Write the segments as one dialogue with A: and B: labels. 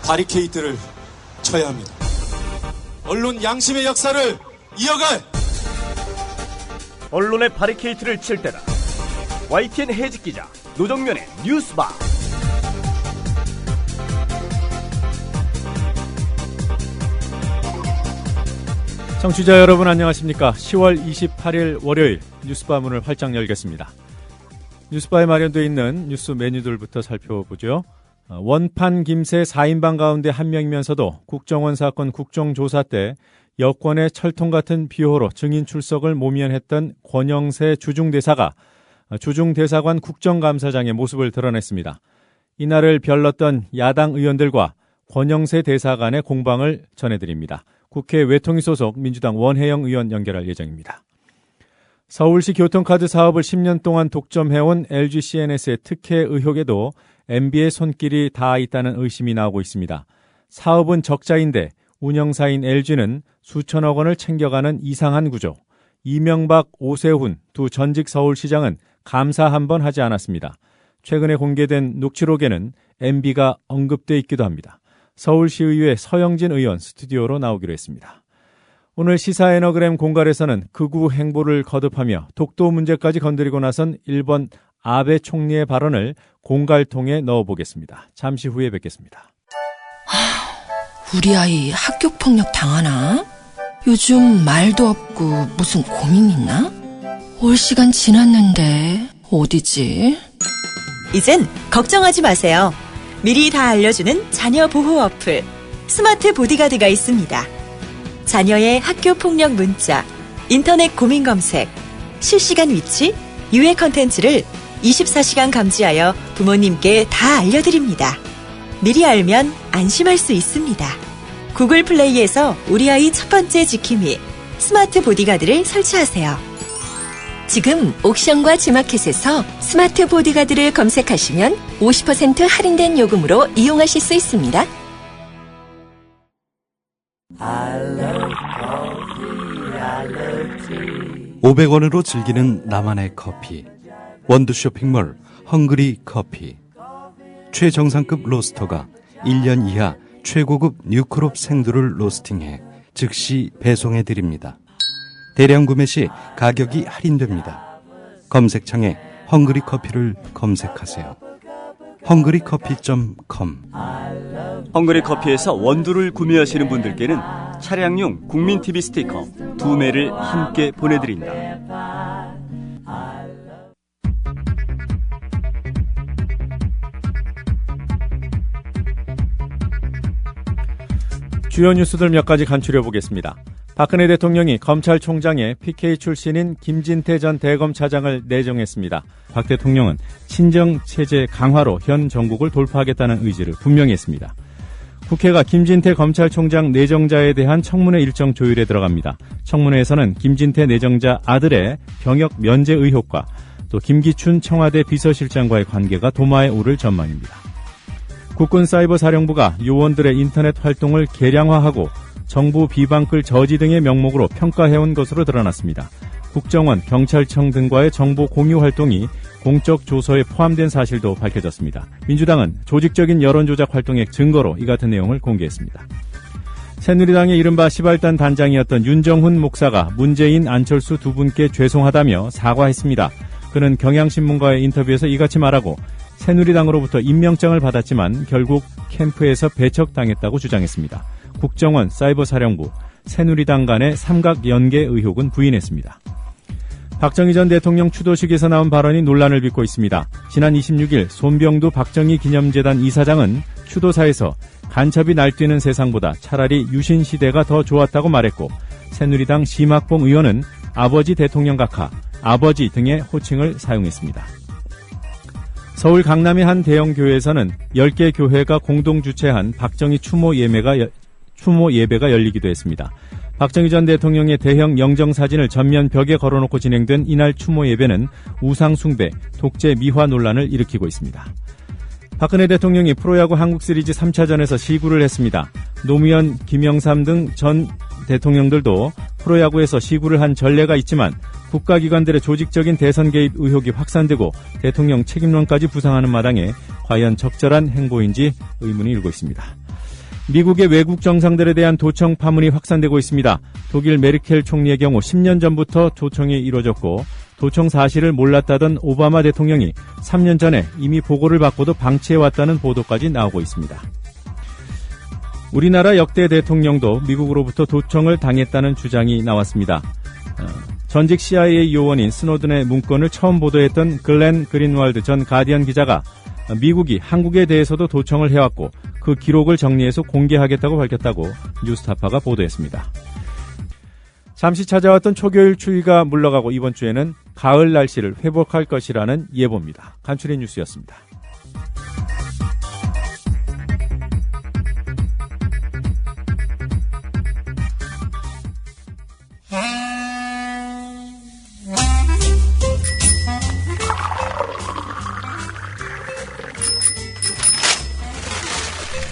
A: 바리케이트를 쳐야 합니다. 언론 양심의 역사를 이어갈
B: 언론의 바리케이트를 칠 때다. YTN 해직 기자 노정면의 뉴스바.
C: 청취자 여러분 안녕하십니까. 10월 28일 월요일 뉴스바 문을 활짝 열겠습니다. 뉴스바에 마련되어 있는 뉴스 메뉴들부터 살펴보죠. 원판 김새 4인방 가운데 한 명이면서도 국정원 사건 국정조사 때 여권의 철통 같은 비호로 증인 출석을 모면했던 권영세 주중대사가 주중대사관 국정감사장의 모습을 드러냈습니다. 이날을 별렀던 야당 의원들과 권영세 대사 간의 공방을 전해드립니다. 국회 외통위 소속 민주당 원혜영 의원 연결할 예정입니다. 서울시 교통카드 사업을 10년 동안 독점해온 LG CNS의 특혜 의혹에도 MB의 손길이 닿아 있다는 의심이 나오고 있습니다. 사업은 적자인데 운영사인 LG는 수천억 원을 챙겨가는 이상한 구조. 이명박, 오세훈 두 전직 서울시장은 감사 한 번 하지 않았습니다. 최근에 공개된 녹취록에는 MB가 언급돼 있기도 합니다. 서울시의회 서영진 의원 스튜디오로 나오기로 했습니다. 오늘 시사에너그램 공갈에서는 극우 행보를 거듭하며 독도 문제까지 건드리고 나선 일본 아베 총리의 발언을 공갈통에 넣어보겠습니다. 잠시 후에 뵙겠습니다.
D: 우리 아이 학교폭력 당하나? 요즘 말도 없고 무슨 고민 있나? 올 시간 지났는데 어디지?
E: 이젠 걱정하지 마세요. 미리 다 알려주는 자녀 보호 어플 스마트 보디가드가 있습니다. 자녀의 학교폭력 문자, 인터넷 고민 검색, 실시간 위치, 유해 컨텐츠를 24시간 감지하여 부모님께 다 알려드립니다. 미리 알면 안심할 수 있습니다. 구글 플레이에서 우리 아이 첫 번째 지킴이 스마트 보디가드를 설치하세요.
D: 지금 옥션과 지마켓에서 스마트 보디가드를 검색하시면 50% 할인된 요금으로 이용하실 수 있습니다.
F: 500원으로 즐기는 나만의 커피. 원두 쇼핑몰 헝그리 커피. 최정상급 로스터가 1년 이하 최고급 뉴크롭 생두를 로스팅해 즉시 배송해드립니다. 대량 구매 시 가격이 할인됩니다. 검색창에 헝그리 커피를 검색하세요. 헝그리커피.com.
B: 헝그리 커피에서 원두를 구매하시는 분들께는 차량용 국민TV 스티커 2매를 함께 보내드린다.
C: 주요 뉴스들 몇 가지 간추려보겠습니다. 박근혜 대통령이 검찰총장에 PK 출신인 김진태 전 대검차장을 내정했습니다. 박 대통령은 친정체제 강화로 현 정국을 돌파하겠다는 의지를 분명히 했습니다. 국회가 김진태 검찰총장 내정자에 대한 청문회 일정 조율에 들어갑니다. 청문회에서는 김진태 내정자 아들의 병역 면제 의혹과 또 김기춘 청와대 비서실장과의 관계가 도마에 오를 전망입니다. 국군사이버사령부가 요원들의 인터넷 활동을 계량화하고 정부 비방글 저지 등의 명목으로 평가해온 것으로 드러났습니다. 국정원, 경찰청 등과의 정보 공유 활동이 공적 조서에 포함된 사실도 밝혀졌습니다. 민주당은 조직적인 여론조작 활동의 증거로 이 같은 내용을 공개했습니다. 새누리당의 이른바 시발단 단장이었던 윤정훈 목사가 문재인, 안철수 두 분께 죄송하다며 사과했습니다. 그는 경향신문과의 인터뷰에서 이같이 말하고 새누리당으로부터 임명장을 받았지만 결국 캠프에서 배척당했다고 주장했습니다. 국정원, 사이버사령부, 새누리당 간의 삼각 연계 의혹은 부인했습니다. 박정희 전 대통령 추도식에서 나온 발언이 논란을 빚고 있습니다. 지난 26일 손병두 박정희 기념재단 이사장은 추도사에서 간첩이 날뛰는 세상보다 차라리 유신시대가 더 좋았다고 말했고, 새누리당 심학봉 의원은 아버지 대통령 각하, 아버지 등의 호칭을 사용했습니다. 서울 강남의 한 대형 교회에서는 10개 교회가 공동 주최한 박정희 추모 예배가 열리기도 했습니다. 박정희 전 대통령의 대형 영정사진을 전면 벽에 걸어놓고 진행된 이날 추모 예배는 우상 숭배, 독재 미화 논란을 일으키고 있습니다. 박근혜 대통령이 프로야구 한국시리즈 3차전에서 시구를 했습니다. 노무현, 김영삼 등 전 대통령들도 프로야구에서 시구를 한 전례가 있지만 국가기관들의 조직적인 대선 개입 의혹이 확산되고 대통령 책임론까지 부상하는 마당에 과연 적절한 행보인지 의문이 일고 있습니다. 미국의 외국 정상들에 대한 도청 파문이 확산되고 있습니다. 독일 메르켈 총리의 경우 10년 전부터 도청이 이루어졌고 도청 사실을 몰랐다던 오바마 대통령이 3년 전에 이미 보고를 받고도 방치해왔다는 보도까지 나오고 있습니다. 우리나라 역대 대통령도 미국으로부터 도청을 당했다는 주장이 나왔습니다. 전직 CIA 요원인 스노든의 문건을 처음 보도했던 글렌 그린왈드 전 가디언 기자가 미국이 한국에 대해서도 도청을 해왔고 그 기록을 정리해서 공개하겠다고 밝혔다고 뉴스타파가 보도했습니다. 잠시 찾아왔던 초겨울 추위가 물러가고 이번 주에는 가을 날씨를 회복할 것이라는 예보입니다. 간추린 뉴스였습니다.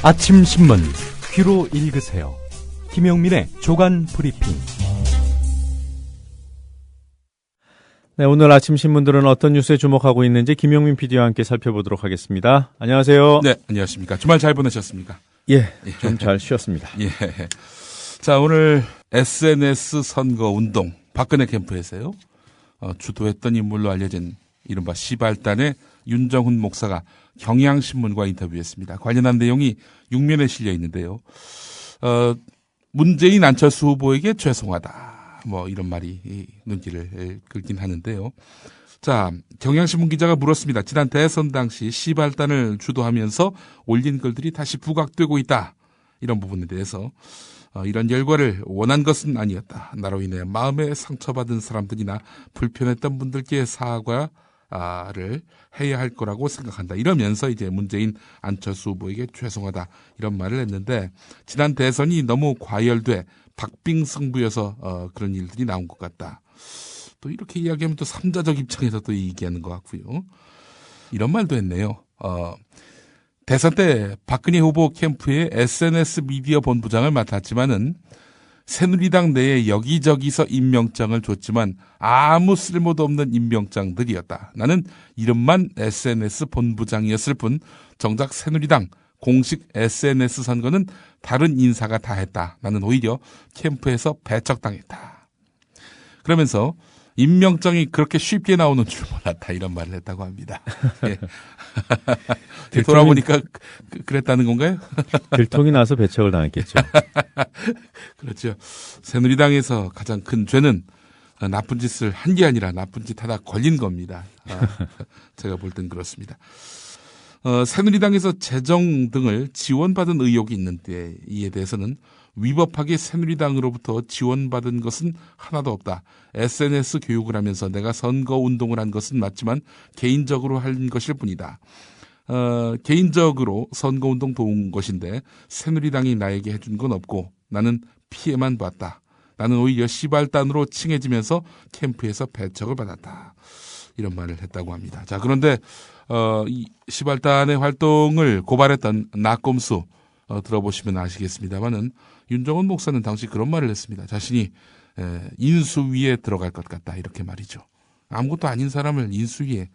F: 아침 신문 귀로 읽으세요. 김용민의 조간 브리핑.
C: 네, 오늘 아침 신문들은 어떤 뉴스에 주목하고 있는지 김용민 PD와 함께 살펴보도록 하겠습니다. 안녕하세요.
G: 네, 안녕하십니까. 주말 잘 보내셨습니까?
C: 예, 좀 잘 쉬었습니다.
G: 예. 자, 오늘 SNS 선거 운동 박근혜 캠프에서요. 주도했던 인물로 알려진 이른바 시발단의 윤정훈 목사가 경향신문과 인터뷰했습니다. 관련한 내용이 6면에 실려 있는데요. 문재인 안철수 후보에게 죄송하다. 이런 말이 눈길을 끌긴 하는데요. 자, 경향신문 기자가 물었습니다. 지난 대선 당시 시발단을 주도하면서 올린 글들이 다시 부각되고 있다. 이런 부분에 대해서 이런 결과를 원한 것은 아니었다. 나로 인해 마음에 상처받은 사람들이나 불편했던 분들께 사과를 해야 할 거라고 생각한다. 이러면서 이제 문재인 안철수 후보에게 죄송하다. 이런 말을 했는데 지난 대선이 너무 과열돼 박빙승부여서 그런 일들이 나온 것 같다. 또 이렇게 이야기하면 또 삼자적 입장에서 또 얘기하는 것 같고요. 이런 말도 했네요. 대선 때 박근혜 후보 캠프의 SNS 미디어 본부장을 맡았지만은 새누리당 내에 여기저기서 임명장을 줬지만 아무 쓸모도 없는 임명장들이었다. 나는 이름만 SNS 본부장이었을 뿐 정작 새누리당 공식 SNS 선거는 다른 인사가 다 했다. 나는 오히려 캠프에서 배척당했다. 그러면서 임명장이 그렇게 쉽게 나오는 줄 몰랐다. 이런 말을 했다고 합니다. 예. 돌아보니까 그랬다는 건가요?
C: 들통이 나서 배척을 당했겠죠.
G: 그렇죠. 새누리당에서 가장 큰 죄는 나쁜 짓을 한 게 아니라 나쁜 짓 하다 걸린 겁니다. 제가 볼 땐 그렇습니다. 새누리당에서 재정 등을 지원받은 의혹이 있는데 이에 대해서는 위법하게 새누리당으로부터 지원받은 것은 하나도 없다. SNS 교육을 하면서 내가 선거운동을 한 것은 맞지만 개인적으로 한 것일 뿐이다. 개인적으로 선거운동 도운 것인데 새누리당이 나에게 해준 건 없고 나는 피해만 봤다. 나는 오히려 시발단으로 칭해지면서 캠프에서 배척을 받았다. 이런 말을 했다고 합니다. 자, 그런데 이 시발단의 활동을 고발했던 낙검수 들어보시면 아시겠습니다만은 윤정훈 목사는 당시 그런 말을 했습니다. 자신이 인수위에 들어갈 것 같다. 이렇게 말이죠. 아무것도 아닌 사람을 인수위에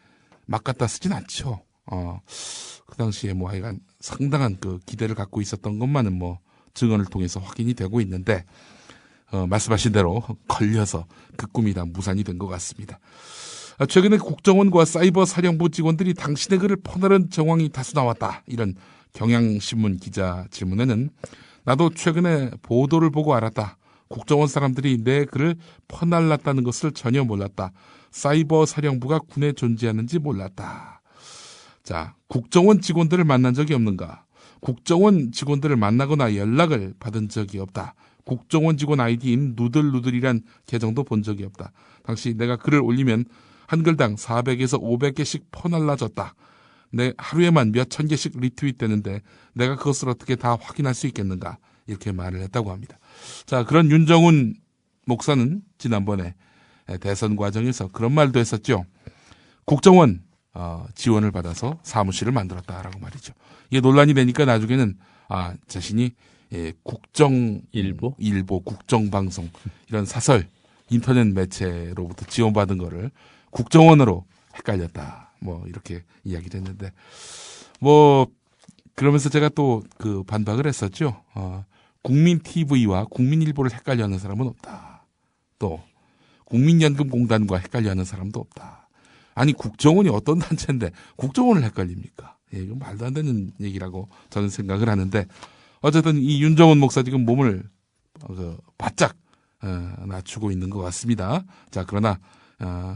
G: 막 갖다 쓰진 않죠. 그 당시에 하여간 상당한 그 기대를 갖고 있었던 것만은 증언을 통해서 확인이 되고 있는데, 말씀하신 대로 걸려서 그 꿈이 다 무산이 된 것 같습니다. 최근에 국정원과 사이버 사령부 직원들이 당신의 글을 퍼나른 정황이 다수 나왔다. 이런 경향신문 기자 질문에는 나도 최근에 보도를 보고 알았다. 국정원 사람들이 내 글을 퍼날랐다는 것을 전혀 몰랐다. 사이버 사령부가 군에 존재하는지 몰랐다. 자, 국정원 직원들을 만난 적이 없는가? 국정원 직원들을 만나거나 연락을 받은 적이 없다. 국정원 직원 아이디인 누들누들이란 계정도 본 적이 없다. 당시 내가 글을 올리면 한 글당 400에서 500개씩 퍼날라졌다. 내 하루에만 몇천 개씩 리트윗되는데 내가 그것을 어떻게 다 확인할 수 있겠는가? 이렇게 말을 했다고 합니다. 자, 그런 윤정훈 목사는 지난번에 대선 과정에서 그런 말도 했었죠. 국정원 지원을 받아서 사무실을 만들었다라고 말이죠. 이게 논란이 되니까 나중에는 자신이 국정일보, 국정방송 이런 사설 인터넷 매체로부터 지원받은 거를 국정원으로 헷갈렸다. 이렇게 이야기를 했는데 그러면서 제가 또 그 반박을 했었죠. 국민 TV와 국민일보를 헷갈려 하는 사람은 없다. 또 국민연금공단과 헷갈려 하는 사람도 없다. 아니 국정원이 어떤 단체인데 국정원을 헷갈립니까? 예, 이건 말도 안 되는 얘기라고 저는 생각을 하는데 어쨌든 이 윤정원 목사 지금 몸을 바짝 낮추고 있는 것 같습니다. 자, 그러나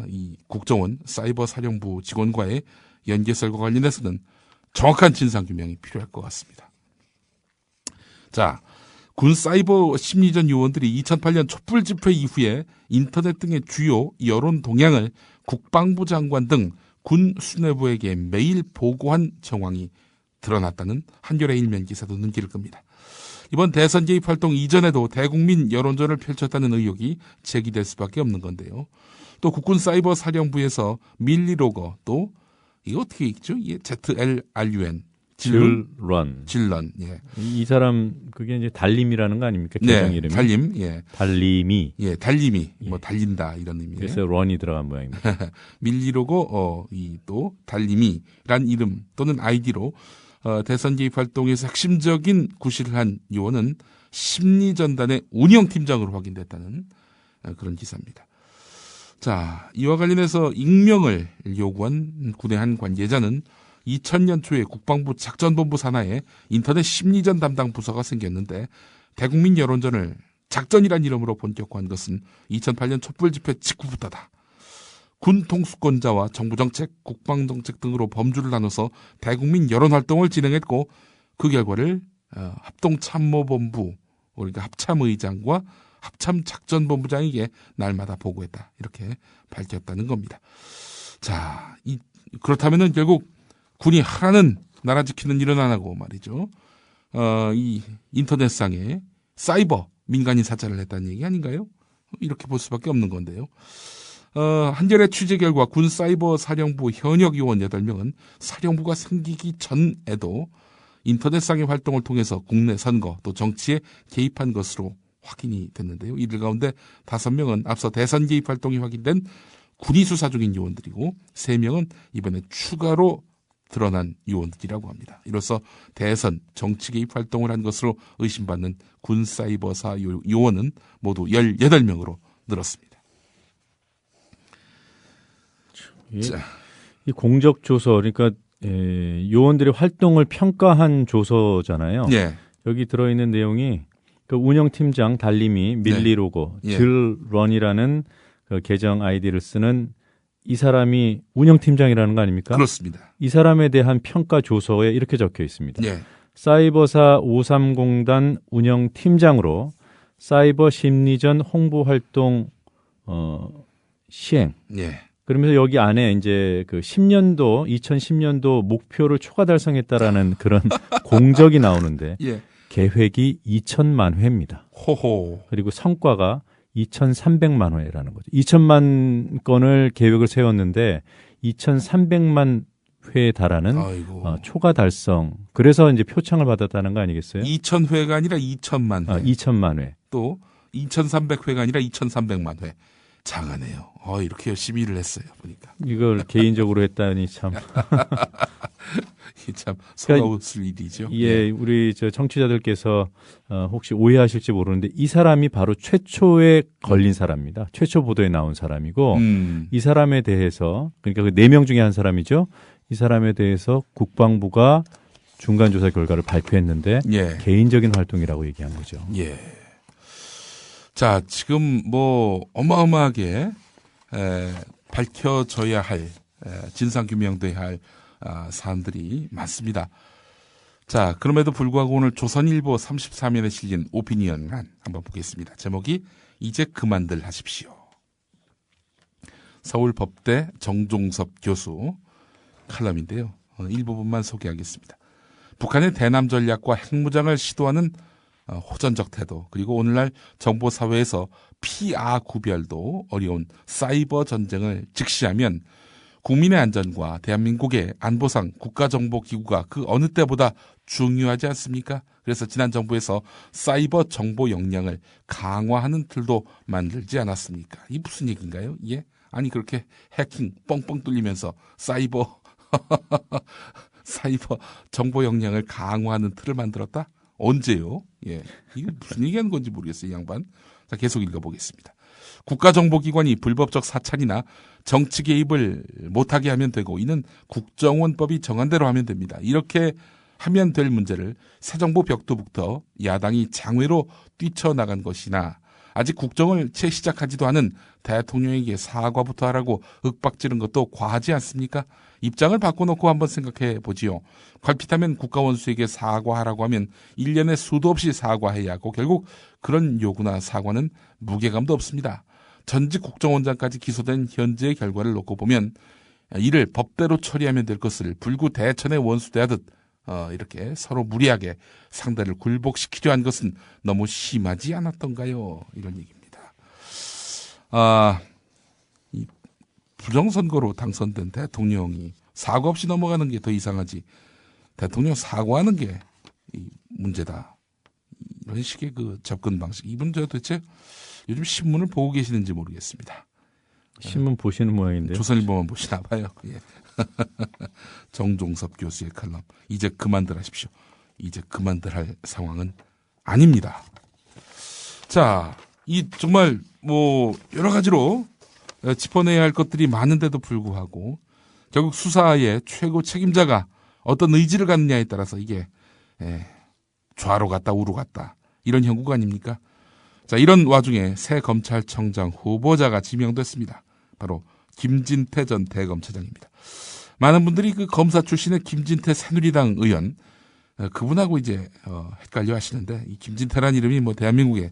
G: 이 국정원 사이버 사령부 직원과의 연계설과 관련해서는 정확한 진상규명이 필요할 것 같습니다. 자, 군 사이버 심리전 요원들이 2008년 촛불 집회 이후에 인터넷 등의 주요 여론 동향을 국방부 장관 등 군 수뇌부에게 매일 보고한 정황이 드러났다는 한겨레 일면 기사도 눈길을 끕니다. 이번 대선 개입 활동 이전에도 대국민 여론전을 펼쳤다는 의혹이 제기될 수밖에 없는 건데요. 또 국군 사이버 사령부에서 밀리로거, 또 이거 어떻게 읽죠? ZLRUN
C: 질런.
G: 예.
C: 이 사람 그게 이제 달림이라는 거 아닙니까? 계정
G: 네,
C: 이름이.
G: 달림. 예.
C: 달림이.
G: 예, 달림이 뭐 달린다 이런 의미예요.
C: 그래서 런이 들어간 모양입니다.
G: 밀리로고 이 또 달림이란 이름 또는 아이디로 대선 개입 활동에서 핵심적인 구실을 한 요원은 심리전단의 운영팀장으로 확인됐다는 그런 기사입니다. 자, 이와 관련해서 익명을 요구한 군의 한 관계자는 2000년 초에 국방부 작전본부 산하에 인터넷 심리전 담당 부서가 생겼는데 대국민 여론전을 작전이란 이름으로 본격화한 것은 2008년 촛불 집회 직후부터다. 군 통수권자와 정부정책, 국방정책 등으로 범주를 나눠서 대국민 여론활동을 진행했고 그 결과를 합동참모본부, 그러니까 합참의장과 합참작전본부장에게 날마다 보고했다. 이렇게 밝혔다는 겁니다. 자, 그렇다면은 결국 군이 하나는 나라 지키는 일은 안 하고 말이죠. 이 인터넷상에 사이버 민간인 사찰을 했다는 얘기 아닌가요? 이렇게 볼 수밖에 없는 건데요. 한겨레 취재 결과 군 사이버 사령부 현역 요원 8명은 사령부가 생기기 전에도 인터넷상의 활동을 통해서 국내 선거 또 정치에 개입한 것으로 확인이 됐는데요. 이들 가운데 5명은 앞서 대선 개입 활동이 확인된 군이 수사 중인 요원들이고 3명은 이번에 추가로 드러난 요원들이라고 합니다. 이로써 대선 정치 개입 활동을 한 것으로 의심받는 군 사이버사 요원은 모두 18명으로 늘었습니다.
C: 이 공적 조서, 그러니까 요원들의 활동을 평가한 조서잖아요.
G: 예.
C: 여기 들어있는 내용이 그 운영팀장 달림이 밀리로고
G: 예.
C: 질런이라는 그 계정 아이디를 쓰는 이 사람이 운영팀장이라는 거 아닙니까?
G: 그렇습니다.
C: 이 사람에 대한 평가 조서에 이렇게 적혀 있습니다.
G: 예.
C: 사이버사 530단 운영팀장으로 사이버 심리전 홍보활동 시행.
G: 예.
C: 그러면서 여기 안에 이제 그 2010년도 목표를 초과 달성했다라는 그런 공적이 나오는데
G: 예.
C: 계획이 2천만 회입니다.
G: 호호.
C: 그리고 성과가 2,300만 회라는 거죠. 2천만 건을 계획을 세웠는데 2,300만 회에 달하는 초과 달성. 그래서 이제 표창을 받았다는 거 아니겠어요?
G: 2,000회가 아니라 2천만 회.
C: 2천만 회.
G: 또 2,300회가 아니라 2,300만 회. 장하네요. 이렇게 열심히 일을 했어요. 보니까.
C: 이걸 개인적으로 했다니 참.
G: 참 서러웠을 일이죠.
C: 예, 우리 저 청취자들께서 혹시 오해하실지 모르는데 이 사람이 바로 최초에 걸린 사람입니다. 최초 보도에 나온 사람이고 이 사람에 대해서 그러니까 그 4명 중에 한 사람이죠. 이 사람에 대해서 국방부가 중간 조사 결과를 발표했는데
G: 예.
C: 개인적인 활동이라고 얘기한 거죠.
G: 예. 자, 지금 뭐 어마어마하게 밝혀져야 할 진상규명돼야 할 사안들이 많습니다. 자, 그럼에도 불구하고 오늘 조선일보 33면에 실린 오피니언만 한번 보겠습니다. 제목이 이제 그만들 하십시오. 서울법대 정종섭 교수 칼럼인데요. 일부분만 소개하겠습니다. 북한의 대남 전략과 핵무장을 시도하는 호전적 태도, 그리고 오늘날 정보사회에서 피아 구별도 어려운 사이버 전쟁을 직시하면 국민의 안전과 대한민국의 안보상 국가정보기구가 그 어느 때보다 중요하지 않습니까? 그래서 지난 정부에서 사이버 정보 역량을 강화하는 틀도 만들지 않았습니까? 이게 무슨 얘기인가요? 사이버 정보 역량을 강화하는 틀을 만들었다? 언제요? 예. 이게 무슨 얘기하는 건지 모르겠어요, 이 양반. 자, 계속 읽어보겠습니다. 국가정보기관이 불법적 사찰이나 정치 개입을 못하게 하면 되고, 이는 국정원법이 정한 대로 하면 됩니다. 이렇게 하면 될 문제를 새 정부 벽두부터 야당이 장외로 뛰쳐나간 것이나, 아직 국정을 채 시작하지도 않은 대통령에게 사과부터 하라고 윽박지른 것도 과하지 않습니까? 입장을 바꿔놓고 한번 생각해 보지요. 걸핏하면 국가원수에게 사과하라고 하면 1년에 수도 없이 사과해야 하고, 결국 그런 요구나 사과는 무게감도 없습니다. 전직 국정원장까지 기소된 현재의 결과를 놓고 보면 이를 법대로 처리하면 될 것을 불구 대천에 원수대하듯 이렇게 서로 무리하게 상대를 굴복시키려 한 것은 너무 심하지 않았던가요? 이런 얘기입니다. 이 부정선거로 당선된 대통령이 사과 없이 넘어가는 게 더 이상하지, 대통령 사과하는 게 문제다. 이런 식의 그 접근 방식. 이분 도대체 요즘 신문을 보고 계시는지 모르겠습니다.
C: 신문 보시는 모양인데요.
G: 조선일보만 보시나 봐요. 예. 정종섭 교수의 칼럼. 이제 그만들 하십시오. 이제 그만들 할 상황은 아닙니다. 자, 이 정말 뭐 여러 가지로 짚어내야 할 것들이 많은데도 불구하고 결국 수사의 최고 책임자가 어떤 의지를 갖느냐에 따라서 이게 좌로 갔다 우로 갔다 이런 형국 아닙니까? 자, 이런 와중에 새 검찰청장 후보자가 지명됐습니다. 바로 김진태 전 대검차장입니다. 많은 분들이 그 검사 출신의 김진태 새누리당 의원, 그분하고 이제 헷갈려 하시는데, 이 김진태란 이름이 뭐 대한민국에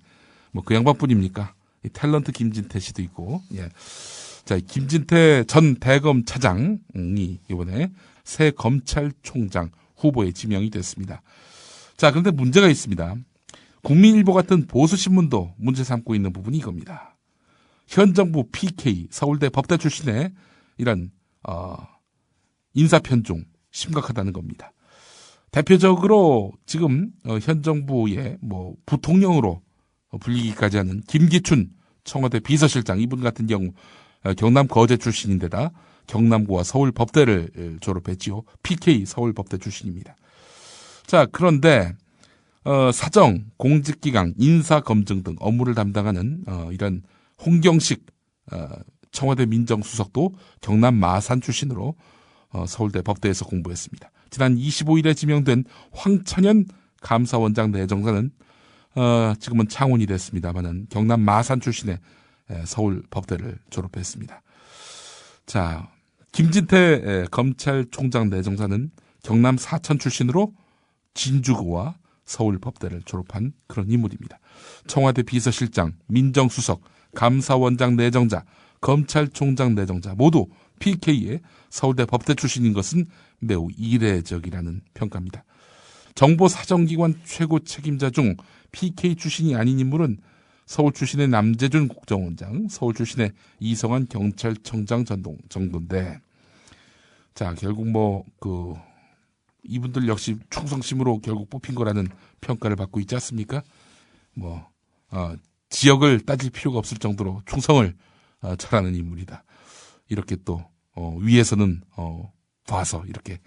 G: 뭐 그 양반뿐입니까? 이 탤런트 김진태 씨도 있고, 예. 자, 김진태 전 대검차장이 이번에 새 검찰총장 후보에 지명이 됐습니다. 자, 그런데 문제가 있습니다. 국민일보 같은 보수신문도 문제 삼고 있는 부분이 이겁니다. 현 정부 PK 서울대 법대 출신의 이런 인사편중 심각하다는 겁니다. 대표적으로 지금 현 정부의 뭐 부통령으로 불리기까지 하는 김기춘 청와대 비서실장, 이분 같은 경우 경남 거제 출신인데다 경남고와 서울법대를 졸업했지요. PK 서울법대 출신입니다. 자, 그런데 사정, 공직기강, 인사검증 등 업무를 담당하는 이런 홍경식 청와대 민정수석도 경남 마산 출신으로 서울대 법대에서 공부했습니다. 지난 25일에 지명된 황천현 감사원장 내정자는 지금은 창원이 됐습니다만은 경남 마산 출신의 서울법대를 졸업했습니다. 자, 김진태 검찰총장 내정자는 경남 사천 출신으로 진주고와 서울법대를 졸업한 그런 인물입니다. 청와대 비서실장, 민정수석, 감사원장 내정자, 검찰총장 내정자 모두 PK의 서울대 법대 출신인 것은 매우 이례적이라는 평가입니다. 정보사정기관 최고 책임자 중 PK 출신이 아닌 인물은 서울 출신의 남재준 국정원장, 서울 출신의 이성환 경찰청장 정도인데, 자, 결국 이분들 역시 충성심으로 결국 뽑힌 거라는 평가를 받고 있지 않습니까? 지역을 따질 필요가 없을 정도로 충성을 잘하는 인물이다. 이렇게 또 위에서는 봐서 이렇게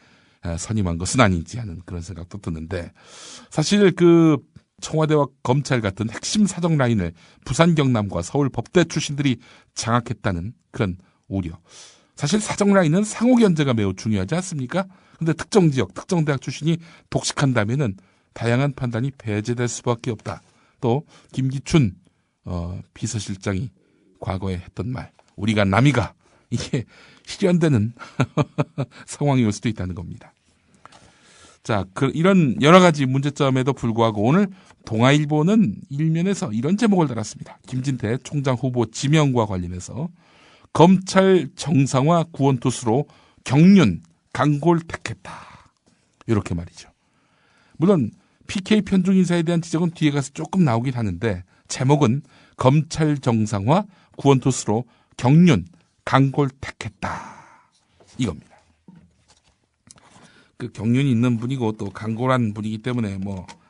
G: 선임한 것은 아닌지 하는 그런 생각도 드는데, 사실 그 청와대와 검찰 같은 핵심 사정 라인을 부산 경남과 서울 법대 출신들이 장악했다는 그런 우려. 사실 사정 라인은 상호 견제가 매우 중요하지 않습니까? 근데 특정 지역, 특정 대학 출신이 독식한다면은 다양한 판단이 배제될 수밖에 없다. 또 김기춘 비서실장이 과거에 했던 말, 우리가 남이가, 이게 실현되는 상황이 올 수도 있다는 겁니다. 자, 이런 여러 가지 문제점에도 불구하고 오늘 동아일보는 일면에서 이런 제목을 달았습니다. 김진태 총장 후보 지명과 관련해서 검찰 정상화 구원투수로 경륜, 강골택했다. 이렇게 말이죠. 물론 PK 편중 인사에 대한 지적은 뒤에 가서 조금 나오긴 하는데, 제목은 검찰 정상화 구원투수로 경륜, 강골택했다. 이겁니다. 그 경륜이 있는 분이고 또 강골한 분이기 때문에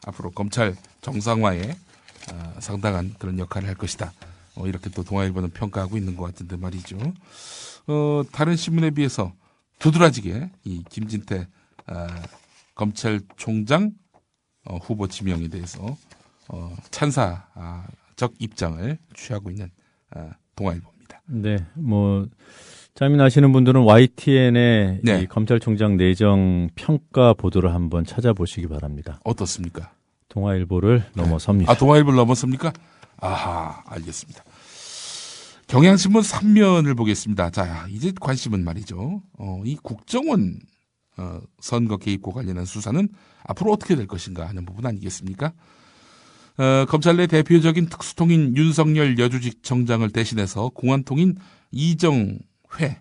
G: 앞으로 검찰 정상화에 상당한 그런 역할을 할 것이다. 이렇게 또 동아일보는 평가하고 있는 것 같은데 말이죠. 다른 신문에 비해서 두드러지게 이 김진태 검찰총장 후보 지명에 대해서 찬사적 입장을 취하고 있는 동아일보입니다.
C: 네, 뭐 짜민 아시는 분들은 YTN의
G: 네.
C: 이 검찰총장 내정 평가 보도를 한번 찾아보시기 바랍니다.
G: 어떻습니까?
C: 동아일보를 넘어섭니다.
G: 동아일보를 넘었습니까? 아하, 알겠습니다. 경향신문 3면을 보겠습니다. 자, 이제 관심은 말이죠. 이 국정원 선거 개입과 관련한 수사는 앞으로 어떻게 될 것인가 하는 부분 아니겠습니까? 검찰 내 대표적인 특수통인 윤석열 여주직 청장을 대신해서 공안통인 이정회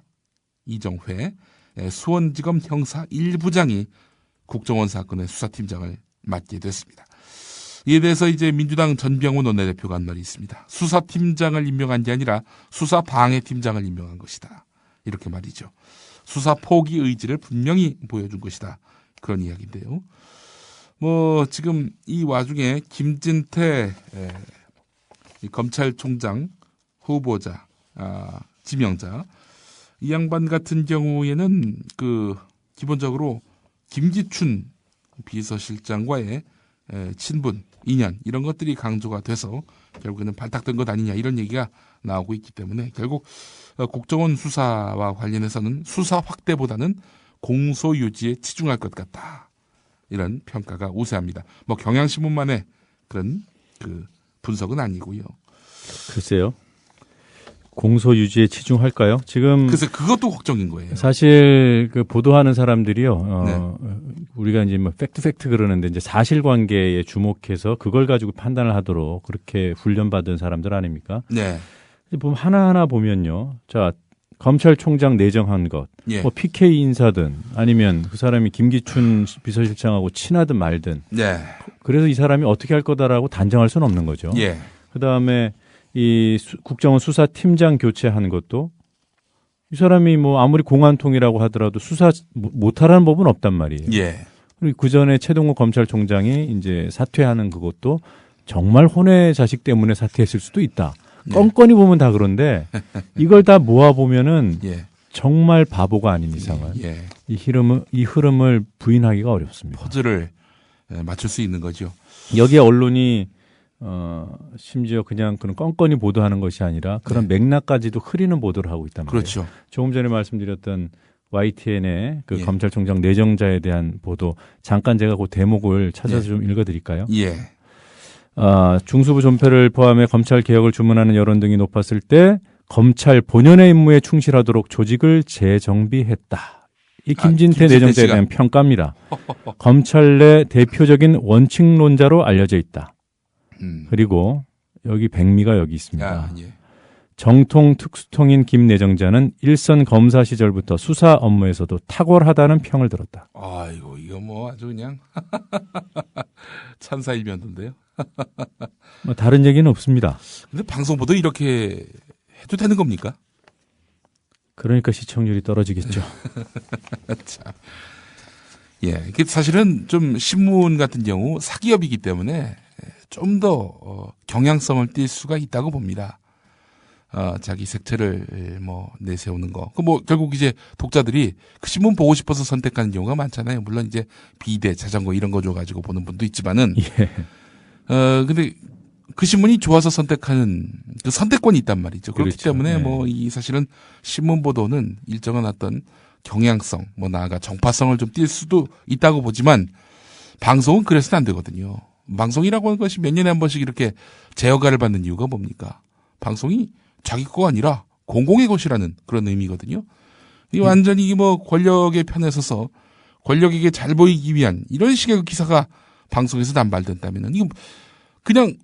G: 수원지검 형사 1부장이 국정원 사건의 수사팀장을 맡게 됐습니다. 이에 대해서 이제 민주당 전병훈 원내대표가 한 말이 있습니다. 수사팀장을 임명한 게 아니라 수사방해팀장을 임명한 것이다. 이렇게 말이죠. 수사 포기 의지를 분명히 보여준 것이다. 그런 이야기인데요. 뭐 지금 이 와중에 김진태 이 검찰총장 후보자 지명자 이 양반 같은 경우에는 기본적으로 김기춘 비서실장과의 친분, 인연 이런 것들이 강조가 돼서 결국에는 발탁된 것 아니냐 이런 얘기가 나오고 있기 때문에 결국 국정원 수사와 관련해서는 수사 확대보다는 공소 유지에 치중할 것 같다. 이런 평가가 우세합니다. 뭐 경향신문만의 그런 분석은 아니고요.
C: 글쎄요. 공소 유지에 치중할까요? 지금
G: 그래서 그것도 걱정인 거예요.
C: 사실 보도하는 사람들이요. 우리가 이제 뭐 팩트 그러는데 이제 사실관계에 주목해서 그걸 가지고 판단을 하도록 그렇게 훈련받은 사람들 아닙니까?
G: 네.
C: 보면 하나하나 보면요. 자, 검찰총장 내정한 것,
G: 예.
C: 뭐 PK 인사든 아니면 그 사람이 김기춘 비서실장하고 친하든 말든.
G: 네.
C: 그래서 이 사람이 어떻게 할 거다라고 단정할 수는 없는 거죠.
G: 예.
C: 그다음에 이 국정원 수사팀장 교체한 것도 이 사람이 뭐 아무리 공안통이라고 하더라도 수사 못하라는 법은 없단 말이에요.
G: 예.
C: 그리고 그 전에 최동호 검찰총장이 이제 사퇴하는 그것도 정말 혼의 자식 때문에 사퇴했을 수도 있다. 껌껌이 보면 다 그런데 이걸 다 모아 보면은
G: 예.
C: 정말 바보가 아닌 이상은
G: 예.
C: 이 흐름을 부인하기가 어렵습니다.
G: 퍼즐을 맞출 수 있는 거죠.
C: 여기에 언론이 심지어 그냥 그런 껌껌이 보도하는 것이 아니라 그런 맥락까지도 흐리는 보도를 하고 있단 말이에요.
G: 그렇죠.
C: 조금 전에 말씀드렸던 YTN의
G: 예.
C: 검찰총장 내정자에 대한 보도 잠깐 제가 그 대목을 찾아서 좀 읽어드릴까요?
G: 예.
C: 중수부 존폐를 포함해 검찰 개혁을 주문하는 여론 등이 높았을 때 검찰 본연의 임무에 충실하도록 조직을 재정비했다. 이 김진태 내정자에 대한 평가입니다. 검찰 내 대표적인 원칙론자로 알려져 있다. 그리고 여기 백미가 여기 있습니다.
G: 예.
C: 정통 특수통인 김 내정자는 일선 검사 시절부터 수사 업무에서도 탁월하다는 평을 들었다.
G: 아이고 이거 뭐 아주 그냥 찬사일면도인데요.
C: 뭐 다른 얘기는 없습니다.
G: 근데 방송보도 이렇게 해도 되는 겁니까?
C: 그러니까 시청률이 떨어지겠죠.
G: 참. 예, 이게 사실은 좀 신문 같은 경우 사기업이기 때문에 좀 더 경향성을 띌 수가 있다고 봅니다. 자기 색채를 뭐 내세우는 거. 뭐 결국 이제 독자들이 그 신문 보고 싶어서 선택하는 경우가 많잖아요. 물론 이제 비대, 자전거 이런 거 줘가지고 보는 분도 있지만은.
C: 예.
G: 근데 그 신문이 좋아서 선택하는 그 선택권이 있단 말이죠. 그렇기
C: 그렇죠.
G: 때문에
C: 네.
G: 뭐 이 사실은 신문 보도는 일정한 어떤 경향성, 뭐 나아가 정파성을 좀 띌 수도 있다고 보지만 방송은 그래서는 안 되거든요. 방송이라고 하는 것이 몇 년에 한 번씩 이렇게 제어가를 받는 이유가 뭡니까? 방송이 자기 거가 아니라 공공의 것이라는 그런 의미거든요. 이 완전히 뭐 권력의 편에 서서 권력에게 잘 보이기 위한 이런 식의 그 기사가 방송에서 남발된다면은 이거 그냥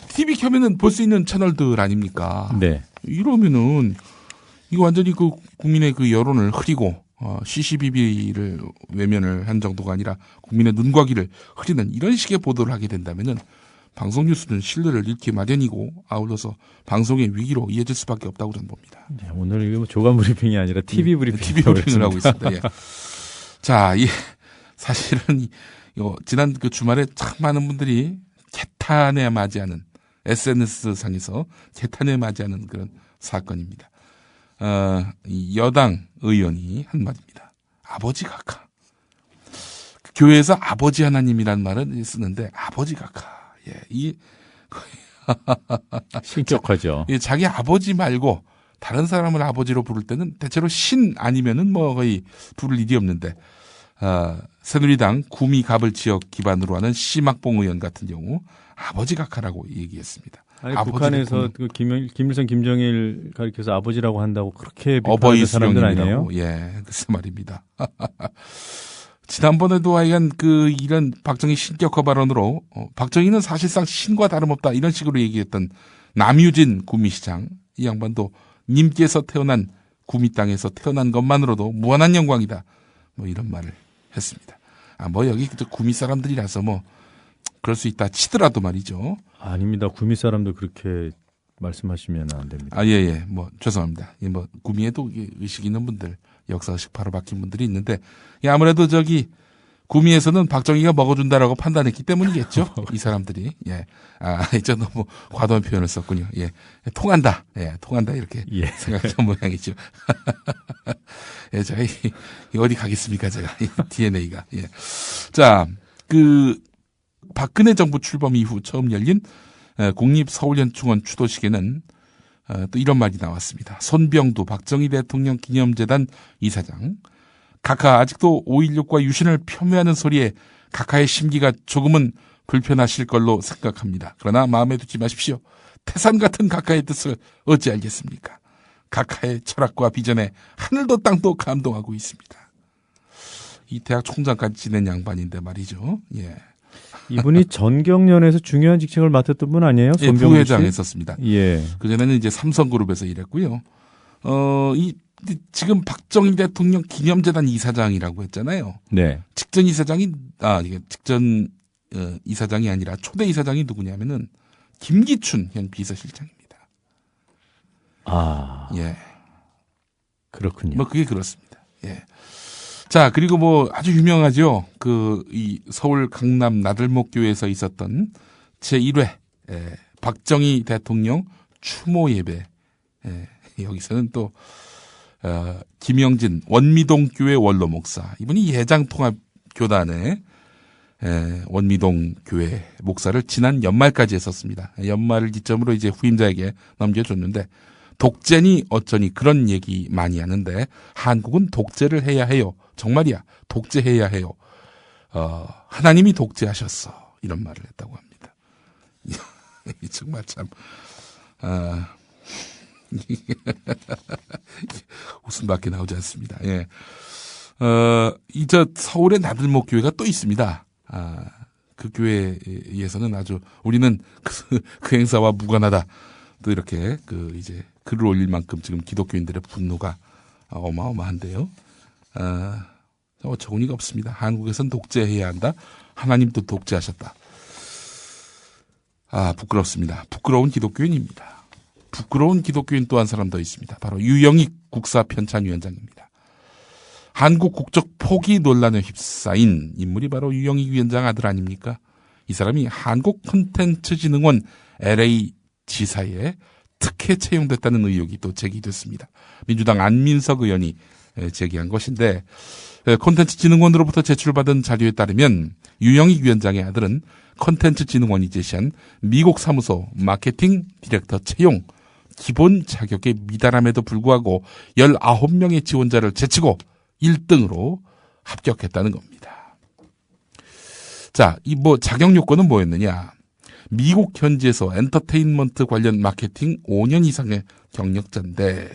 G: TV 켜면은 볼 수 있는 채널들 아닙니까?
C: 네.
G: 이러면은 이거 완전히 그 국민의 그 여론을 흐리고 CCBB를 외면을 한 정도가 아니라 국민의 눈과 귀를 흐리는 이런 식의 보도를 하게 된다면은 방송 뉴스는 신뢰를 잃기 마련이고 아울러서 방송의 위기로 이어질 수밖에 없다고 저는 봅니다.
C: 네, 오늘 이거 뭐 조간 브리핑이 아니라 TV 브리핑.
G: TV 브리핑을 하고 있습니다. 예. 자, 사실은 지난 그 주말에 참 많은 분들이 개탄에 맞이하는 SNS 상에서 개탄에 맞이하는 그런 사건입니다. 이 여당 의원이 한 말입니다. 아버지 각하. 교회에서 아버지 하나님이라는 말은 쓰는데 아버지 각하. 예,
C: 신격하죠.
G: 예, 자기 아버지 말고 다른 사람을 아버지로 부를 때는 대체로 신 아니면은 뭐 거의 부를 일이 없는데, 새누리당 구미갑을 지역 기반으로 하는 심학봉 의원 같은 경우 아버지 각하라고 얘기했습니다.
C: 아니, 북한에서 그 김일성, 김정일 가리켜서 아버지라고 한다고 그렇게
G: 어버이
C: 비판하는 사람들 아니에요?
G: 수령님이라고. 예, 글쎄 말입니다. 지난번에도 하여간 이런 박정희 신격화 발언으로 박정희는 사실상 신과 다름없다 이런 식으로 얘기했던 남유진 구미시장, 이 양반도 님께서 태어난 구미 땅에서 태어난 것만으로도 무한한 영광이다. 뭐 이런 말을 했습니다. 뭐 여기 구미 사람들이라서 뭐 그럴 수 있다 치더라도 말이죠.
C: 아닙니다. 구미 사람도 그렇게 말씀하시면 안 됩니다.
G: 예. 뭐 죄송합니다. 뭐 구미에도 의식 있는 분들, 역사의식 바로 박힌 분들이 있는데, 아무래도 구미에서는 박정희가 먹어준다라고 판단했기 때문이겠죠. 이 사람들이. 예. 이제 너무 과도한 표현을 썼군요. 예. 통한다. 예. 통한다. 이렇게 생각했던 모양이죠. 예. 제가 어디 가겠습니까? 제가. DNA가. 예. 자, 박근혜 정부 출범 이후 처음 열린 국립서울연충원 추도식에는 또 이런 말이 나왔습니다. 손병두 박정희 대통령 기념재단 이사장. 각하 아직도 5.16과 유신을 폄훼하는 소리에 각하의 심기가 조금은 불편하실 걸로 생각합니다. 그러나 마음에 두지 마십시오. 태산 같은 각하의 뜻을 어찌 알겠습니까? 각하의 철학과 비전에 하늘도 땅도 감동하고 있습니다. 이 대학 총장까지 지낸 양반인데 말이죠. 예.
C: 이분이 전경련에서 중요한 직책을 맡았던 분 아니에요?
G: 예, 부회장 했었습니다.
C: 예.
G: 그전에는 이제 삼성그룹에서 일했고요. 지금 박정희 대통령 기념재단 이사장이라고 했잖아요.
C: 네.
G: 직전 이사장이, 이게 직전 이사장이 아니라 초대 이사장이 누구냐면은 김기춘 현 비서실장입니다. 예.
C: 그렇군요.
G: 뭐 그게 그렇습니다. 예. 자, 그리고 뭐 아주 유명하죠. 이 서울 강남 나들목교에서 있었던 제1회 박정희 대통령 추모 예배. 여기서는 또 김영진 원미동 교회 원로 목사, 이분이 예장통합교단의 원미동 교회 목사를 지난 연말까지 했었습니다. 연말을 기점으로 이제 후임자에게 넘겨줬는데, 독재니 어쩌니 그런 얘기 많이 하는데 한국은 독재를 해야 해요. 정말이야. 독재해야 해요. 하나님이 독재하셨어. 이런 말을 했다고 합니다. 정말 참 웃음밖에 나오지 않습니다. 예. 서울의 나들목 교회가 또 있습니다. 그 교회에서는 아주 우리는 그 행사와 무관하다. 또 이렇게 이제 글을 올릴 만큼 지금 기독교인들의 분노가 어마어마한데요. 어처구니가 없습니다. 한국에선 독재해야 한다. 하나님도 독재하셨다. 부끄럽습니다. 부끄러운 기독교인입니다. 부끄러운 기독교인 또 한 사람 더 있습니다. 바로 유영익 국사편찬위원장입니다. 한국 국적 포기 논란에 휩싸인 인물이 바로 유영익 위원장 아들 아닙니까? 이 사람이 한국콘텐츠진흥원 LA 지사에 특혜 채용됐다는 의혹이 또 제기됐습니다. 민주당 안민석 의원이 제기한 것인데, 콘텐츠진흥원으로부터 제출받은 자료에 따르면 유영익 위원장의 아들은 콘텐츠진흥원이 제시한 미국 사무소 마케팅 디렉터 채용 기본 자격에 미달함에도 불구하고 19명의 지원자를 제치고 1등으로 합격했다는 겁니다. 자, 자격 요건은 뭐였느냐? 미국 현지에서 엔터테인먼트 관련 마케팅 5년 이상의 경력자인데,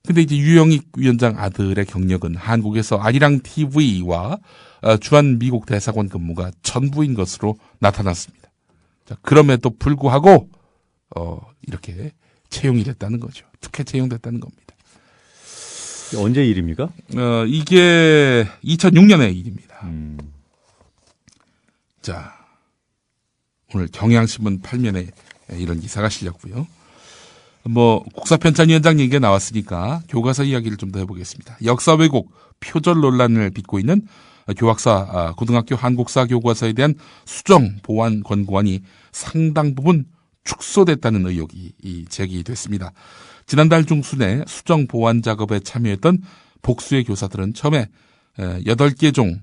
G: 근데 이제 유영익 위원장 아들의 경력은 한국에서 아리랑 TV와 주한 미국 대사관 근무가 전부인 것으로 나타났습니다. 자, 그럼에도 불구하고 이렇게 채용이 됐다는 거죠. 특혜 채용됐다는 겁니다.
C: 언제 일입니까?
G: 이게 2006년의 일입니다. 자, 오늘 경향신문 8면에 이런 기사가 실렸고요. 국사편찬위원장 얘기가 나왔으니까 교과서 이야기를 좀 더 해보겠습니다. 역사 왜곡, 표절 논란을 빚고 있는 교학사, 고등학교 한국사 교과서에 대한 수정 보완 권고안이 상당 부분 축소됐다는 의혹이 제기됐습니다. 지난달 중순에 수정 보완 작업에 참여했던 복수의 교사들은 처음에 8개 종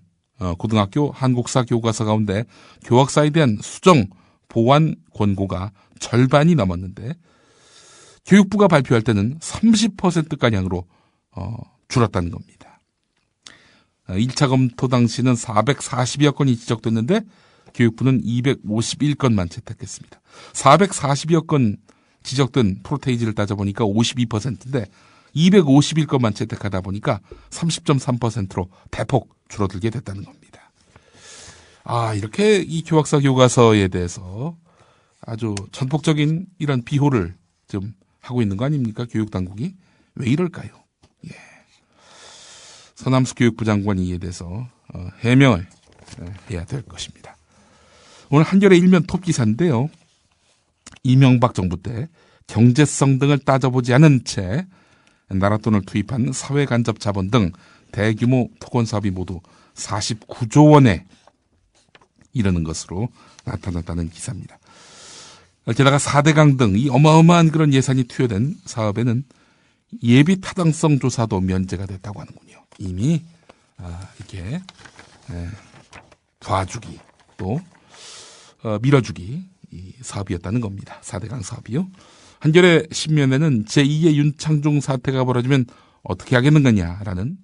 G: 고등학교 한국사 교과서 가운데 교학사에 대한 수정 보완 권고가 절반이 넘었는데 교육부가 발표할 때는 30%가량으로 줄었다는 겁니다. 1차 검토 당시는 440여 건이 지적됐는데 교육부는 251건만 채택했습니다. 440여 건 지적된 프로테이지를 따져보니까 52%인데 251건만 채택하다 보니까 30.3%로 대폭 줄어들게 됐다는 겁니다. 이렇게 이 교학사 교과서에 대해서 아주 전폭적인 이런 비호를 좀 하고 있는 거 아닙니까? 교육당국이. 왜 이럴까요? 서남수 교육부 장관이 이에 대해서 해명을 해야 될 것입니다. 오늘 한겨레 일면 톱기사인데요. 이명박 정부 때 경제성 등을 따져보지 않은 채 나라 돈을 투입한 사회간접 자본 등 대규모 토건 사업이 모두 49조 원에 이르는 것으로 나타났다는 기사입니다. 게다가 4대강 등 이 어마어마한 그런 예산이 투여된 사업에는 예비 타당성 조사도 면제가 됐다고 하는군요. 이미 이렇게 봐주기 또 밀어주기 이 사업이었다는 겁니다. 4대강 사업이요. 한겨레 신면에는 제2의 윤창중 사태가 벌어지면 어떻게 하겠는가냐라는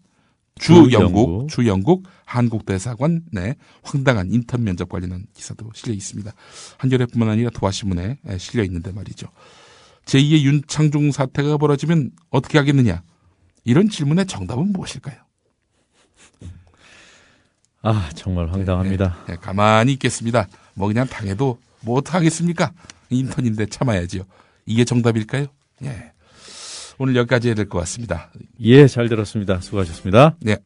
G: 주영국 한국대사관 내 황당한 인턴 면접 관련한 기사도 실려 있습니다. 한겨레뿐만 아니라 도화신문에 실려 있는데 말이죠. 제2의 윤창중 사태가 벌어지면 어떻게 하겠느냐. 이런 질문의 정답은 무엇일까요?
C: 정말 황당합니다.
G: 가만히 있겠습니다. 뭐 그냥 당해도 뭐 어떡하겠습니까? 인턴인데 참아야지요. 이게 정답일까요? 오늘 여기까지 해야 될 것 같습니다.
C: 잘 들었습니다. 수고하셨습니다.
G: 네.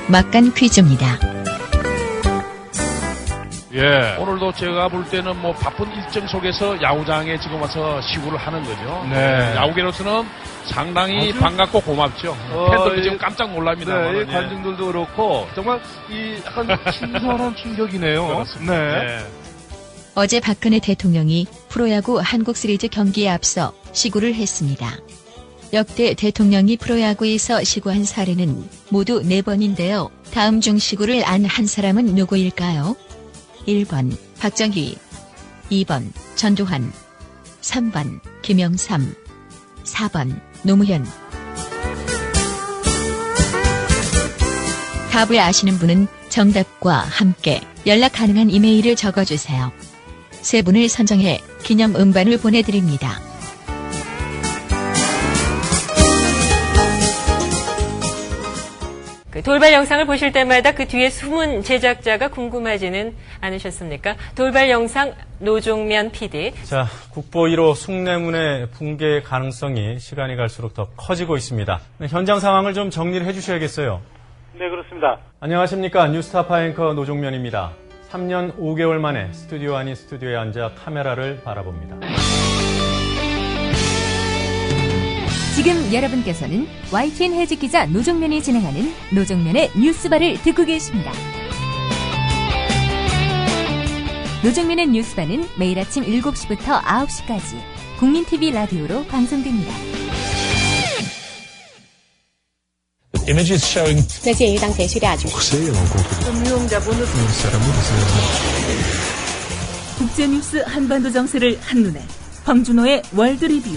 H: 막간 퀴즈입니다.
I: 오늘도 제가 볼 때는 뭐 바쁜 일정 속에서 야구장에 지금 와서 시구를 하는 거죠. 야구계로서는 상당히 반갑고 고맙죠. 팬들도 지금 깜짝 놀랍니다.
J: 관중들도 그렇고 정말 이 약간 신선한 충격이네요.
I: 그렇습니다.
H: 어제 박근혜 대통령이 프로야구 한국 시리즈 경기에 앞서 시구를 했습니다. 역대 대통령이 프로야구에서 시구한 사례는 모두 4번인데요. 다음 중 시구를 안 한 사람은 누구일까요? 1번 박정희, 2번 전두환, 3번 김영삼, 4번 노무현. 답을 아시는 분은 정답과 함께 연락 가능한 이메일을 적어주세요. 3분을 선정해 기념 음반을 보내드립니다.
K: 그 돌발 영상을 보실 때마다 그 뒤에 숨은 제작자가 궁금하지는 않으셨습니까? 돌발 영상 노종면 PD.
L: 자, 국보 1호 숭례문의 붕괴 가능성이 시간이 갈수록 더 커지고 있습니다. 현장 상황을 좀 정리를 해주셔야겠어요.
M: 네, 그렇습니다.
L: 안녕하십니까. 뉴스타파 앵커 노종면입니다. 3년 5개월 만에 스튜디오 아닌 스튜디오에 앉아 카메라를 바라봅니다.
N: 지금 여러분께서는 YTN 해직 기자 노종면이 진행하는 노종면의 뉴스바를 듣고 계십니다. 노종면의 뉴스바는 매일 아침 7시부터 9시까지 국민TV 라디오로 방송됩니다.
O: Images showing
P: 那鉴于当前叙利亚局势
Q: 국제뉴스 한반도 정세를 한눈에 황준호의 월드 리뷰.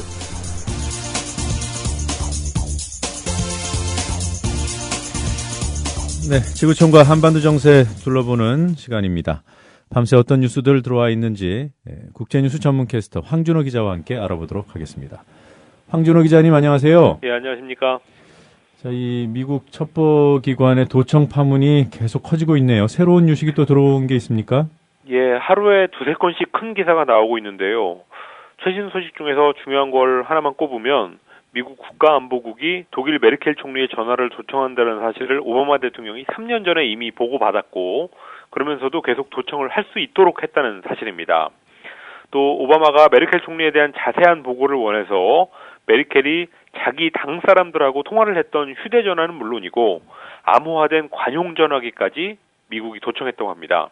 C: 네, 지구촌과 한반도 정세 둘러보는 시간입니다. 밤새 어떤 뉴스들 들어와 있는지 국제뉴스 전문 캐스터 황준호 기자와 함께 알아보도록 하겠습니다. 황준호 기자님 안녕하세요.
R: 예, 안녕하십니까.
C: 자, 이 미국 첩보기관의 도청 파문이 계속 커지고 있네요. 새로운 뉴스가 또 들어온 게 있습니까?
R: 예, 하루에 2-3건씩 큰 기사가 나오고 있는데요. 최신 소식 중에서 중요한 걸 하나만 꼽으면 미국 국가안보국이 독일 메르켈 총리의 전화를 도청한다는 사실을 오바마 대통령이 3년 전에 이미 보고받았고 그러면서도 계속 도청을 할 수 있도록 했다는 사실입니다. 또 오바마가 메르켈 총리에 대한 자세한 보고를 원해서 메르켈이 자기 당 사람들하고 통화를 했던 휴대전화는 물론이고 암호화된 관용 전화기까지 미국이 도청했다고 합니다.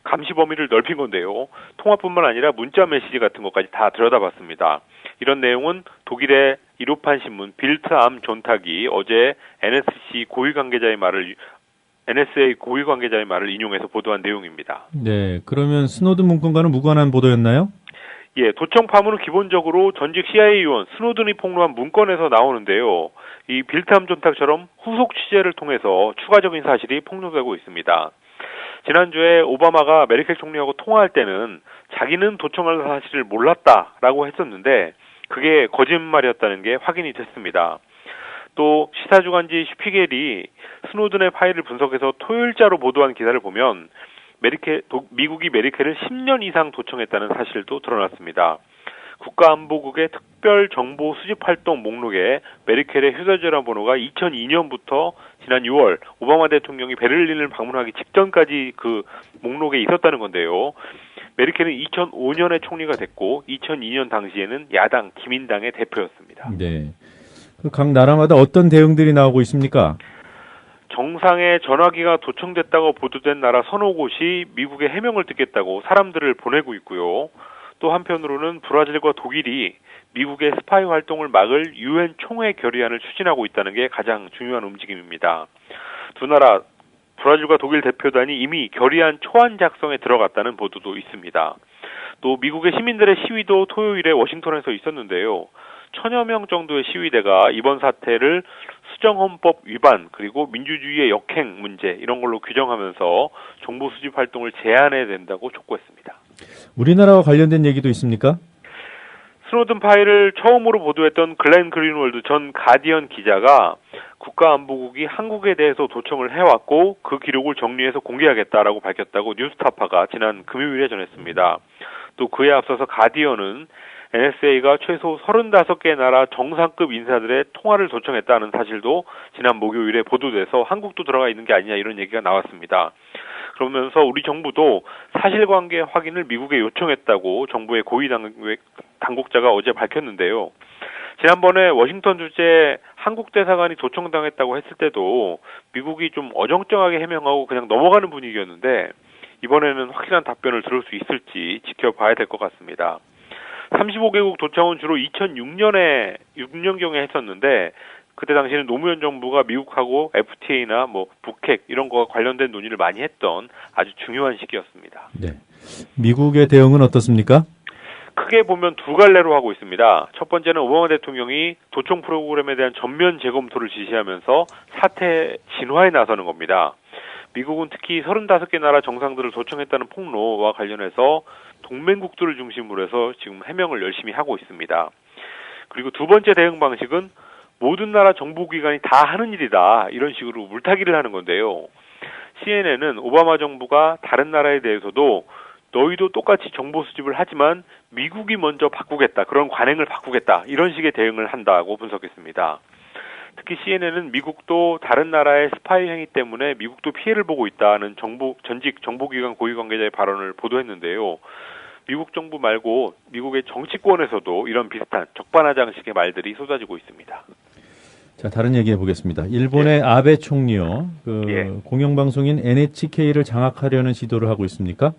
R: 감시 범위를 넓힌 건데요. 통화뿐만 아니라 문자 메시지 같은 것까지 다 들여다봤습니다. 이런 내용은 독일의 이로판 신문 빌트 암 존탁이 어제 NSA 고위 관계자의 말을 인용해서 보도한 내용입니다.
C: 네, 그러면 스노든 문건과는 무관한 보도였나요?
R: 예, 도청 파문은 기본적으로 전직 CIA 요원 스노든이 폭로한 문건에서 나오는데요. 이 빌트암 존탁처럼 후속 취재를 통해서 추가적인 사실이 폭로되고 있습니다. 지난주에 오바마가 메르켈 총리하고 통화할 때는 자기는 도청할 사실을 몰랐다라고 했었는데 그게 거짓말이었다는 게 확인이 됐습니다. 또 시사주간지 슈피겔이 스노든의 파일을 분석해서 토요일자로 보도한 기사를 보면 미국이 메르켈을 10년 이상 도청했다는 사실도 드러났습니다. 국가안보국의 특별정보 수집활동 목록에 메르켈의 휴대전화 번호가 2002년부터 지난 6월 오바마 대통령이 베를린을 방문하기 직전까지 그 목록에 있었다는 건데요. 메르켈은 2005년에 총리가 됐고 2002년 당시에는 야당 기민당의 대표였습니다.
C: 네. 각 나라마다 어떤 대응들이 나오고 있습니까?
R: 정상의 전화기가 도청됐다고 보도된 나라 서너 곳이 미국의 해명을 듣겠다고 사람들을 보내고 있고요. 또 한편으로는 브라질과 독일이 미국의 스파이 활동을 막을 유엔 총회 결의안을 추진하고 있다는 게 가장 중요한 움직임입니다. 두 나라 브라질과 독일 대표단이 이미 결의안 초안 작성에 들어갔다는 보도도 있습니다. 또 미국의 시민들의 시위도 토요일에 워싱턴에서 있었는데요. 1000여 명 정도의 시위대가 이번 사태를 수정헌법 위반 그리고 민주주의의 역행 문제 이런 걸로 규정하면서 정보 수집 활동을 제한해야 된다고 촉구했습니다.
C: 우리나라와 관련된 얘기도 있습니까?
R: 스노든 파일을 처음으로 보도했던 글렌 그린월드 전 가디언 기자가 국가안보국이 한국에 대해서 도청을 해왔고 그 기록을 정리해서 공개하겠다라고 밝혔다고 뉴스타파가 지난 금요일에 전했습니다. 또 그에 앞서서 가디언은 NSA가 최소 35개 나라 정상급 인사들의 통화를 도청했다는 사실도 지난 목요일에 보도돼서 한국도 들어가 있는 게 아니냐 이런 얘기가 나왔습니다. 그러면서 우리 정부도 사실관계 확인을 미국에 요청했다고 정부의 고위 당국자가 어제 밝혔는데요. 지난번에 워싱턴 주재 한국 대사관이 도청당했다고 했을 때도 미국이 좀 어정쩡하게 해명하고 그냥 넘어가는 분위기였는데 이번에는 확실한 답변을 들을 수 있을지 지켜봐야 될 것 같습니다. 35개국 도청은 주로 2006년경에 했었는데 그때 당시에는 노무현 정부가 미국하고 FTA나 북핵 이런 거와 관련된 논의를 많이 했던 아주 중요한 시기였습니다.
C: 네. 미국의 대응은 어떻습니까?
R: 크게 보면 두 갈래로 하고 있습니다. 첫 번째는 오바마 대통령이 도청 프로그램에 대한 전면 재검토를 지시하면서 사태 진화에 나서는 겁니다. 미국은 특히 35개 나라 정상들을 도청했다는 폭로와 관련해서 동맹국들을 중심으로 해서 지금 해명을 열심히 하고 있습니다. 그리고 두 번째 대응 방식은 모든 나라 정보기관이 다 하는 일이다 이런 식으로 물타기를 하는 건데요. CNN은 오바마 정부가 다른 나라에 대해서도 너희도 똑같이 정보 수집을 하지만 미국이 먼저 바꾸겠다 그런 관행을 바꾸겠다 이런 식의 대응을 한다고 분석했습니다. 특히 CNN은 미국도 다른 나라의 스파이 행위 때문에 미국도 피해를 보고 있다는 전직 정보기관 고위 관계자의 발언을 보도했는데요. 미국 정부 말고 미국의 정치권에서도 이런 비슷한 적반하장식의 말들이 쏟아지고 있습니다.
C: 자, 다른 얘기 해보겠습니다. 일본의 아베 총리요. 공영방송인 NHK를 장악하려는 시도를 하고 있습니까?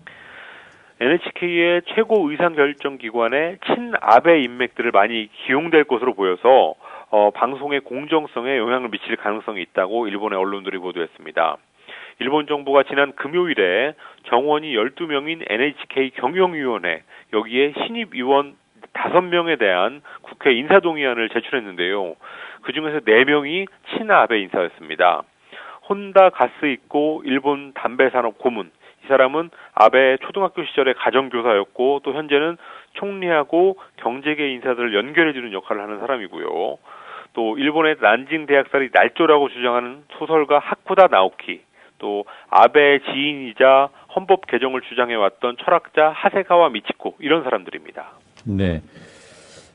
R: NHK의 최고 의사결정기관에 친아베 인맥들을 많이 기용될 것으로 보여서 방송의 공정성에 영향을 미칠 가능성이 있다고 일본의 언론들이 보도했습니다. 일본 정부가 지난 금요일에 정원이 12명인 NHK 경영위원회 여기에 신입 위원 5명에 대한 국회 인사동의안을 제출했는데요. 그중에서 4명이 친아베 인사였습니다. 혼다 가스 있고 일본 담배산업 고문 이 사람은 아베 초등학교 시절의 가정교사였고 또 현재는 총리하고 경제계 인사들을 연결해주는 역할을 하는 사람이고요. 또 일본의 난징 대학살이 날조라고 주장하는 소설가 하쿠다 나오키 또 아베의 지인이자 헌법 개정을 주장해왔던 철학자 하세가와 미치코 이런 사람들입니다.
C: 네.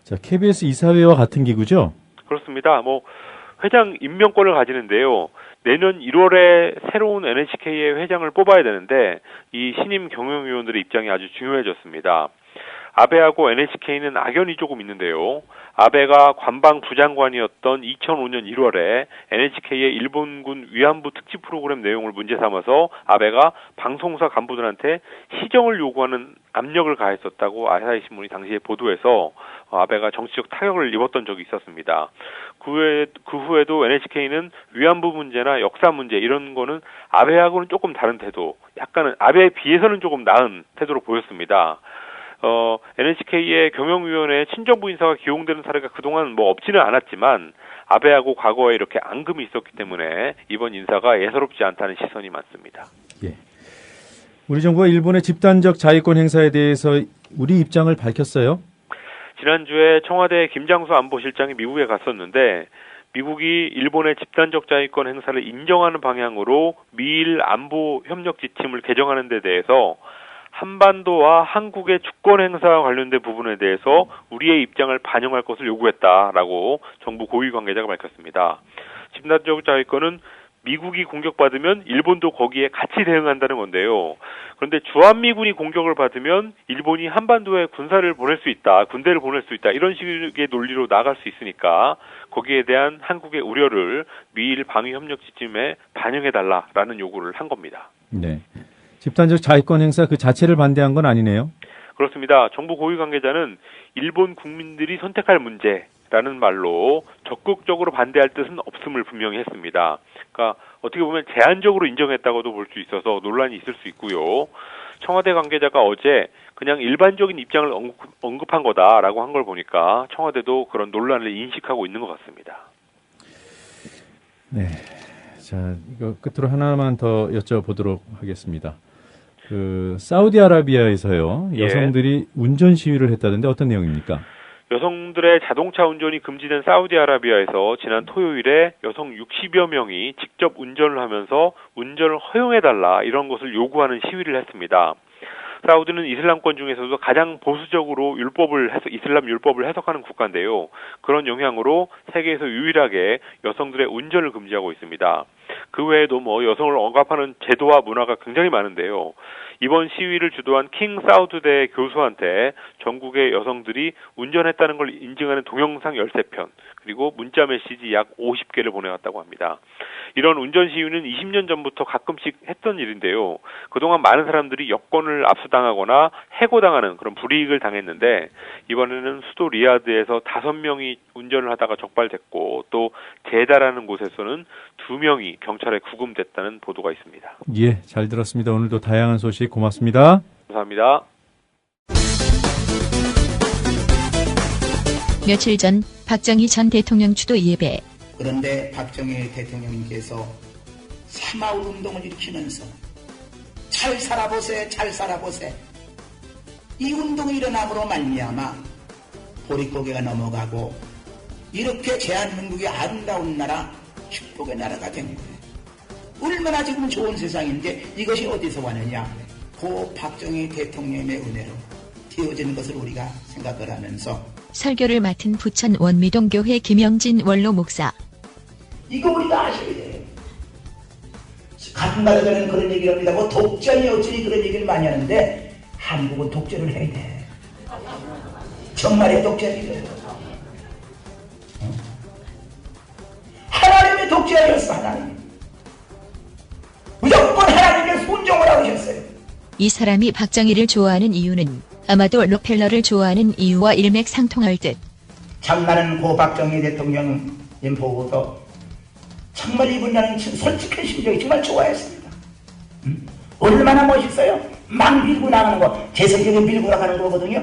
C: 자, KBS 이사회와 같은 기구죠?
R: 그렇습니다. 회장 임명권을 가지는데요. 내년 1월에 새로운 NHK의 회장을 뽑아야 되는데 이 신임 경영위원들의 입장이 아주 중요해졌습니다. 아베하고 NHK는 악연이 조금 있는데요. 아베가 관방 부장관이었던 2005년 1월에 NHK의 일본군 위안부 특집 프로그램 내용을 문제 삼아서 아베가 방송사 간부들한테 시정을 요구하는 압력을 가했었다고 아사히 신문이 당시에 보도해서 아베가 정치적 타격을 입었던 적이 있었습니다. 그 후에도 NHK는 위안부 문제나 역사 문제 이런 거는 아베하고는 조금 다른 태도, 약간은 아베에 비해서는 조금 나은 태도로 보였습니다. NHK의 경영위원회에 친정부 인사가 기용되는 사례가 그동안 없지는 않았지만 아베하고 과거에 이렇게 앙금이 있었기 때문에 이번 인사가 예사롭지 않다는 시선이 많습니다.
C: 예. 우리 정부가 일본의 집단적 자위권 행사에 대해서 우리 입장을 밝혔어요.
R: 지난주에 청와대 김장수 안보실장이 미국에 갔었는데 미국이 일본의 집단적 자위권 행사를 인정하는 방향으로 미일 안보 협력 지침을 개정하는 데 대해서 한반도와 한국의 주권 행사와 관련된 부분에 대해서 우리의 입장을 반영할 것을 요구했다라고 정부 고위 관계자가 밝혔습니다. 집단적 자위권은 미국이 공격받으면 일본도 거기에 같이 대응한다는 건데요. 그런데 주한미군이 공격을 받으면 일본이 한반도에 군사를 보낼 수 있다, 군대를 보낼 수 있다, 이런 식의 논리로 나갈 수 있으니까 거기에 대한 한국의 우려를 미일 방위협력 지침에 반영해달라라는 요구를 한 겁니다.
C: 네. 집단적 자위권 행사 그 자체를 반대한 건 아니네요.
R: 그렇습니다. 정부 고위 관계자는 일본 국민들이 선택할 문제라는 말로 적극적으로 반대할 뜻은 없음을 분명히 했습니다. 그러니까 어떻게 보면 제한적으로 인정했다고도 볼 수 있어서 논란이 있을 수 있고요. 청와대 관계자가 어제 그냥 일반적인 입장을 언급한 거다라고 한 걸 보니까 청와대도 그런 논란을 인식하고 있는 것 같습니다.
C: 네. 자, 이거 끝으로 하나만 더 여쭤보도록 하겠습니다. 사우디아라비아에서요, 여성들이 운전 시위를 했다던데 어떤 내용입니까?
R: 여성들의 자동차 운전이 금지된 사우디아라비아에서 지난 토요일에 여성 60여 명이 직접 운전을 하면서 운전을 허용해달라 이런 것을 요구하는 시위를 했습니다. 사우디는 이슬람권 중에서도 가장 보수적으로 이슬람 율법을 해석하는 국가인데요. 그런 영향으로 세계에서 유일하게 여성들의 운전을 금지하고 있습니다. 그 외에도 여성을 억압하는 제도와 문화가 굉장히 많은데요. 이번 시위를 주도한 킹 사우드대 교수한테 전국의 여성들이 운전했다는 걸 인증하는 동영상 13편, 그리고 문자 메시지 약 50개를 보내왔다고 합니다. 이런 운전 시위는 20년 전부터 가끔씩 했던 일인데요. 그동안 많은 사람들이 여권을 압수당하거나 해고당하는 그런 불이익을 당했는데 이번에는 수도 리야드에서 5명이 운전을 하다가 적발됐고 또 제다라는 곳에서는 2명이 경찰에 구금됐다는 보도가 있습니다.
C: 예, 잘 들었습니다. 오늘도 다양한 소식 고맙습니다.
R: 감사합니다.
H: 며칠 전 박정희 전 대통령 추도 예배.
M: 그런데 박정희 대통령님께서 새마을 운동을 일으키면서 잘 살아보세, 잘 살아보세. 이 운동이 일어남으로 말미암아 보릿고개가 넘어가고 이렇게 대한민국의 아름다운 나라, 축복의 나라가 된 거예요. 얼마나 지금 좋은 세상인데 이것이 어디서 왔느냐? 고 박정희 대통령의 은혜로 되어지는 것을 우리가 생각을 하면서
H: 설교를 맡은 부천 원미동교회 김영진 원로 목사.
M: 이거 우리가 아셔야 돼요. 같은 나라에는 그런 얘기를 합니다. 독재니 어쩌니 그런 얘기를 많이 하는데 한국은 독재를 해야 돼. 정말의 독재니. 하나님의 독재하셨어. 하나님. 무조건 하나님께 순종을 하고 계셨어요.
H: 이 사람이 박정희를 좋아하는 이유는 아마도 록펠러를 좋아하는 이유와 일맥상통할 듯.
M: 장나는 고 박정희 대통령님 보고서 정말 이분 나는 솔직한 심정이 정말 좋아했습니다. 얼마나 멋있어요? 막 밀고 나가는 거, 제 성격에 밀고 나가는 거거든요.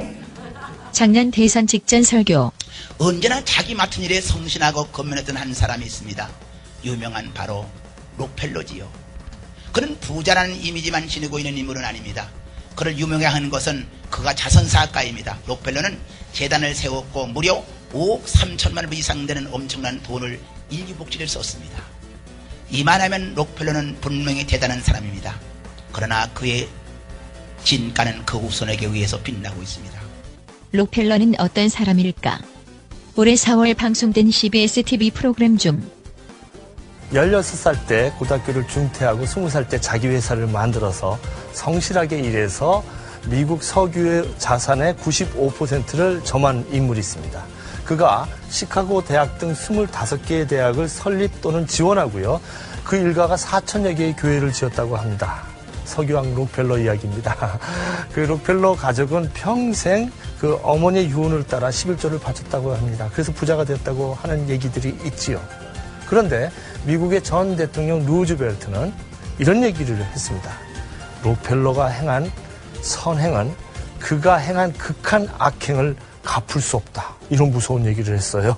H: 작년 대선 직전 설교.
M: 언제나 자기 맡은 일에 성실하고 건면했던 한 사람이 있습니다. 유명한 바로 록펠러지요. 그는 부자라는 이미지만 지니고 있는 인물은 아닙니다. 그를 유명해 하는 것은 그가 자선사학가입니다. 록펠러는 재단을 세웠고 무려 5억 3천만 원 이상 되는 엄청난 돈을 인류복지를 썼습니다. 이만하면 록펠러는 분명히 대단한 사람입니다. 그러나 그의 진가는 그 후손에게 의해서 빛나고 있습니다.
H: 록펠러는 어떤 사람일까? 올해 4월 방송된 CBS TV 프로그램 중
S: 16살 때 고등학교를 중퇴하고 20살 때 자기 회사를 만들어서 성실하게 일해서 미국 석유의 자산의 95%를 점한 인물이 있습니다. 그가 시카고 대학 등 25개의 대학을 설립 또는 지원하고요. 그 일가가 4천여 개의 교회를 지었다고 합니다. 석유왕 록펠러 이야기입니다. 그 록펠러 가족은 평생 그 어머니의 유언을 따라 11조를 바쳤다고 합니다. 그래서 부자가 되었다고 하는 얘기들이 있지요. 그런데 미국의 전 대통령 루즈벨트는 이런 얘기를 했습니다. 록펠러가 행한 선행은 그가 행한 극한 악행을 갚을 수 없다. 이런 무서운 얘기를 했어요.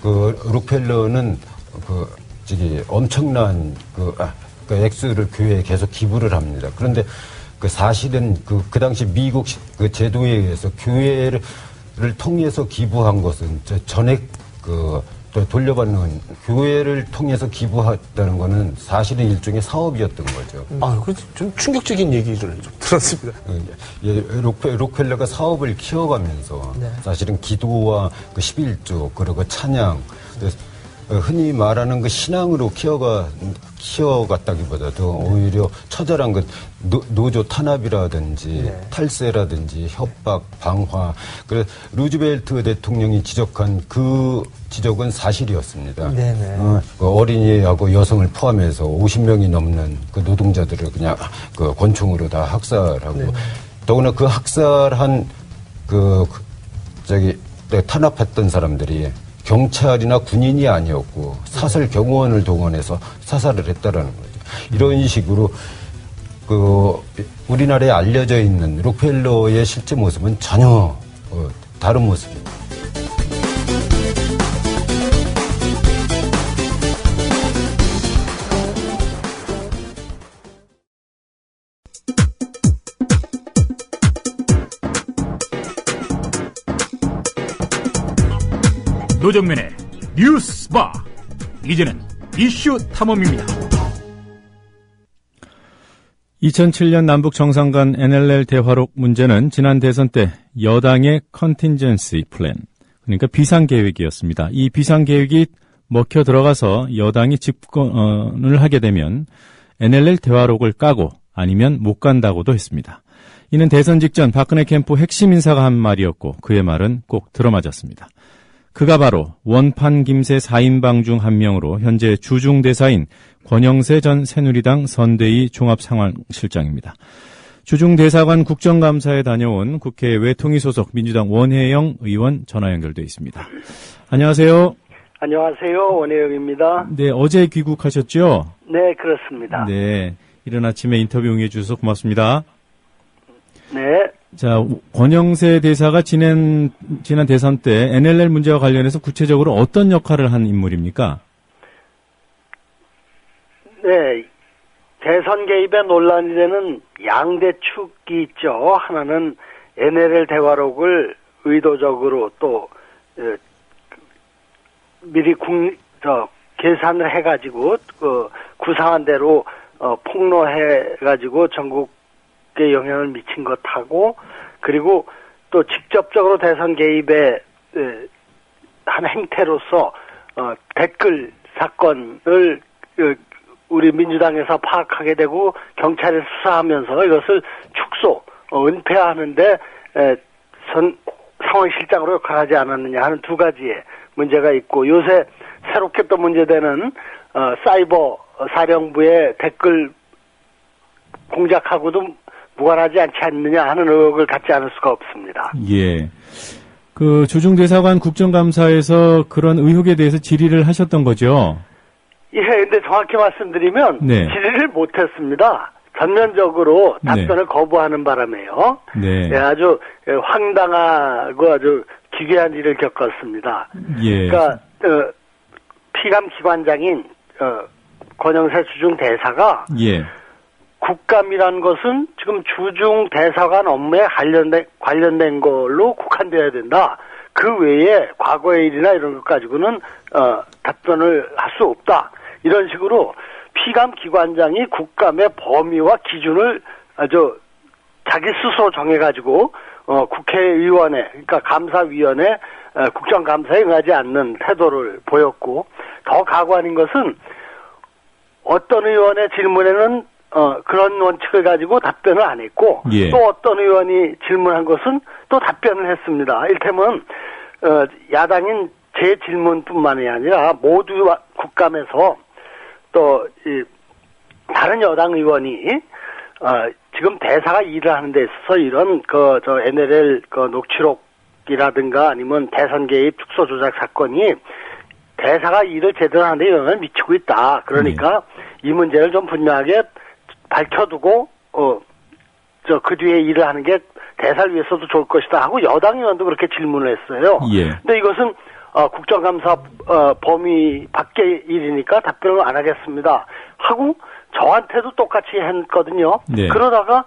T: 그 록펠러는 엄청난 그 액수를 교회에 계속 기부를 합니다. 그런데 그 사실은 그 당시 미국 그 제도에 의해서 교회를 통해서 기부한 것은 전액 돌려받는 교회를 통해서 기부했다는 것은 사실은 일종의 사업이었던 거죠.
S: 좀 충격적인 얘기를 좀 들었습니다.
T: 록펠러가 사업을 키워가면서 사실은 기도와 그 11조 그리고 찬양 흔히 말하는 그 신앙으로 키워갔다기보다도 오히려 처절한 그 노조 탄압이라든지 탈세라든지 협박, 방화. 그래서 루즈벨트 대통령이 지적한 그 지적은 사실이었습니다. 그 어린이하고 여성을 포함해서 50명이 넘는 그 노동자들을 그냥 그 권총으로 다 학살하고 더구나 그 학살한 탄압했던 사람들이 경찰이나 군인이 아니었고 사설 경호원을 동원해서 사살을 했다라는 거죠. 이런 식으로 우리나라에 알려져 있는 록펠러의 실제 모습은 전혀 다른 모습입니다.
U: 노정면의 뉴스바. 이제는 이슈 탐험입니다.
C: 2007년 남북 정상 간 NLL 대화록 문제는 지난 대선 때 여당의 컨틴전시 플랜, 그러니까 비상계획이었습니다. 이 비상계획이 먹혀 들어가서 여당이 집권을 하게 되면 NLL 대화록을 까고 아니면 못 간다고도 했습니다. 이는 대선 직전 박근혜 캠프 핵심 인사가 한 말이었고 그의 말은 꼭 들어맞았습니다. 그가 바로 원판 김새 4인방 중 한 명으로 현재 주중대사인 권영세 전 새누리당 선대위 종합상황실장입니다. 주중대사관 국정감사에 다녀온 국회 외통위 소속 민주당 원혜영 의원 전화 연결돼 있습니다. 안녕하세요.
V: 안녕하세요. 원혜영입니다.
C: 네, 어제 귀국하셨죠?
V: 네, 그렇습니다.
C: 네, 이른 아침에 인터뷰 응해 주셔서 고맙습니다.
V: 네.
C: 자, 권영세 대사가 지난 대선 때 NLL 문제와 관련해서 구체적으로 어떤 역할을 한 인물입니까?
V: 네, 대선 개입에 논란이 되는 양대축이 있죠. 하나는 NLL 대화록을 의도적으로 또 미리 계산을 해가지고 구상한 대로 폭로해가지고 전국에 영향을 미친 것하고, 그리고 또 직접적으로 대선 개입에 한 행태로서 댓글 사건을 우리 민주당에서 파악하게 되고 경찰에 수사하면서 이것을 축소, 은폐하는데 상황실장으로 역할하지 않았느냐 하는 두 가지의 문제가 있고, 요새 새롭게 또 문제되는 사이버 사령부의 댓글 공작하고도 무관하지 않지 않느냐 하는 의혹을 갖지 않을 수가 없습니다.
C: 예. 그 주중대사관 국정감사에서 그런 의혹에 대해서 질의를 하셨던 거죠?
V: 예, 근데 정확히 말씀드리면 질의를 못했습니다. 전면적으로 답변을 거부하는 바람에요.
C: 네.
V: 예, 아주 황당하고 아주 기괴한 일을 겪었습니다.
C: 예.
V: 그러니까 피감 기관장인 권영세 주중대사가 국감이라는 것은 지금 주중대사관 업무에 관련된 걸로 국한되어야 된다. 그 외에 과거의 일이나 이런 것 가지고는 답변을 할 수 없다. 이런 식으로 피감 기관장이 국감의 범위와 기준을 아주 자기 스스로 정해가지고 국회의원회, 그러니까 감사위원회 국정감사에 응하지 않는 태도를 보였고, 더 가관인 것은 어떤 의원의 질문에는 그런 원칙을 가지고 답변을 안 했고,
C: 예.
V: 또 어떤 의원이 질문한 것은 또 답변을 했습니다. 이를테면, 야당인 제 질문뿐만이 아니라 모두 국감에서 또, 다른 여당 의원이, 지금 대사가 일을 하는 데 있어서 이런, NLL, 녹취록이라든가 아니면 대선 개입 축소 조작 사건이 대사가 일을 제대로 하는데 영향을 미치고 있다. 그러니까 이 문제를 좀 분명하게 밝혀두고, 그 뒤에 일을 하는 게 대사를 위해서도 좋을 것이다 하고 여당 의원도 그렇게 질문을 했어요.
C: 예.
V: 근데 이것은, 국정감사, 범위 밖의 일이니까 답변을 안 하겠습니다. 하고 저한테도 똑같이 했거든요.
C: 네.
V: 그러다가,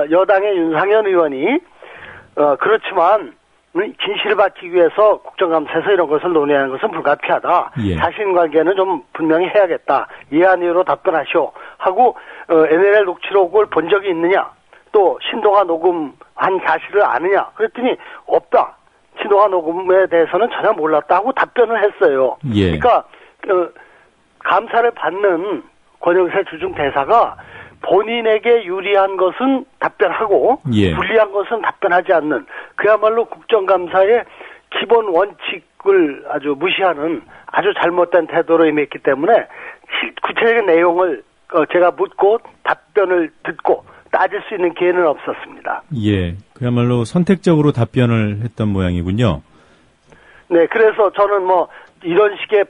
V: 여당의 윤상현 의원이, 그렇지만, 진실을 밝히기 위해서 국정감사에서 이런 것을 논의하는 것은 불가피하다.
C: 예.
V: 사실관계는 좀 분명히 해야겠다. 이해한 이유로 답변하시오. 하고 NLL 녹취록을 본 적이 있느냐. 또 신동아 녹음한 사실을 아느냐. 그랬더니 없다. 신동아 녹음에 대해서는 전혀 몰랐다 하고 답변을 했어요.
C: 예.
V: 그러니까 감사를 받는 권영세 주중 대사가 본인에게 유리한 것은 답변하고
C: 예.
V: 불리한 것은 답변하지 않는 그야말로 국정감사의 기본 원칙을 아주 무시하는 아주 잘못된 태도로 임했기 때문에 구체적인 내용을 제가 묻고 답변을 듣고 따질 수 있는 기회는 없었습니다.
C: 예, 그야말로 선택적으로 답변을 했던 모양이군요.
V: 네, 그래서 저는 이런 식의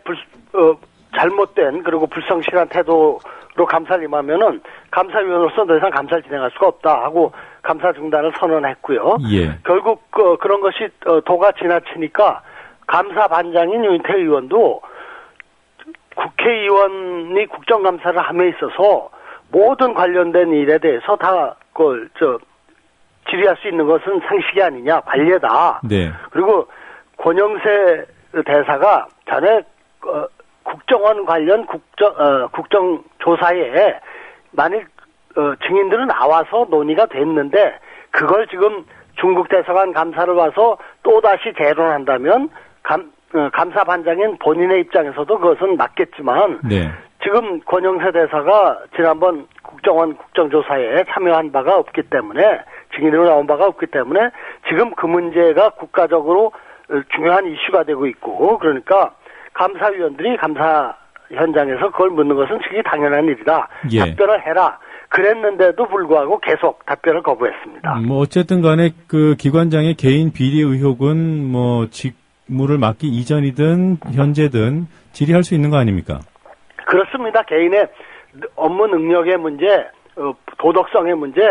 V: 잘못된 그리고 불성실한 태도로 감사를 임하면은 감사위원으로서 더 이상 감사를 진행할 수가 없다 하고 감사 중단을 선언했고요.
C: 예.
V: 결국 그런 것이 도가 지나치니까 감사반장인 윤태 의원도 국회의원이 국정감사를 함에 있어서 모든 관련된 일에 대해서 다 질의할 수 있는 것은 상식이 아니냐, 관례다.
C: 네.
V: 그리고 권영세 대사가 전에 국정원 관련 국정조사에 만일 증인들은 나와서 논의가 됐는데 그걸 지금 중국 대사관 감사를 와서 또다시 재론한다면 감사반장인 본인의 입장에서도 그것은 맞겠지만
C: 네.
V: 지금 권영세 대사가 지난번 국정원 국정조사에 참여한 바가 없기 때문에 증인으로 나온 바가 없기 때문에 지금 그 문제가 국가적으로 중요한 이슈가 되고 있고 그러니까 감사위원들이 감사 현장에서 그걸 묻는 것은 즉시 당연한 일이다.
C: 예.
V: 답변을 해라. 그랬는데도 불구하고 계속 답변을 거부했습니다.
C: 어쨌든 간에 그 기관장의 개인 비리 의혹은 직무를 맡기 이전이든 현재든 질의할 수 있는 거 아닙니까?
V: 그렇습니다. 개인의 업무 능력의 문제, 도덕성의 문제,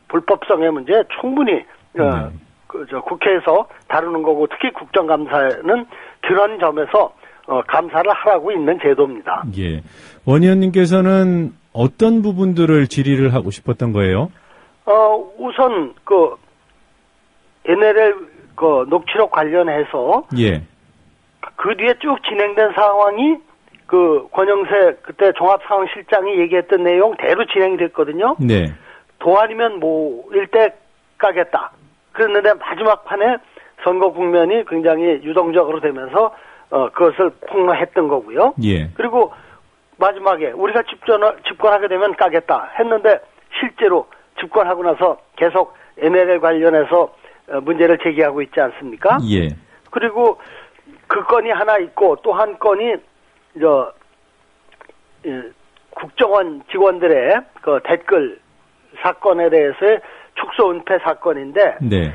V: 불법성의 문제 충분히 국회에서 다루는 거고 특히 국정감사는 그런 점에서 감사를 하라고 있는 제도입니다.
C: 예. 원 의원님께서는 어떤 부분들을 질의를 하고 싶었던 거예요?
V: 우선 NLL 녹취록 관련해서
C: 예.
V: 그 뒤에 쭉 진행된 상황이 권영세 그때 종합상황실장이 얘기했던 내용대로 진행이 됐거든요.
C: 네.
V: 도안이면 일대 까겠다. 그랬는데 마지막 판에 선거 국면이 굉장히 유동적으로 되면서 그것을 폭로했던 거고요.
C: 예.
V: 그리고 마지막에 우리가 집권하게 되면 까겠다 했는데 실제로 집권하고 나서 계속 NLL 관련해서 문제를 제기하고 있지 않습니까?
C: 예.
V: 그리고 그 건이 하나 있고 또 한 건이 국정원 직원들의 댓글 사건에 대해서의 축소 은폐 사건인데
C: 네.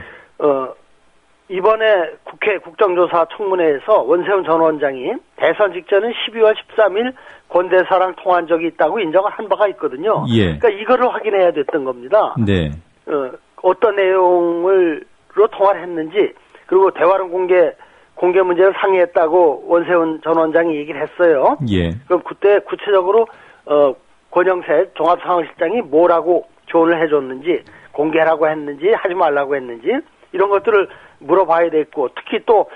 V: 이번에 국회 국정조사 청문회에서 원세훈 전 원장이 대선 직전인 12월 13일 권 대사랑 통화한 적이 있다고 인정을 한 바가 있거든요.
C: 예.
V: 그러니까 이거를 확인해야 됐던 겁니다.
C: 네.
V: 어떤 내용으로 통화를 했는지 그리고 대화론 공개 문제를 상의했다고 원세훈 전 원장이 얘기를 했어요.
C: 예.
V: 그럼 그때 구체적으로 권영세 종합상황실장이 뭐라고 조언을 해줬는지 공개하라고 했는지 하지 말라고 했는지 이런 것들을 물어봐야 되겠고 특히 또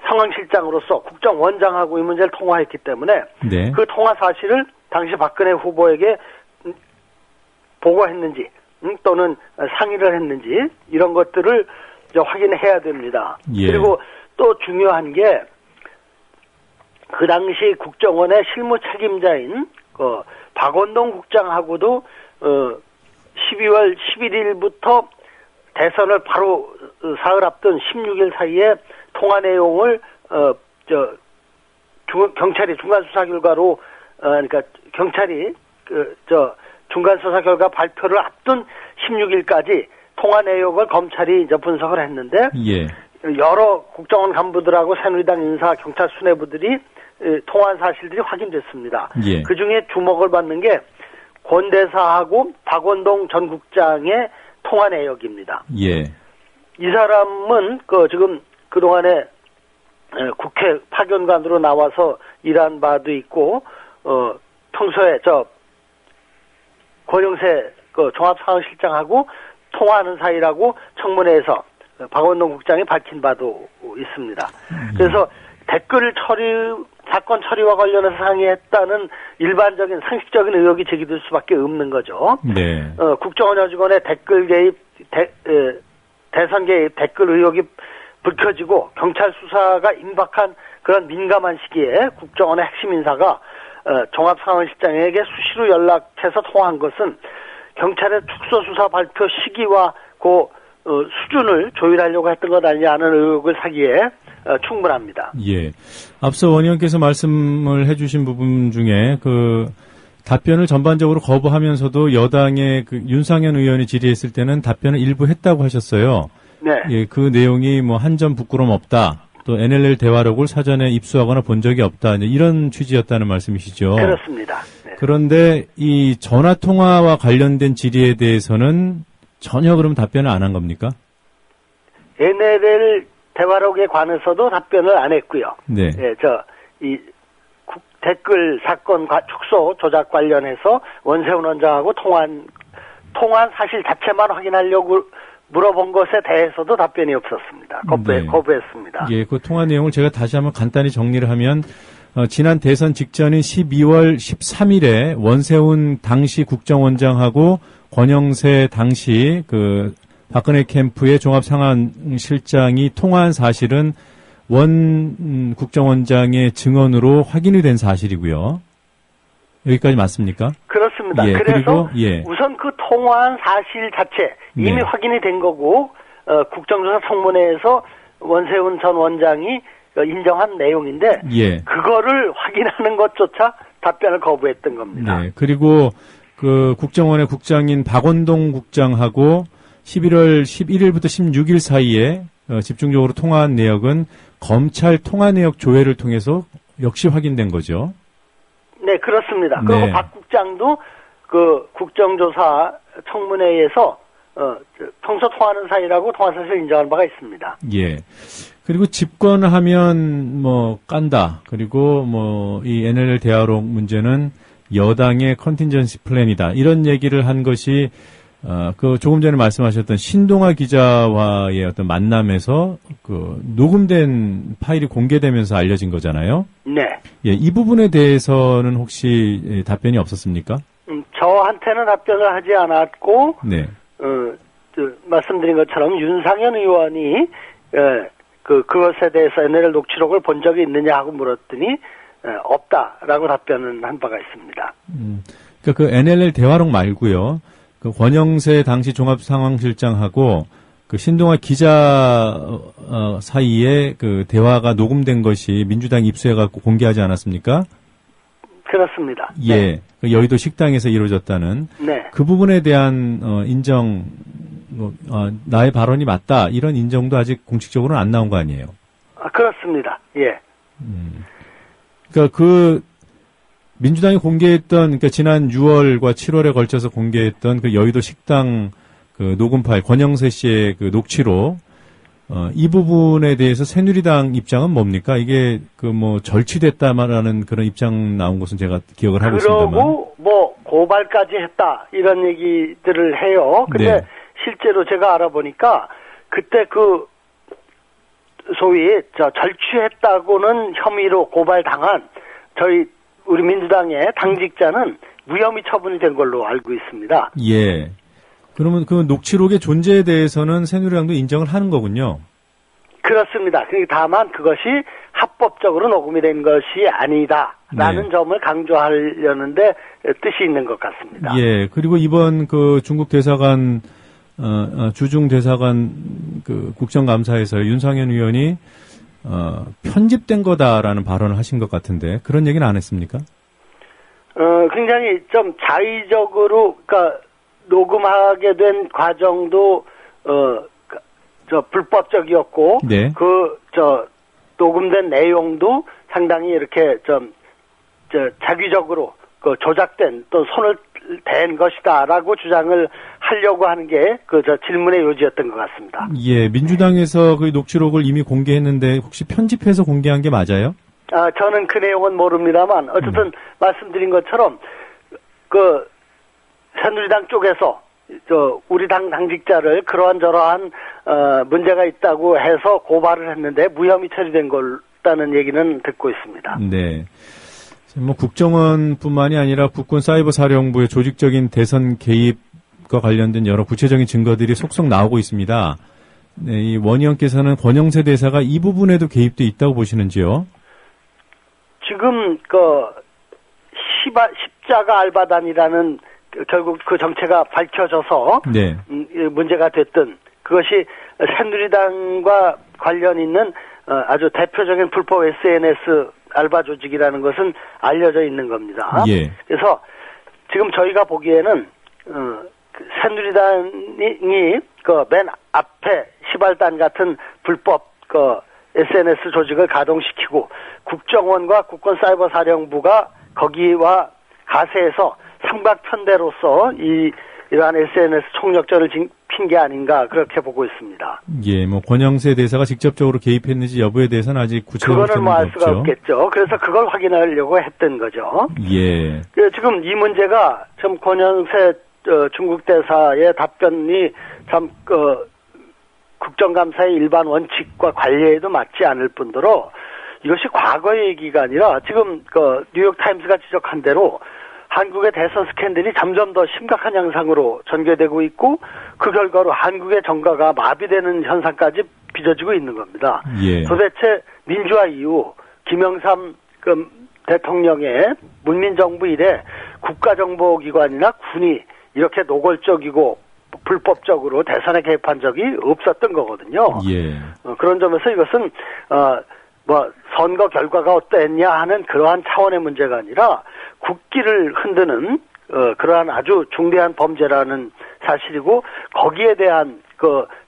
V: 상황실장으로서 국정원장하고 이 문제를 통화했기 때문에
C: 네.
V: 그 통화 사실을 당시 박근혜 후보에게 보고했는지 또는 상의를 했는지 이런 것들을 확인해야 됩니다.
C: 예.
V: 그리고 또 중요한 게 그 당시 국정원의 실무 책임자인 박원동 국장하고도 12월 11일부터 대선을 바로 사흘 앞둔 16일 사이에 통화 내용을 경찰이 중간 수사 결과로 그러니까 경찰이 중간 수사 결과 발표를 앞둔 16일까지 통화 내용을 검찰이 이제 분석을 했는데
C: 예.
V: 여러 국정원 간부들하고 새누리당 인사 경찰 수뇌부들이 통화한 사실들이 확인됐습니다.
C: 예.
V: 그중에 주목을 받는 게 권 대사하고 박원동 전 국장의 통화 내역입니다.
C: 예.
V: 이 사람은 지금 그동안에 국회 파견관으로 나와서 일한 바도 있고 평소에 권영세 종합상황실장하고 통화하는 사이라고 청문회에서 박원동 국장이 밝힌 바도 있습니다. 그래서 댓글 사건 처리와 관련해서 상의했다는 일반적인 상식적인 의혹이 제기될 수밖에 없는 거죠.
C: 네.
V: 국정원 여직원의 댓글 개입, 대선 개입 댓글 의혹이 불켜지고 경찰 수사가 임박한 그런 민감한 시기에 국정원의 핵심 인사가 종합상황실장에게 수시로 연락해서 통화한 것은 경찰의 축소수사 발표 시기와 수준을 조율하려고 했던 것 아니냐는 의혹을 사기에 충분합니다.
C: 예. 앞서 원 의원께서 말씀을 해주신 부분 중에 답변을 전반적으로 거부하면서도 여당의 윤상현 의원이 질의했을 때는 답변을 일부 했다고 하셨어요.
V: 네.
C: 예, 그 내용이 한 점 부끄럼 없다. 또 NLL 대화록을 사전에 입수하거나 본 적이 없다. 이런 취지였다는 말씀이시죠.
V: 그렇습니다. 네.
C: 그런데 이 전화 통화와 관련된 질의에 대해서는 전혀 그럼 답변을 안 한 겁니까?
V: NLL 대화록에 관해서도 답변을 안 했고요.
C: 네.
V: 예, 댓글 사건 축소 조작 관련해서 원세훈 원장하고 통화한 사실 자체만 확인하려고 물어본 것에 대해서도 답변이 없었습니다. 거부했습니다.
C: 예, 그 통화 내용을 제가 다시 한번 간단히 정리를 하면 지난 대선 직전인 12월 13일에 원세훈 당시 국정원장하고 권영세 당시 박근혜 캠프의 종합상황실장이 통화한 사실은 원 국정원장의 증언으로 확인이 된 사실이고요. 여기까지 맞습니까?
V: 그렇습니다.
C: 예,
V: 그래서
C: 예.
V: 우선 그 통화한 사실 자체 이미
C: 네.
V: 확인이 된 거고 국정조사 청문회에서 원세훈 전 원장이 인정한 내용인데
C: 예.
V: 그거를 확인하는 것조차 답변을 거부했던 겁니다.
C: 네. 그리고 국정원의 국장인 박원동 국장하고 11월 11일부터 16일 사이에 집중적으로 통화한 내역은 검찰 통화 내역 조회를 통해서 역시 확인된 거죠.
V: 네, 그렇습니다. 그리고
C: 네.
V: 박 국장도 국정조사 청문회에서 평소 통화하는 사이라고 통화 사실을 인정한 바가 있습니다.
C: 예. 그리고 집권하면 깐다. 그리고 이 NLL 대화록 문제는 여당의 컨틴전시 플랜이다. 이런 얘기를 한 것이 조금 전에 말씀하셨던 신동아 기자와의 어떤 만남에서 녹음된 파일이 공개되면서 알려진 거잖아요.
V: 네.
C: 예, 이 부분에 대해서는 혹시 답변이 없었습니까?
V: 저한테는 답변을 하지 않았고,
C: 네.
V: 말씀드린 것처럼 윤상현 의원이 그것에 대해서 NLL 녹취록을 본 적이 있느냐 하고 물었더니 없다라고 답변은 한 바가 있습니다.
C: 그러니까 NLL 대화록 말고요. 권영세 당시 종합상황실장하고 신동아 기자 사이에 대화가 녹음된 것이 민주당이 입수해갖고 공개하지 않았습니까?
V: 그렇습니다.
C: 예.
V: 네.
C: 여의도 식당에서 이루어졌다는.
V: 네.
C: 그 부분에 대한 인정, 나의 발언이 맞다. 이런 인정도 아직 공식적으로는 안 나온 거 아니에요?
V: 그렇습니다. 예.
C: 그러니까 민주당이 공개했던, 지난 6월과 7월에 걸쳐서 공개했던 여의도 식당 녹음 파일, 권영세 씨의 녹취록, 이 부분에 대해서 새누리당 입장은 뭡니까? 이게 절취됐다라는 그런 입장 나온 것은 제가 기억을 하고 있습니다만.
V: 그러고 고발까지 했다 이런 얘기들을 해요. 근데
C: 네.
V: 실제로 제가 알아보니까 그때 소위 절취했다고는 혐의로 고발당한 우리 민주당의 당직자는 무혐의 처분이 된 걸로 알고 있습니다.
C: 예. 그러면 녹취록의 존재에 대해서는 새누리당도 인정을 하는 거군요.
V: 그렇습니다. 다만 그것이 합법적으로 녹음이 된 것이 아니다라는
C: 네.
V: 점을 강조하려는데 뜻이 있는 것 같습니다.
C: 예, 그리고 이번 그 중국 대사관, 주중 대사관 그 국정감사에서 윤상현 의원이, 편집된 거다라는 발언을 하신 것 같은데, 그런 얘기는 안 했습니까?
V: 굉장히 좀 자의적으로, 그러니까 녹음하게 된 과정도, 불법적이었고,
C: 네.
V: 녹음된 내용도 상당히 이렇게 자기적으로 조작된 또 손을 댄 것이다라고 주장을 하려고 하는 게 질문의 요지였던 것 같습니다.
C: 예, 민주당에서 그 녹취록을 이미 공개했는데 혹시 편집해서 공개한 게 맞아요?
V: 저는 그 내용은 모릅니다만 어쨌든 말씀드린 것처럼 새누리당 쪽에서 우리 당 당직자를 그러한 문제가 있다고 해서 고발을 했는데 무혐의 처리된 거라는 얘기는 듣고 있습니다.
C: 네. 뭐 국정원뿐만이 아니라 국군 사이버 사령부의 조직적인 대선 개입과 관련된 여러 구체적인 증거들이 속속 나오고 있습니다. 네, 이 원 의원께서는 권영세 대사가 이 부분에도 개입돼 있다고 보시는지요?
V: 지금 십자가 알바단이라는 결국 그 정체가 밝혀져서
C: 네.
V: 문제가 됐던 그것이 새누리당과 관련 있는 아주 대표적인 불법 SNS 알바 조직이라는 것은 알려져 있는 겁니다.
C: 예.
V: 그래서 지금 저희가 보기에는 새누리당이 맨 앞에 시발단 같은 불법 SNS 조직을 가동시키고 국정원과 국군사이버사령부가 거기와 가세해서 삼각편대로서 이러한 SNS 총력전을 핀 게 아닌가 그렇게 보고 있습니다.
C: 예, 뭐 권영세 대사가 직접적으로 개입했는지 여부에 대해서는 아직 구체적으로
V: 그거는 뭐 알 수가 없겠죠. 그래서 그걸 확인하려고 했던 거죠.
C: 예.
V: 지금 이 문제가 참 권영세 중국 대사의 답변이 참 국정감사의 일반 원칙과 관례에도 맞지 않을 뿐더러 이것이 과거의 얘기가 아니라 지금 뉴욕타임스가 지적한 대로 한국의 대선 스캔들이 점점 더 심각한 양상으로 전개되고 있고 그 결과로 한국의 정가가 마비되는 현상까지 빚어지고 있는 겁니다.
C: 예.
V: 도대체 민주화 이후 김영삼 대통령의 문민정부 이래 국가정보기관이나 군이 이렇게 노골적이고 불법적으로 대선에 개입한 적이 없었던 거거든요.
C: 예.
V: 그런 점에서 이것은 선거 결과가 어땠냐 하는 그러한 차원의 문제가 아니라 국기를 흔드는 그러한 아주 중대한 범죄라는 사실이고 거기에 대한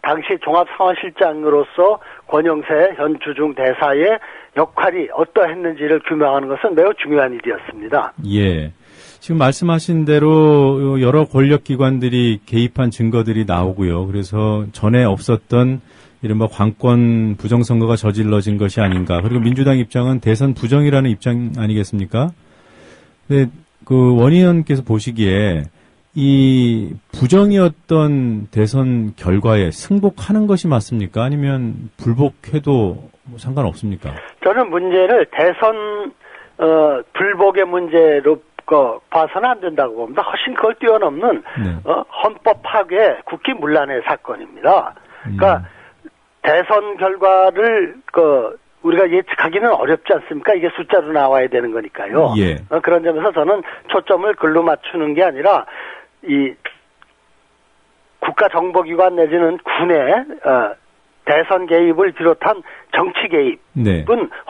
V: 당시 종합상황실장으로서 권영세 현 주중 대사의 역할이 어떠했는지를 규명하는 것은 매우 중요한 일이었습니다.
C: 예. 지금 말씀하신 대로 여러 권력기관들이 개입한 증거들이 나오고요. 그래서 전에 없었던 이른바 관권 부정선거가 저질러진 것이 아닌가. 그리고 민주당 입장은 대선 부정이라는 입장 아니겠습니까? 근데 원 의원께서 보시기에 이 부정이었던 대선 결과에 승복하는 것이 맞습니까? 아니면 불복해도 상관없습니까?
V: 저는 문제를 대선 불복의 문제로 봐서는 안 된다고 봅니다. 훨씬 그걸 뛰어넘는 헌법 파괴, 국기 문란의 사건입니다. 그러니까 대선 결과를 우리가 예측하기는 어렵지 않습니까? 이게 숫자로 나와야 되는 거니까요.
C: 예.
V: 그런 점에서 저는 초점을 글로 맞추는 게 아니라 이 국가정보기관 내지는 군의 대선 개입을 비롯한 정치 개입은
C: 네.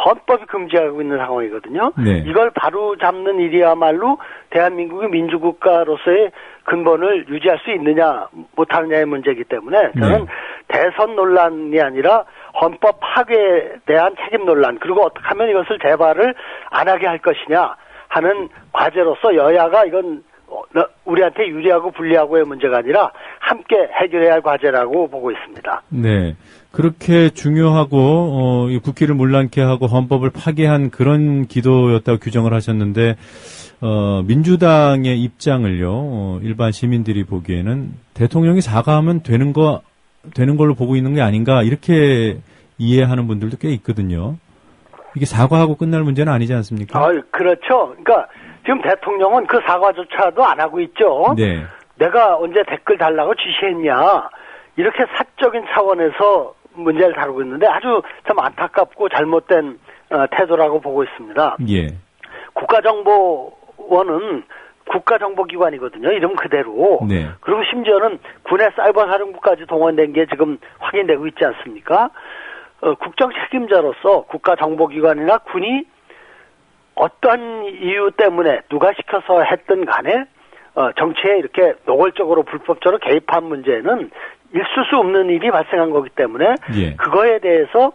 V: 헌법이 금지하고 있는 상황이거든요.
C: 네.
V: 이걸 바로 잡는 일이야말로 대한민국의 민주국가로서의 근본을 유지할 수 있느냐 못하느냐의 문제이기 때문에 저는 대선 논란이 아니라 헌법 파괴에 대한 책임 논란 그리고 어떻게 하면 이것을 재발을 안 하게 할 것이냐 하는 과제로서 여야가 이건 우리한테 유리하고 불리하고의 문제가 아니라 함께 해결해야 할 과제라고 보고 있습니다.
C: 네. 그렇게 중요하고 국기를 문란케 하고 헌법을 파괴한 그런 기도였다고 규정을 하셨는데 민주당의 입장을요. 일반 시민들이 보기에는 대통령이 사과하면 되는 걸로 보고 있는 게 아닌가 이렇게 이해하는 분들도 꽤 있거든요. 이게 사과하고 끝날 문제는 아니지 않습니까?
V: 그렇죠. 그러니까 지금 대통령은 그 사과조차도 안 하고 있죠.
C: 네.
V: 내가 언제 댓글 달라고 지시했냐. 이렇게 사적인 차원에서 문제를 다루고 있는데 아주 참 안타깝고 잘못된 태도라고 보고 있습니다.
C: 예.
V: 국가정보원은 국가정보기관이거든요. 이름 그대로.
C: 네.
V: 그리고 심지어는 군의 사이버사령부까지 동원된 게 지금 확인되고 있지 않습니까? 국정 책임자로서 국가정보기관이나 군이 어떤 이유 때문에 누가 시켜서 했든 간에 정치에 이렇게 노골적으로 불법적으로 개입한 문제는 있을 수 없는 일이 발생한 거기 때문에
C: 예.
V: 그거에 대해서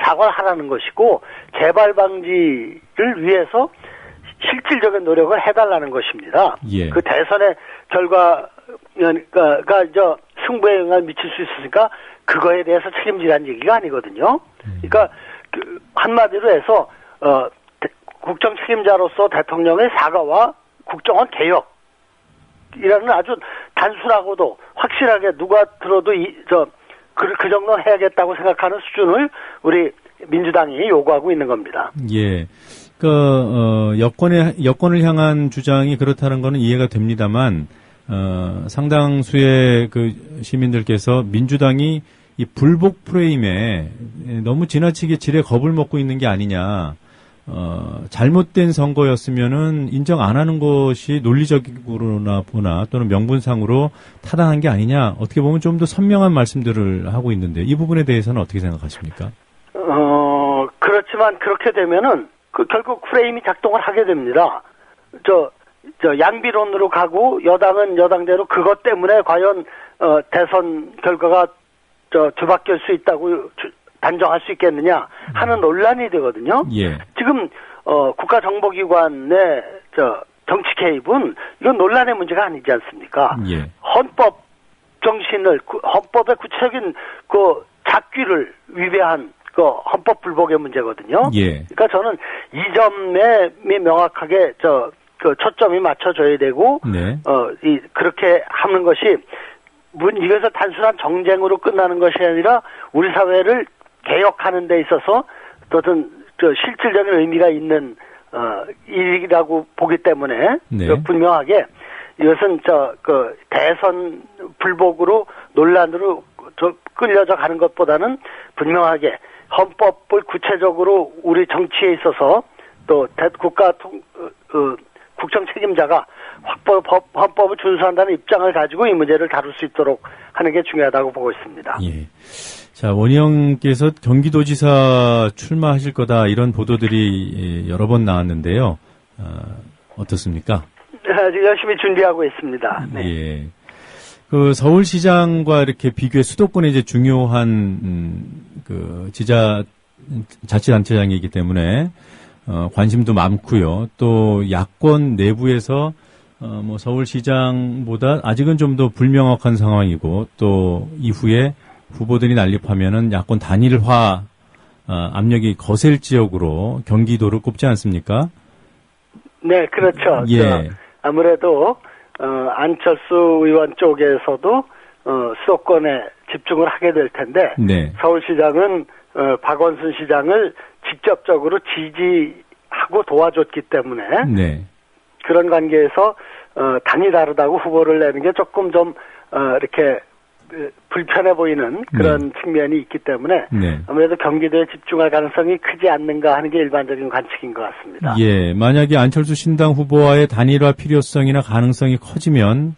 V: 사과를 하라는 것이고 재발 방지를 위해서 실질적인 노력을 해달라는 것입니다.
C: 예.
V: 그 대선의 결과가 승부에 영향을 미칠 수 있으니까 그거에 대해서 책임지라는 얘기가 아니거든요. 그러니까 한마디로 해서 국정 책임자로서 대통령의 사과와 국정원 개혁이라는 아주 단순하고도 확실하게 누가 들어도 그 정도는 해야겠다고 생각하는 수준을 우리 민주당이 요구하고 있는 겁니다.
C: 예. 여권을 향한 주장이 그렇다는 거는 이해가 됩니다만, 상당수의 그 시민들께서 민주당이 이 불복 프레임에 너무 지나치게 지레 겁을 먹고 있는 게 아니냐, 잘못된 선거였으면은 인정 안 하는 것이 논리적으로나 보나 또는 명분상으로 타당한 게 아니냐, 어떻게 보면 좀 더 선명한 말씀들을 하고 있는데 이 부분에 대해서는 어떻게 생각하십니까?
V: 그렇지만 그렇게 되면은 결국 프레임이 작동을 하게 됩니다. 양비론으로 가고 여당은 여당대로 그것 때문에 과연 대선 결과가 뒤바뀔 수 있다고 단정할 수 있겠느냐 하는 논란이 되거든요.
C: 예.
V: 지금 국가정보기관의 정치 개입은 이건 논란의 문제가 아니지 않습니까?
C: 예.
V: 헌법 정신을 헌법의 구체적인 그 작규를 위배한 그 헌법 불복의 문제거든요.
C: 예.
V: 그러니까 저는 이 점에 명확하게 그 초점이 맞춰져야 되고,
C: 네.
V: 그렇게 하는 것이 이것을 단순한 정쟁으로 끝나는 것이 아니라 우리 사회를 개혁하는 데 있어서 어떤 실질적인 의미가 있는 일이라고 보기 때문에
C: 네.
V: 분명하게 이것은 대선 불복으로 논란으로 끌려져 가는 것보다는 분명하게 헌법을 구체적으로 우리 정치에 있어서 또 국정 책임자가 헌법을 준수한다는 입장을 가지고 이 문제를 다룰 수 있도록 하는 게 중요하다고 보고 있습니다.
C: 예. 자, 원희영께서 경기도지사 출마하실 거다 이런 보도들이 여러 번 나왔는데요. 어떻습니까?
V: 아직 열심히 준비하고 있습니다. 네.
C: 예. 그 서울시장과 이렇게 비교해 수도권의 이제 중요한 그 자치단체장이기 때문에 관심도 많고요. 또 야권 내부에서 뭐 서울시장보다 아직은 좀 더 불명확한 상황이고 또 이후에 후보들이 난립하면은 야권 단일화 압력이 거셀 지역으로 경기도를 꼽지 않습니까?
V: 네, 그렇죠.
C: 예.
V: 아무래도 안철수 의원 쪽에서도 수도권에 집중을 하게 될 텐데
C: 네.
V: 서울시장은 박원순 시장을 직접적으로 지지하고 도와줬기 때문에
C: 네.
V: 그런 관계에서 당이 다르다고 후보를 내는 게 조금 좀 이렇게 불편해 보이는 그런 측면이 있기 때문에
C: 네.
V: 아무래도 경기도에 집중할 가능성이 크지 않는가 하는 게 일반적인 관측인 것 같습니다.
C: 예, 만약에 안철수 신당 후보와의 단일화 필요성이나 가능성이 커지면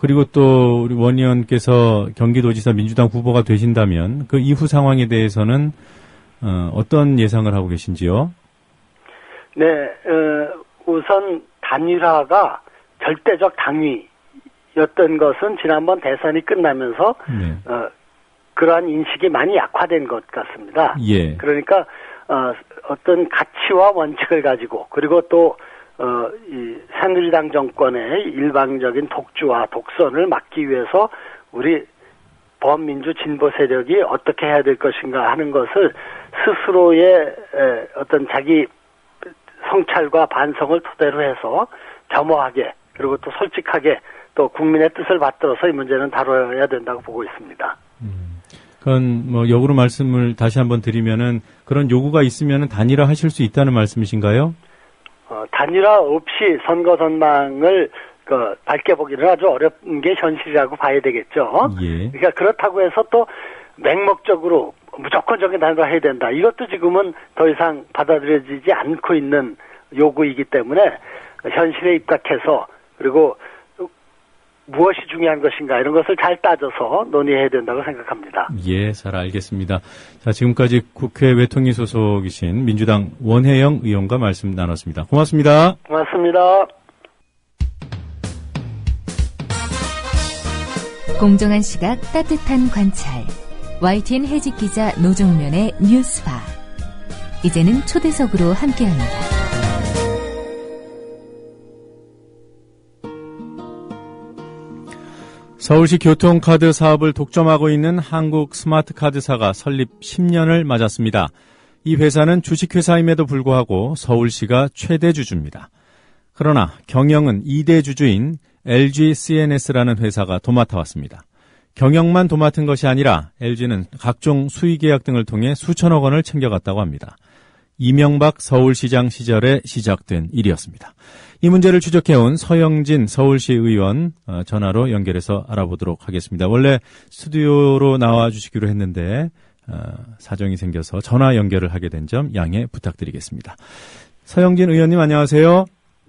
C: 그리고 또 우리 원 의원께서 경기도지사 민주당 후보가 되신다면 그 이후 상황에 대해서는 어떤 예상을 하고 계신지요?
V: 네, 우선 단일화가 절대적 당위였던 것은 지난번 대선이 끝나면서
C: 네.
V: 그러한 인식이 많이 약화된 것 같습니다.
C: 예.
V: 그러니까 어떤 가치와 원칙을 가지고 그리고 또 이 새누리당 정권의 일방적인 독주와 독선을 막기 위해서 우리 범민주 진보 세력이 어떻게 해야 될 것인가 하는 것을 스스로의 어떤 자기 성찰과 반성을 토대로 해서 겸허하게 그리고 또 솔직하게 또 국민의 뜻을 받들어서 이 문제는 다뤄야 된다고 보고 있습니다.
C: 그건 뭐 역으로 말씀을 다시 한번 드리면은 그런 요구가 있으면은 단일화 하실 수 있다는 말씀이신가요?
V: 단일화 없이 선거 전망을 밝게 보기는 아주 어려운 게 현실이라고 봐야 되겠죠.
C: 예.
V: 그러니까 그렇다고 해서 또 맹목적으로 무조건적인 단위로 해야 된다. 이것도 지금은 더 이상 받아들여지지 않고 있는 요구이기 때문에 현실에 입각해서 그리고 무엇이 중요한 것인가 이런 것을 잘 따져서 논의해야 된다고 생각합니다.
C: 예, 잘 알겠습니다. 자, 지금까지 국회 외통위 소속이신 민주당 원혜영 의원과 말씀 나눴습니다. 고맙습니다.
V: 고맙습니다.
N: 공정한 시각, 따뜻한 관찰. YTN 해직 기자 노종면의 뉴스바. 이제는 초대석으로 함께합니다.
C: 서울시 교통카드 사업을 독점하고 있는 한국 스마트카드사가 설립 10년을 맞았습니다. 이 회사는 주식회사임에도 불구하고 서울시가 최대 주주입니다. 그러나 경영은 2대 주주인 LG CNS라는 회사가 도맡아왔습니다. 경영만 도맡은 것이 아니라 LG는 각종 수의계약 등을 통해 수천억 원을 챙겨갔다고 합니다. 이명박 서울시장 시절에 시작된 일이었습니다. 이 문제를 추적해온 서영진 서울시 의원 전화로 연결해서 알아보도록 하겠습니다. 원래 스튜디오로 나와주시기로 했는데 사정이 생겨서 전화 연결을 하게 된 점 양해 부탁드리겠습니다. 서영진 의원님 안녕하세요.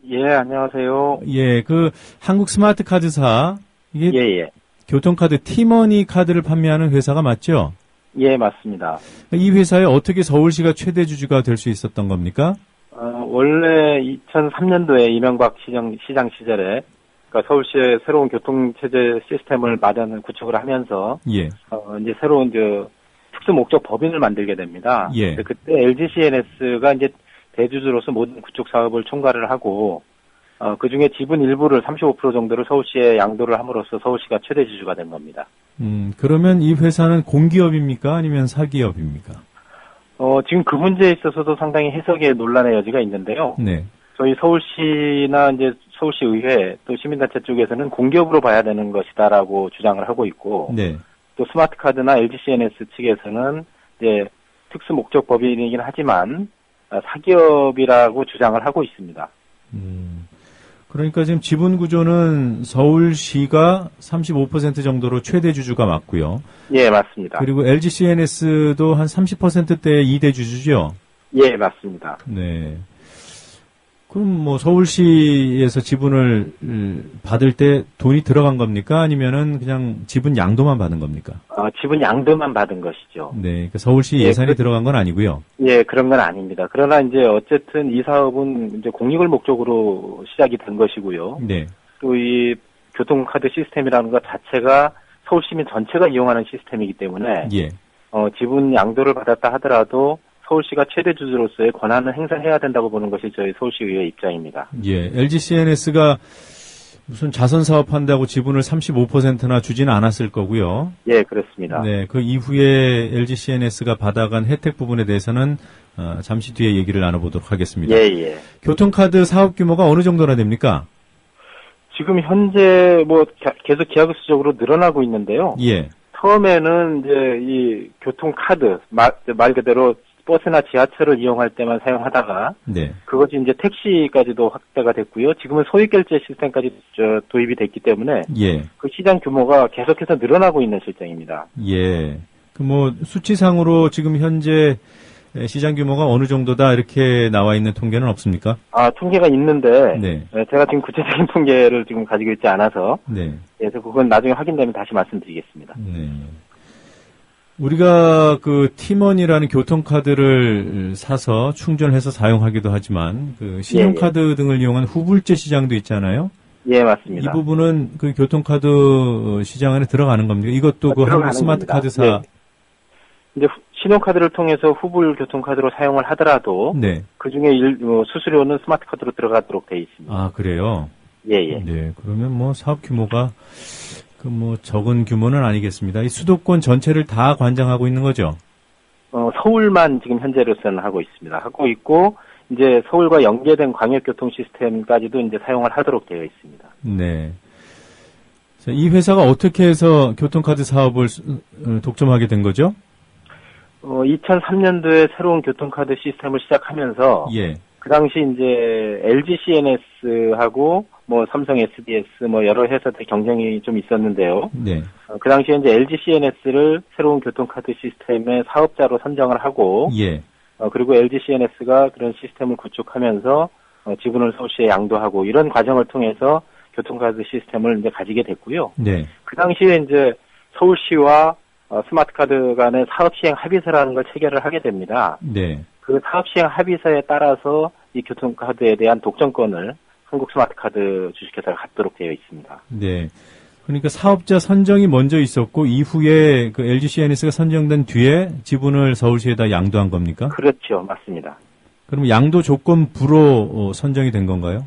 A: 예, 안녕하세요.
C: 예, 그 한국 스마트카드사 이게
A: 예.
C: 교통카드 티머니 카드를 판매하는 회사가 맞죠?
A: 예, 맞습니다.
C: 이 회사에 어떻게 서울시가 최대 주주가 될 수 있었던 겁니까?
A: 원래 2003년도에 이명박 시장 시절에 그러니까 서울시의 새로운 교통체제 시스템을 구축을 하면서
C: 예.
A: 이제 새로운 특수 목적 법인을 만들게 됩니다.
C: 예.
A: 그때 LG CNS가 이제 대주주로서 모든 구축 사업을 총괄을 하고 그 중에 지분 일부를 35% 정도를 서울시에 양도를 함으로써 서울시가 최대 주주가 된 겁니다.
C: 그러면 이 회사는 공기업입니까? 아니면 사기업입니까?
A: 지금 그 문제에 있어서도 상당히 해석의 논란의 여지가 있는데요.
C: 네.
A: 저희 서울시나 이제 서울시 의회 또 시민단체 쪽에서는 공기업으로 봐야 되는 것이다라고 주장을 하고 있고,
C: 네.
A: 또 스마트카드나 LG CNS 측에서는 이제 특수 목적 법인이긴 하지만 사기업이라고 주장을 하고 있습니다.
C: 그러니까 지금 지분 구조는 서울시가 35% 정도로 최대 주주가 맞고요.
A: 예, 맞습니다.
C: 그리고 LG CNS도 한 30%대의 2대 주주죠?
A: 예, 맞습니다.
C: 네. 그럼 뭐 서울시에서 지분을 받을 때 돈이 들어간 겁니까? 아니면은 그냥 지분 양도만 받은 겁니까?
A: 지분 양도만 받은 것이죠.
C: 네. 그러니까 서울시 예산이 들어간 건 아니고요.
A: 예, 그런 건 아닙니다. 그러나 이제 어쨌든 이 사업은 이제 공익을 목적으로 시작이 된 것이고요.
C: 네.
A: 또 이 교통카드 시스템이라는 것 자체가 서울 시민 전체가 이용하는 시스템이기 때문에
C: 예.
A: 지분 양도를 받았다 하더라도 서울시가 최대 주주로서의 권한을 행사해야 된다고 보는 것이 저희 서울시의회 입장입니다.
C: 예, LG CNS가 무슨 자선 사업한다고 지분을 35%나 주지는 않았을 거고요.
A: 예, 그렇습니다.
C: 네, 그 이후에 LG CNS가 받아간 혜택 부분에 대해서는 잠시 뒤에 얘기를 나눠보도록 하겠습니다.
A: 예.
C: 교통카드 사업 규모가 어느 정도나 됩니까?
A: 지금 현재 계속 기하급수적으로 늘어나고 있는데요.
C: 예.
A: 처음에는 이제 이 교통카드 말 그대로 버스나 지하철을 이용할 때만 사용하다가
C: 네.
A: 그것이 이제 택시까지도 확대가 됐고요. 지금은 소액결제 시스템까지 도입이 됐기 때문에
C: 예.
A: 그 시장 규모가 계속해서 늘어나고 있는 실정입니다.
C: 예. 그 수치상으로 지금 현재 시장 규모가 어느 정도다 이렇게 나와 있는 통계는 없습니까?
A: 통계가 있는데
C: 네.
A: 제가 지금 구체적인 통계를 지금 가지고 있지 않아서
C: 네.
A: 그래서 그건 나중에 확인되면 다시 말씀드리겠습니다.
C: 네. 우리가 그 티머니라는 교통카드를 사서 충전해서 사용하기도 하지만 그 신용카드 등을 이용한 후불제 시장도 있잖아요.
A: 예, 맞습니다.
C: 이 부분은 그 교통카드 시장 안에 들어가는 겁니까? 이것도 그 한국 스마트카드사.
A: 네. 이제 신용카드를 통해서 후불 교통카드로 사용을 하더라도
C: 네.
A: 그 중에 수수료는 스마트카드로 들어가도록 돼 있습니다.
C: 아, 그래요?
A: 예.
C: 네, 그러면 사업 규모가 적은 규모는 아니겠습니다. 이 수도권 전체를 다 관장하고 있는 거죠?
A: 서울만 지금 현재로서는 하고 있습니다. 하고 있고, 이제 서울과 연계된 광역교통 시스템까지도 이제 사용을 하도록 되어 있습니다.
C: 네. 자, 이 회사가 어떻게 해서 교통카드 사업을 독점하게 된 거죠?
A: 2003년도에 새로운 교통카드 시스템을 시작하면서,
C: 예.
A: 그 당시 이제 LG CNS하고 뭐 삼성 SDS, 뭐 여러 회사들 경쟁이 좀 있었는데요.
C: 네.
A: 그 당시에 이제 LG CNS를 새로운 교통카드 시스템의 사업자로 선정을 하고,
C: 예.
A: 그리고 LG CNS가 그런 시스템을 구축하면서 지분을 서울시에 양도하고 이런 과정을 통해서 교통카드 시스템을 이제 가지게 됐고요.
C: 네.
A: 그 당시에 이제 서울시와 스마트카드 간의 사업시행 합의서라는 걸 체결을 하게 됩니다.
C: 네.
A: 그 사업시행 합의서에 따라서 이 교통카드에 대한 독점권을 한국 스마트카드 주식회사가 갖도록 되어 있습니다.
C: 네. 그러니까 사업자 선정이 먼저 있었고 이후에 그 LG CNS가 선정된 뒤에 지분을 서울시에다 양도한 겁니까?
A: 그렇죠. 맞습니다.
C: 그럼 양도 조건부로 선정이 된 건가요?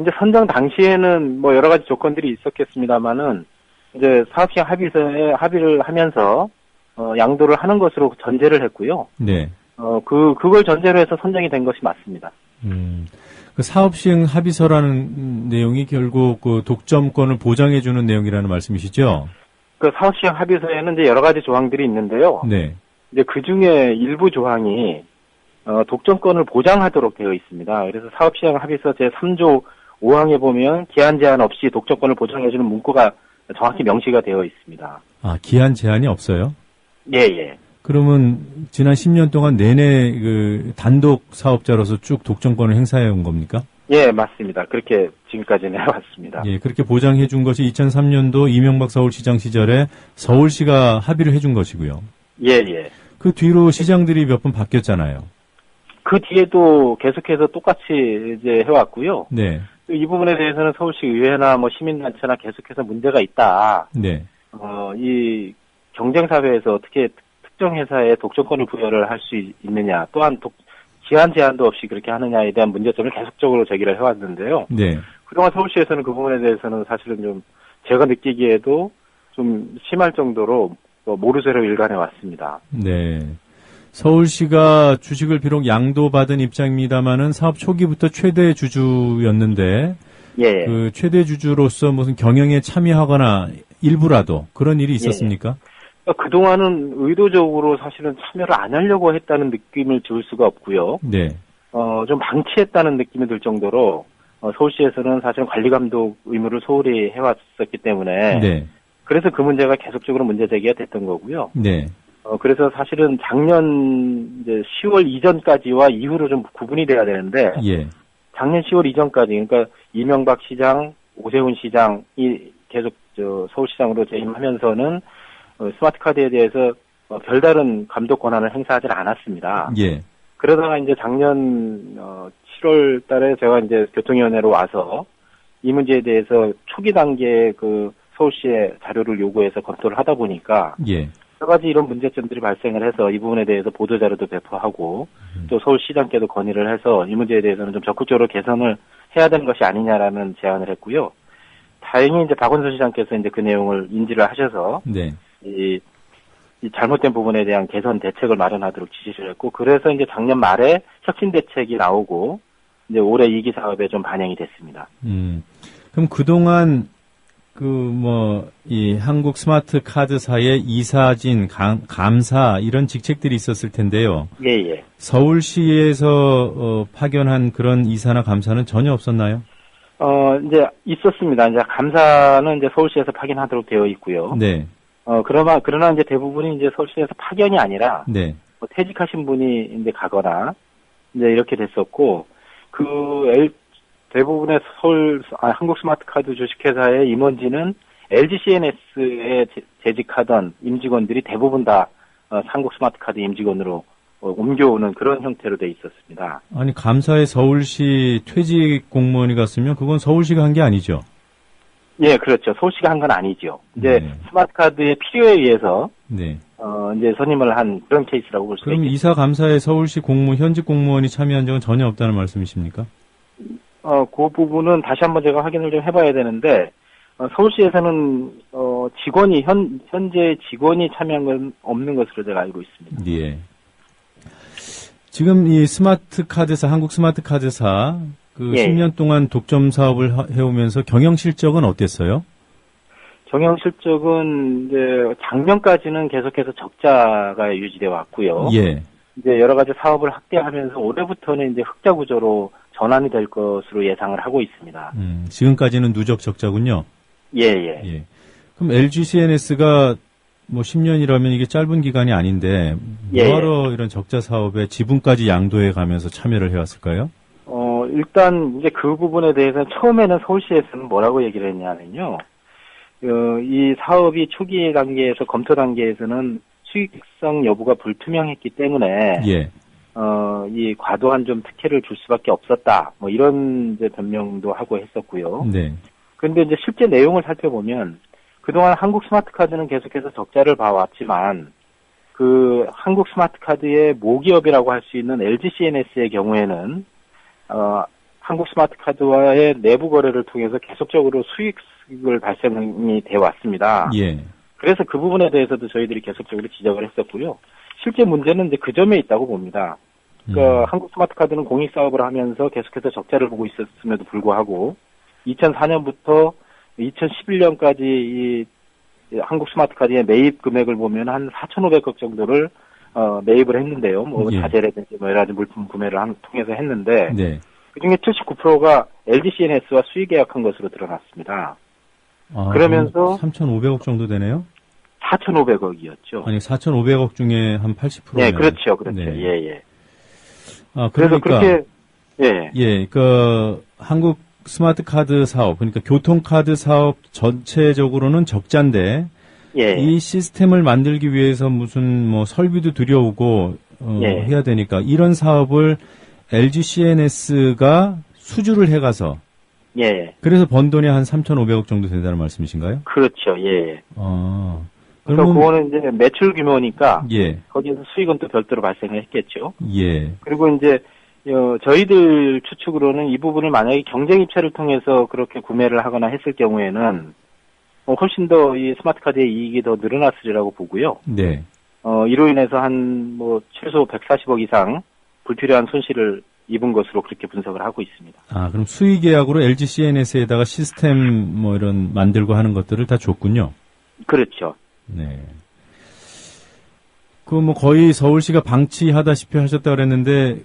A: 이제 선정 당시에는 뭐 여러 가지 조건들이 있었겠습니다만은 이제 사업시행 합의서에 합의를 하면서 양도를 하는 것으로 전제를 했고요.
C: 네.
A: 그걸 전제로 해서 선정이 된 것이 맞습니다.
C: 그 사업시행 합의서라는 내용이 결국 그 독점권을 보장해주는 내용이라는 말씀이시죠?
A: 그 사업시행 합의서에는 이제 여러 가지 조항들이 있는데요.
C: 네.
A: 이제 그 중에 일부 조항이 독점권을 보장하도록 되어 있습니다. 그래서 사업시행 합의서 제3조 5항에 보면 기한 제한 없이 독점권을 보장해주는 문구가 정확히 명시가 되어 있습니다.
C: 아, 기한 제한이 없어요?
A: 예, 예.
C: 그러면 지난 10년 동안 내내 그 단독 사업자로서 쭉 독점권을 행사해 온 겁니까?
A: 예, 맞습니다. 그렇게 지금까지는 해왔습니다.
C: 예, 그렇게 보장해 준 것이 2003년도 이명박 서울시장 시절에 서울시가 합의를 해준 것이고요.
A: 예, 예.
C: 그 뒤로 시장들이 몇 번 바뀌었잖아요.
A: 그 뒤에도 계속해서 똑같이 이제 해왔고요.
C: 네.
A: 이 부분에 대해서는 서울시 의회나 뭐 시민단체나 계속해서 문제가 있다.
C: 네.
A: 이 경쟁사회에서 어떻게 특정 회사에 독점권을 부여를 할 수 있느냐, 또한 기한 제한도 없이 그렇게 하느냐에 대한 문제점을 계속적으로 제기를 해왔는데요.
C: 네.
A: 그동안 서울시에서는 그 부분에 대해서는 사실은 좀 제가 느끼기에도 좀 심할 정도로 모르쇠로 일관해 왔습니다.
C: 네. 서울시가 주식을 비록 양도받은 입장입니다만은 사업 초기부터 최대 주주였는데,
A: 예.
C: 그 최대 주주로서 무슨 경영에 참여하거나 일부라도 그런 일이 있었습니까?
A: 예. 그동안은 의도적으로 사실은 참여를 안 하려고 했다는 느낌을 줄 수가 없고요.
C: 네.
A: 좀 방치했다는 느낌이 들 정도로 서울시에서는 사실은 관리감독 의무를 소홀히 해왔었기 때문에
C: 네.
A: 그래서 그 문제가 계속적으로 문제 제기가 됐던 거고요.
C: 네.
A: 그래서 사실은 작년 이제 10월 이전까지와 이후로 좀 구분이 돼야 되는데
C: 예.
A: 작년 10월 이전까지 그러니까 이명박 시장, 오세훈 시장이 계속 서울시장으로 재임하면서는 스마트카드에 대해서 별다른 감독 권한을 행사하지 않았습니다.
C: 예.
A: 그러다가 이제 작년 7월 달에 제가 이제 교통위원회로 와서 이 문제에 대해서 초기 단계에 그 서울시에 자료를 요구해서 검토를 하다 보니까
C: 예.
A: 여러 가지 이런 문제점들이 발생을 해서 이 부분에 대해서 보도자료도 배포하고 또 서울시장께도 건의를 해서 이 문제에 대해서는 좀 적극적으로 개선을 해야 되는 것이 아니냐라는 제안을 했고요. 다행히 이제 박원순 시장께서 이제 그 내용을 인지를 하셔서
C: 네.
A: 이 잘못된 부분에 대한 개선 대책을 마련하도록 지시를 했고 그래서 이제 작년 말에 혁신 대책이 나오고 이제 올해 2기 사업에 좀 반영이 됐습니다.
C: 그럼 그동안 이 한국 스마트 카드사의 이사진, 감사 이런 직책들이 있었을 텐데요.
A: 예, 예.
C: 서울시에서 파견한 그런 이사나 감사는 전혀 없었나요?
A: 이제 있었습니다. 이제 감사는 이제 서울시에서 파견하도록 되어 있고요.
C: 네.
A: 그러나 이제 대부분이 이제 서울시에서 파견이 아니라
C: 네.
A: 퇴직하신 분이 이제 가거나 이제 이렇게 됐었고 대부분의 한국 스마트카드 주식회사의 임원진은 LG CNS에 재직하던 임직원들이 대부분 다 한국 스마트카드 임직원으로 옮겨오는 그런 형태로 돼 있었습니다.
C: 아니 감사에 서울시 퇴직 공무원이 갔으면 그건 서울시가 한 게 아니죠?
A: 예, 그렇죠. 서울시가 한 건 아니죠. 이제 스마트카드의 필요에 의해서
C: 네.
A: 이제 선임을 한 그런 케이스라고 볼 수 있습니다.
C: 그럼 이사 감사에 서울시 현직 공무원이 참여한 적은 전혀 없다는 말씀이십니까?
A: 그 부분은 다시 한번 제가 확인을 좀 해봐야 되는데 서울시에서는 직원이 현재 직원이 참여한 건 없는 것으로 제가 알고 있습니다.
C: 예. 지금 이 스마트카드사 한국 스마트카드사
A: 예.
C: 10년 동안 독점 사업을 해오면서 경영 실적은 어땠어요?
A: 경영 실적은 이제 작년까지는 계속해서 적자가 유지돼 왔고요.
C: 예.
A: 이제 여러 가지 사업을 확대하면서 올해부터는 이제 흑자 구조로 전환이 될 것으로 예상을 하고 있습니다.
C: 지금까지는 누적 적자군요.
A: 예.
C: 그럼 LG CNS가 뭐 10년이라면 이게 짧은 기간이 아닌데 뭐하러 이런 적자 사업에 지분까지 양도해 가면서 참여를 해왔을까요?
A: 일단 이제 그 부분에 대해서는 처음에는 서울시에서는 뭐라고 얘기를 했냐면요. 이 사업이 초기 단계에서 검토 단계에서는 수익성 여부가 불투명했기 때문에 이 과도한 좀 특혜를 줄 수밖에 없었다. 뭐 이런 이제 변명도 하고 했었고요.
C: 네.
A: 그런데 이제 실제 내용을 살펴보면 그동안 한국 스마트카드는 계속해서 적자를 봐왔지만 그 한국 스마트카드의 모기업이라고 할 수 있는 LG CNS의 경우에는 한국 스마트카드와의 내부 거래를 통해서 계속적으로 수익을 발생이 돼 왔습니다.
C: 예.
A: 그래서 그 부분에 대해서도 저희들이 계속적으로 지적을 했었고요. 실제 문제는 이제 그 점에 있다고 봅니다. 그러니까 한국 스마트카드는 공익 사업을 하면서 계속해서 적자를 보고 있었음에도 불구하고 2004년부터 2011년까지 이 한국 스마트카드의 매입 금액을 보면 한 4,500억 정도를 매입을 했는데요. 뭐 자재라든지 뭐 여러 가지 물품 구매를 통해서 했는데 그중에 79%가 LG CNS와 수의 계약한 것으로 드러났습니다. 그러면서
C: 3,500억 정도 되네요?
A: 4,500억이었죠.
C: 아니 4,500억 중에 한 80%.
A: 네, 그렇죠.
C: 네.
A: 예.
C: 그래서
A: 그렇게
C: 그 한국 스마트 카드 사업, 그러니까 교통카드 사업 전체적으로는 적자인데 이 시스템을 만들기 위해서 무슨 뭐 설비도 들여오고 해야 되니까 이런 사업을 LG CNS가 수주를 해가서 그래서 번 돈이 한 3,500억 정도 된다는 말씀이신가요?
A: 그렇죠. 예.
C: 그러면
A: 그거는 이제 매출 규모니까 거기에서 수익은 또 별도로 발생을 했겠죠. 그리고 이제 저희들 추측으로는 이 부분을 만약에 경쟁 입찰을 통해서 그렇게 구매를 하거나 했을 경우에는 훨씬 더 이 스마트카드의 이익이 더 늘어났으리라고 보고요. 이로 인해서 한 뭐 최소 140억 이상 불필요한 손실을 입은 것으로 그렇게 분석을 하고 있습니다.
C: 그럼 수의 계약으로 LG CNS에다가 시스템 뭐 이런 만들고 하는 것들을 다 줬군요.
A: 그렇죠.
C: 네. 그 뭐 거의 서울시가 방치하다시피 하셨다 그랬는데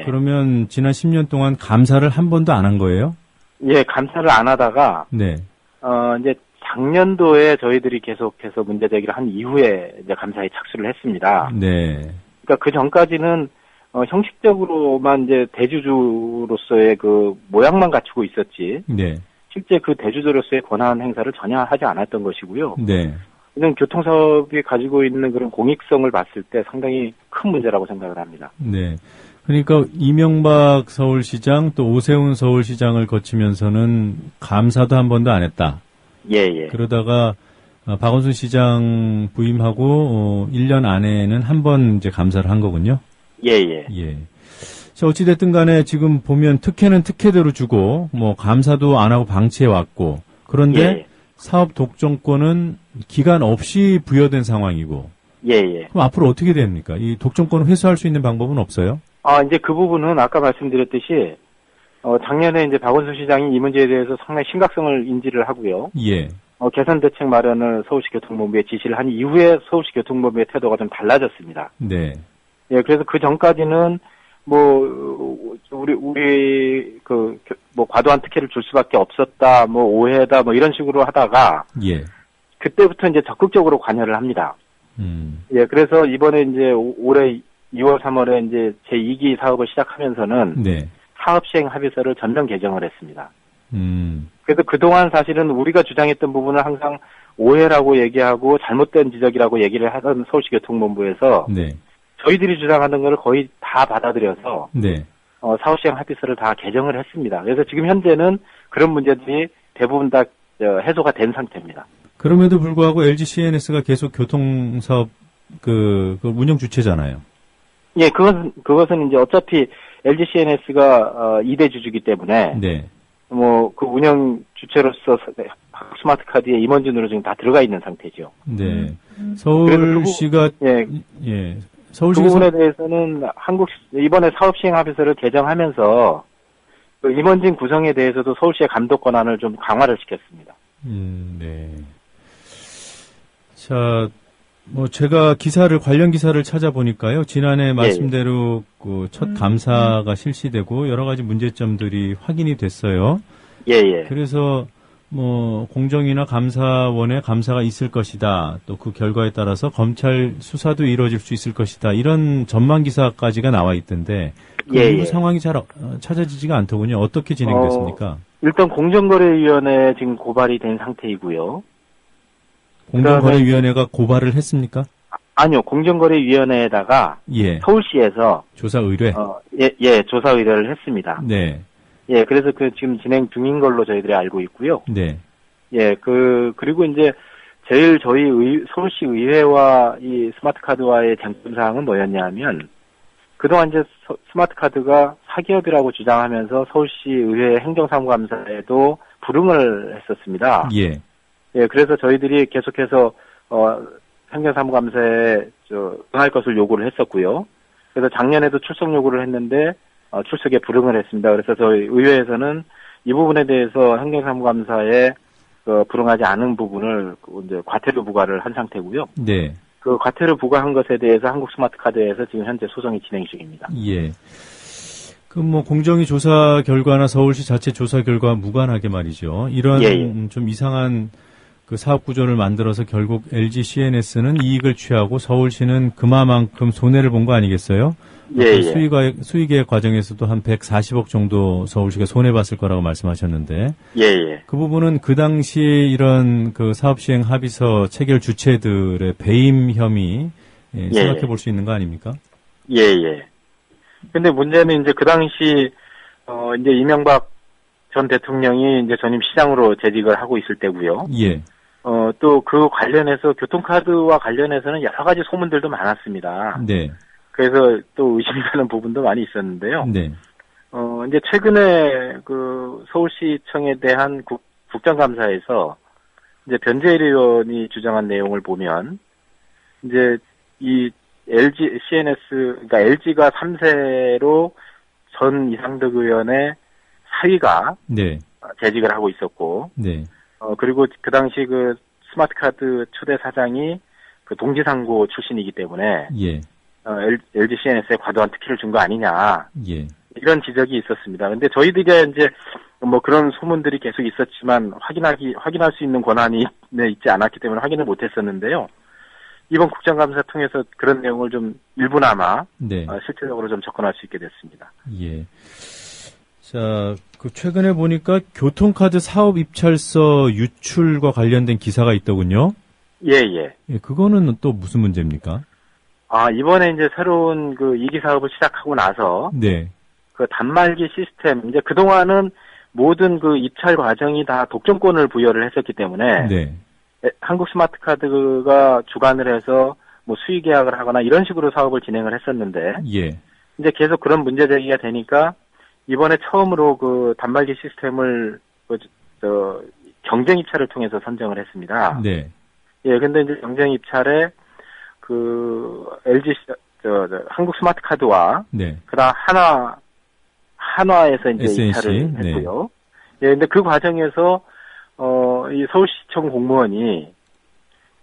C: 그러면 지난 10년 동안 감사를 한 번도 안 한 거예요?
A: 예, 감사를 안 하다가 이제 작년도에 저희들이 계속해서 문제 제기를 한 이후에 이제 감사에 착수를 했습니다. 그러니까 그 전까지는 형식적으로만 이제 대주주로서의 그 모양만 갖추고 있었지. 실제 그 대주주로서의 권한 행사를 전혀 하지 않았던 것이고요. 이런 교통사업이 가지고 있는 그런 공익성을 봤을 때 상당히 큰 문제라고 생각을 합니다.
C: 그러니까 이명박 서울시장 또 오세훈 서울시장을 거치면서는 감사도 한 번도 안 했다. 그러다가 박원순 시장 부임하고 1년 안에는 한 번 이제 감사를 한 거군요. 자, 어찌됐든 간에 지금 보면 특혜는 특혜대로 주고 뭐 감사도 안 하고 방치해 왔고 그런데 사업 독점권은 기간 없이 부여된 상황이고. 그럼 앞으로 어떻게 됩니까? 이 독점권을 회수할 수 있는 방법은 없어요?
A: 이제 그 부분은 아까 말씀드렸듯이 작년에 이제 박원순 시장이 이 문제에 대해서 상당히 심각성을 인지를 하고요. 개선 대책 마련을 서울시 교통본부에 지시를 한 이후에 서울시 교통본부의 태도가 좀 달라졌습니다. 그래서 그 전까지는 뭐 우리 뭐 과도한 특혜를 줄 수밖에 없었다, 뭐 오해다, 뭐 이런 식으로 하다가 그때부터 이제 적극적으로 관여를 합니다. 그래서 이번에 이제 올해 2월, 3월에 이제 제2기 사업을 시작하면서는 사업 시행 합의서를 전면 개정을 했습니다. 그래서 그동안 사실은 우리가 주장했던 부분을 항상 오해라고 얘기하고 잘못된 지적이라고 얘기를 하던 서울시 교통본부에서 저희들이 주장하는 걸 거의 다 받아들여서 사업 시행 합의서를 다 개정을 했습니다. 그래서 지금 현재는 그런 문제들이 대부분 다 해소가 된 상태입니다.
C: 그럼에도 불구하고 LG CNS가 계속 교통사업 그 운영 주체잖아요.
A: 그것은 이제 어차피 LG CNS가 2대 주주기 때문에 뭐 그 운영 주체로서 스마트카드의 임원진으로 지금 다 들어가 있는 상태죠.
C: 서울시가
A: 서울시가 그 부분에 대해서는 이번에 사업 시행 합의서를 개정하면서 그 임원진 구성에 대해서도 서울시의 감독 권한을 좀 강화를 시켰습니다.
C: 자, 제가 관련 기사를 찾아보니까요. 지난해 말씀대로 그 첫 감사가 실시되고 여러 가지 문제점들이 확인이 됐어요. 그래서 공정위나 감사원에 감사가 있을 것이다. 또 그 결과에 따라서 검찰 수사도 이루어질 수 있을 것이다. 이런 전망 기사까지가 나와 있던데 그 이후 상황이 잘 찾아지지가 않더군요. 어떻게 진행됐습니까?
A: 일단 공정거래위원회에 지금 고발이 된 상태이고요.
C: 공정거래위원회가 고발을 했습니까?
A: 아니요, 공정거래위원회에다가 서울시에서
C: 조사 의뢰.
A: 조사 의뢰를 했습니다.
C: 네.
A: 그래서 지금 진행 중인 걸로 저희들이 알고 있고요.
C: 네.
A: 그리고 이제 제일 저희 서울시 의회와 이 스마트카드와의 쟁점 사항은 뭐였냐면 그동안 이제 스마트카드가 사기업이라고 주장하면서 서울시 의회 행정사무감사에도 불응을 했었습니다. 그래서 저희들이 계속해서 행정사무감사에 응할 것을 요구를 했었고요. 그래서 작년에도 출석 요구를 했는데 출석에 불응을 했습니다. 그래서 저희 의회에서는 이 부분에 대해서 행정사무감사에 불응하지 않은 부분을 이제 과태료 부과를 한 상태고요.
C: 네.
A: 그 과태료 부과한 것에 대해서 한국스마트카드에서 지금 현재 소송이 진행 중입니다.
C: 공정위 조사 결과나 서울시 자체 조사 결과와 무관하게 말이죠. 이런 좀 이상한 그 사업 구조를 만들어서 결국 LG CNS는 이익을 취하고 서울시는 그만큼 손해를 본 거 아니겠어요? 수익의 과정에서도 한 140억 정도 서울시가 손해봤을 거라고 말씀하셨는데. 그 부분은 그 당시 이런 그 사업 시행 합의서 체결 주체들의 배임 혐의 생각해 볼 수 있는 거 아닙니까?
A: 근데 문제는 이제 그 당시 이제 이명박 전 대통령이 이제 전임 시장으로 재직을 하고 있을 때고요. 또 그 관련해서 교통카드와 관련해서는 여러 가지 소문들도 많았습니다. 그래서 또 의심되는 부분도 많이 있었는데요. 이제 최근에 그 서울시청에 대한 국정감사에서 이제 변재일 의원이 주장한 내용을 보면 이제 이 LG CNS 그러니까 LG가 3세로 전 이상득 의원의 사위가 재직을 하고 있었고 그리고 그 당시 그 스마트카드 초대 사장이 그 동지상고 출신이기 때문에 LG CNS에 과도한 특혜를 준 거 아니냐 이런 지적이 있었습니다. 근데 저희들이 이제 그런 소문들이 계속 있었지만 확인할 수 있는 권한이 있지 않았기 때문에 확인을 못했었는데요. 이번 국정감사 통해서 그런 내용을 좀 일부나마 실질적으로 좀 접근할 수 있게 됐습니다.
C: 자, 최근에 보니까 교통카드 사업 입찰서 유출과 관련된 기사가 있더군요. 그거는 또 무슨 문제입니까?
A: 이번에 이제 새로운 그 2기 사업을 시작하고 나서 그 단말기 시스템 이제 그동안은 모든 그 입찰 과정이 다 독점권을 부여를 했었기 때문에 한국 스마트카드가 주관을 해서 수의 계약을 하거나 이런 식으로 사업을 진행을 했었는데 이제 계속 그런 문제 제기가 되니까 이번에 처음으로 그 단말기 시스템을 경쟁 입찰을 통해서 선정을 했습니다. 근데 이제 경쟁 입찰에 그 LG 한국 스마트카드와 그다음 한화에서 이제 SNC, 입찰을 했고요. 근데 그 과정에서 이 서울시청 공무원이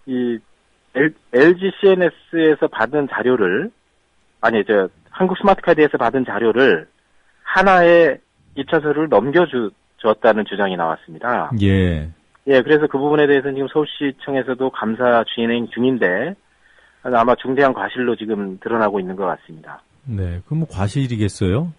A: 이 LG CNS에서 받은 자료를 한국 스마트카드에서 받은 자료를 하나의 입찰서를 넘겨주었다는 주장이 나왔습니다. 그래서 그 부분에 대해서는 지금 서울시청에서도 감사 진행 중인데 아마 중대한 과실로 지금 드러나고 있는 것 같습니다.
C: 그럼 과실이겠어요?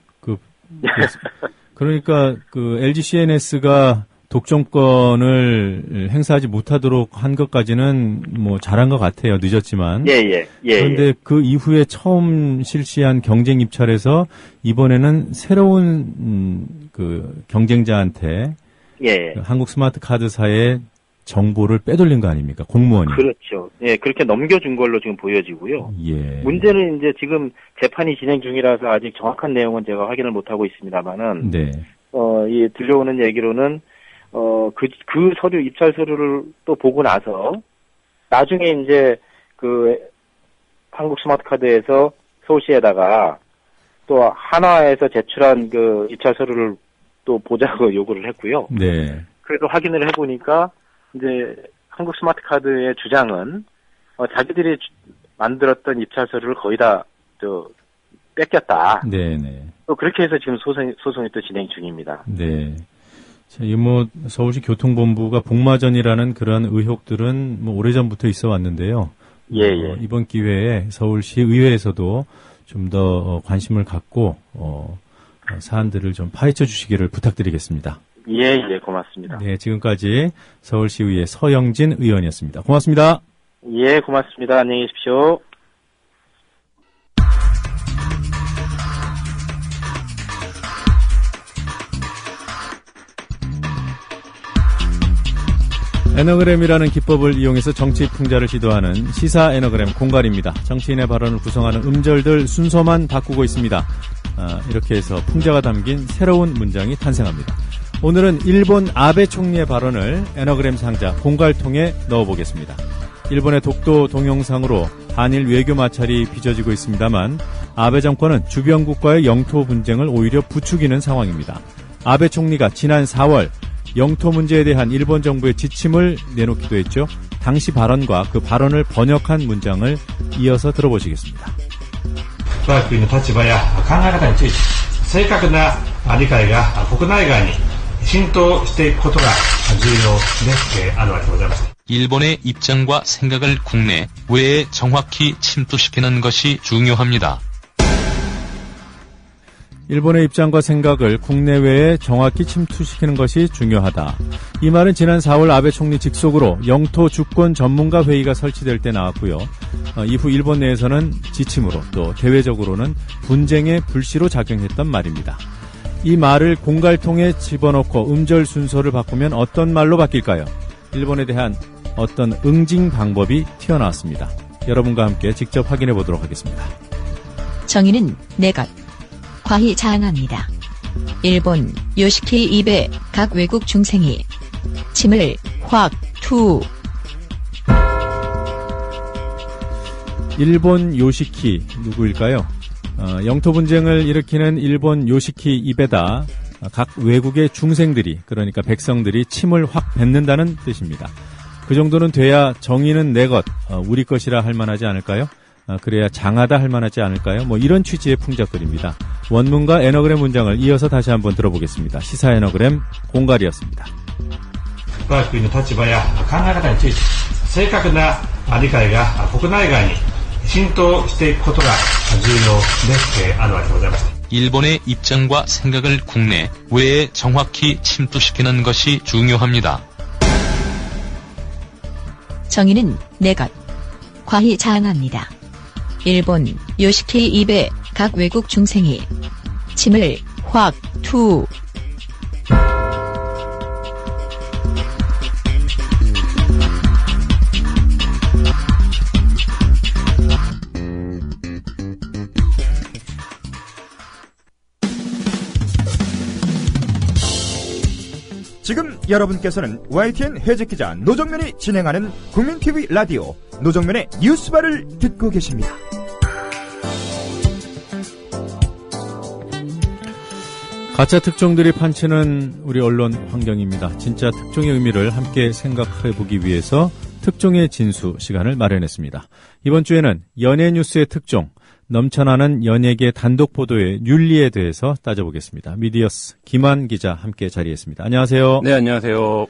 C: 그러니까 그 LG CNS가 독점권을 행사하지 못하도록 한 것까지는 잘한 것 같아요. 늦었지만. 그런데 그 이후에 처음 실시한 경쟁 입찰에서 이번에는 새로운 그 경쟁자한테 한국 스마트 카드사의 정보를 빼돌린 거 아닙니까? 공무원이.
A: 그렇죠. 그렇게 넘겨준 걸로 지금 보여지고요. 문제는 이제 지금 재판이 진행 중이라서 아직 정확한 내용은 제가 확인을 못하고 있습니다만은 들려오는 얘기로는 그 서류, 입찰 서류를 또 보고 나서, 나중에 이제, 한국 스마트카드에서 서울시에다가, 또 한화에서 제출한 그 입찰 서류를 또 보자고 요구를 했고요. 그래서 확인을 해보니까, 이제, 한국 스마트카드의 주장은, 자기들이 만들었던 입찰서류를 거의 다 뺏겼다.
C: 네네.
A: 또 그렇게 해서 지금 소송이 또 진행 중입니다.
C: 네. 자, 서울시 교통본부가 복마전이라는 그런 의혹들은 오래전부터 있어 왔는데요.
A: 예.
C: 이번 기회에 서울시 의회에서도 좀 더 관심을 갖고 사안들을 좀 파헤쳐 주시기를 부탁드리겠습니다.
A: 예, 고맙습니다.
C: 네, 지금까지 서울시의회 서영진 의원이었습니다. 고맙습니다.
A: 예, 고맙습니다. 안녕히 계십시오.
C: 에너그램이라는 기법을 이용해서 정치 풍자를 시도하는 시사 에너그램 공갈입니다. 정치인의 발언을 구성하는 음절들 순서만 바꾸고 있습니다. 이렇게 해서 풍자가 담긴 새로운 문장이 탄생합니다. 오늘은 일본 아베 총리의 발언을 에너그램 상자 공갈통에 넣어보겠습니다. 일본의 독도 동영상으로 한일 외교 마찰이 빚어지고 있습니다만 아베 정권은 주변국과의 영토 분쟁을 오히려 부추기는 상황입니다. 아베 총리가 지난 4월 영토 문제에 대한 일본 정부의 지침을 내놓기도 했죠. 당시 발언과 그 발언을 번역한 문장을 이어서 들어보시겠습니다.
D: 我が国の立場や考え方について正確な理解が国内外に浸透していくことが重要であるわけでございます。
E: 일본의 입장과 생각을 국내 외에 정확히 침투시키는 것이 중요합니다.
C: 일본의 입장과 생각을 국내외에 정확히 침투시키는 것이 중요하다. 이 말은 지난 4월 아베 총리 직속으로 영토 주권 전문가 회의가 설치될 때 나왔고요. 이후 일본 내에서는 지침으로 또 대외적으로는 분쟁의 불씨로 작용했던 말입니다. 이 말을 공갈통에 집어넣고 음절 순서를 바꾸면 어떤 말로 바뀔까요? 일본에 대한 어떤 응징 방법이 튀어나왔습니다. 여러분과 함께 직접 확인해 보도록 하겠습니다.
H: 정의는 네 것. 과히 자항합니다. 일본 요시키 이베 각 외국 중생이 침을 확 투.
C: 일본 요시키 누구일까요? 영토 분쟁을 일으키는 일본 요시키 이베다 각 외국의 중생들이 그러니까 백성들이 침을 확 뱉는다는 뜻입니다. 그 정도는 돼야 정의는 내 것, 우리 것이라 할 만하지 않을까요? 그래야 장하다 할 만하지 않을까요? 이런 취지의 풍자거리입니다. 원문과 에너그램 문장을 이어서 다시 한번 들어보겠습니다. 시사 에너그램 공갈이었습니다.
D: 我が国の立場や考え方について正確な理解が国内外に浸透していくことが重要であるわけでございます。
E: 일본의 입장과 생각을 국내 외에 정확히 침투시키는 것이 중요합니다.
H: 정의는 네 것. 과히 자항합니다. 일본 요시키 이베 각 외국 중생이 침을 확 투.
B: 지금 여러분께서는 YTN 해직기자 노정면이 진행하는 국민TV 라디오 노정면의 뉴스바를 듣고 계십니다.
C: 가짜 특종들이 판치는 우리 언론 환경입니다. 진짜 특종의 의미를 함께 생각해보기 위해서 특종의 진수 시간을 마련했습니다. 이번 주에는 연예 뉴스의 특종, 넘쳐나는 연예계 단독 보도의 윤리에 대해서 따져보겠습니다. 미디어스 김한 기자 함께 자리했습니다. 안녕하세요.
W: 네, 안녕하세요.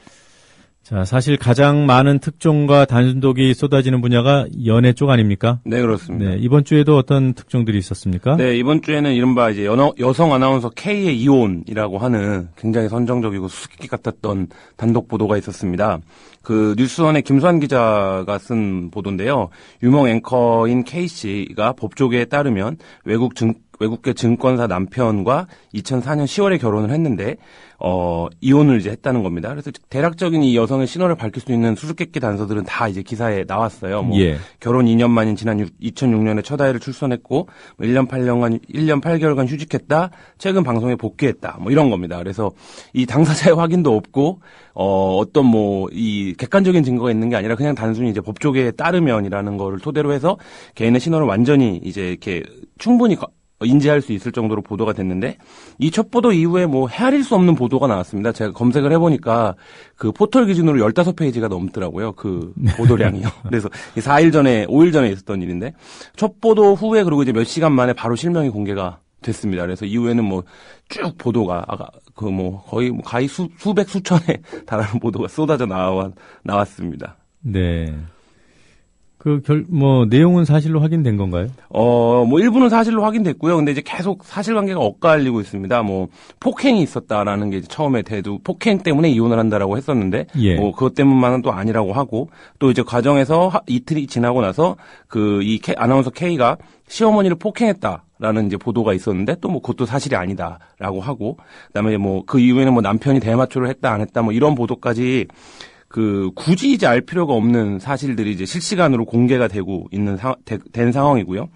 C: 자, 사실 가장 많은 특종과 단독이 쏟아지는 분야가 연예 쪽 아닙니까?
W: 네, 그렇습니다.
C: 네, 이번 주에도 어떤 특종들이 있었습니까?
W: 네, 이번 주에는 이른바 이제 여성 아나운서 K의 이혼이라고 하는 굉장히 선정적이고 수수께끼 같았던 단독 보도가 있었습니다. 그 뉴스원의 김수환 기자가 쓴 보도인데요. 유명 앵커인 K 씨가 법조계에 따르면 외국계 증권사 남편과 2004년 10월에 결혼을 했는데 이혼을 이제 했다는 겁니다. 그래서 대략적인 이 여성의 신원을 밝힐 수 있는 수수께끼 단서들은 다 이제 기사에 나왔어요.
C: 예.
W: 결혼 2년 만인 지난 2006년에 첫 아이를 출산했고 1년 8개월간 휴직했다. 최근 방송에 복귀했다. 이런 겁니다. 그래서 이 당사자의 확인도 없고 어떤 이 객관적인 증거가 있는 게 아니라 그냥 단순히 이제 법조계에 따르면이라는 거를 토대로 해서 개인의 신원을 완전히 이제 이렇게 충분히 인지할 수 있을 정도로 보도가 됐는데 이 첫 보도 이후에 뭐 헤아릴 수 없는 보도가 나왔습니다. 제가 검색을 해보니까 그 포털 기준으로 15페이지가 넘더라고요. 그 보도량이요. 그래서 5일 전에 있었던 일인데 첫 보도 후에 그리고 이제 몇 시간 만에 바로 실명이 공개가 됐습니다. 그래서 이후에는 뭐 쭉 보도가 거의 수백 수천에 달하는 보도가 쏟아져 나왔습니다.
C: 네. 내용은 사실로 확인된 건가요?
W: 일부는 사실로 확인됐고요. 근데 이제 계속 사실관계가 엇갈리고 있습니다. 폭행이 있었다라는 게 이제 처음에 폭행 때문에 이혼을 한다라고 했었는데,
C: 예.
W: 그것 때문만은 또 아니라고 하고, 또 이제 과정에서 이틀이 지나고 나서 아나운서 K가 시어머니를 폭행했다라는 이제 보도가 있었는데, 또 그것도 사실이 아니다라고 하고, 그다음에 그 이후에는 남편이 대마초를 했다 안 했다 이런 보도까지 굳이 이제 알 필요가 없는 사실들이 이제 실시간으로 공개가 되고 된 상황이고요.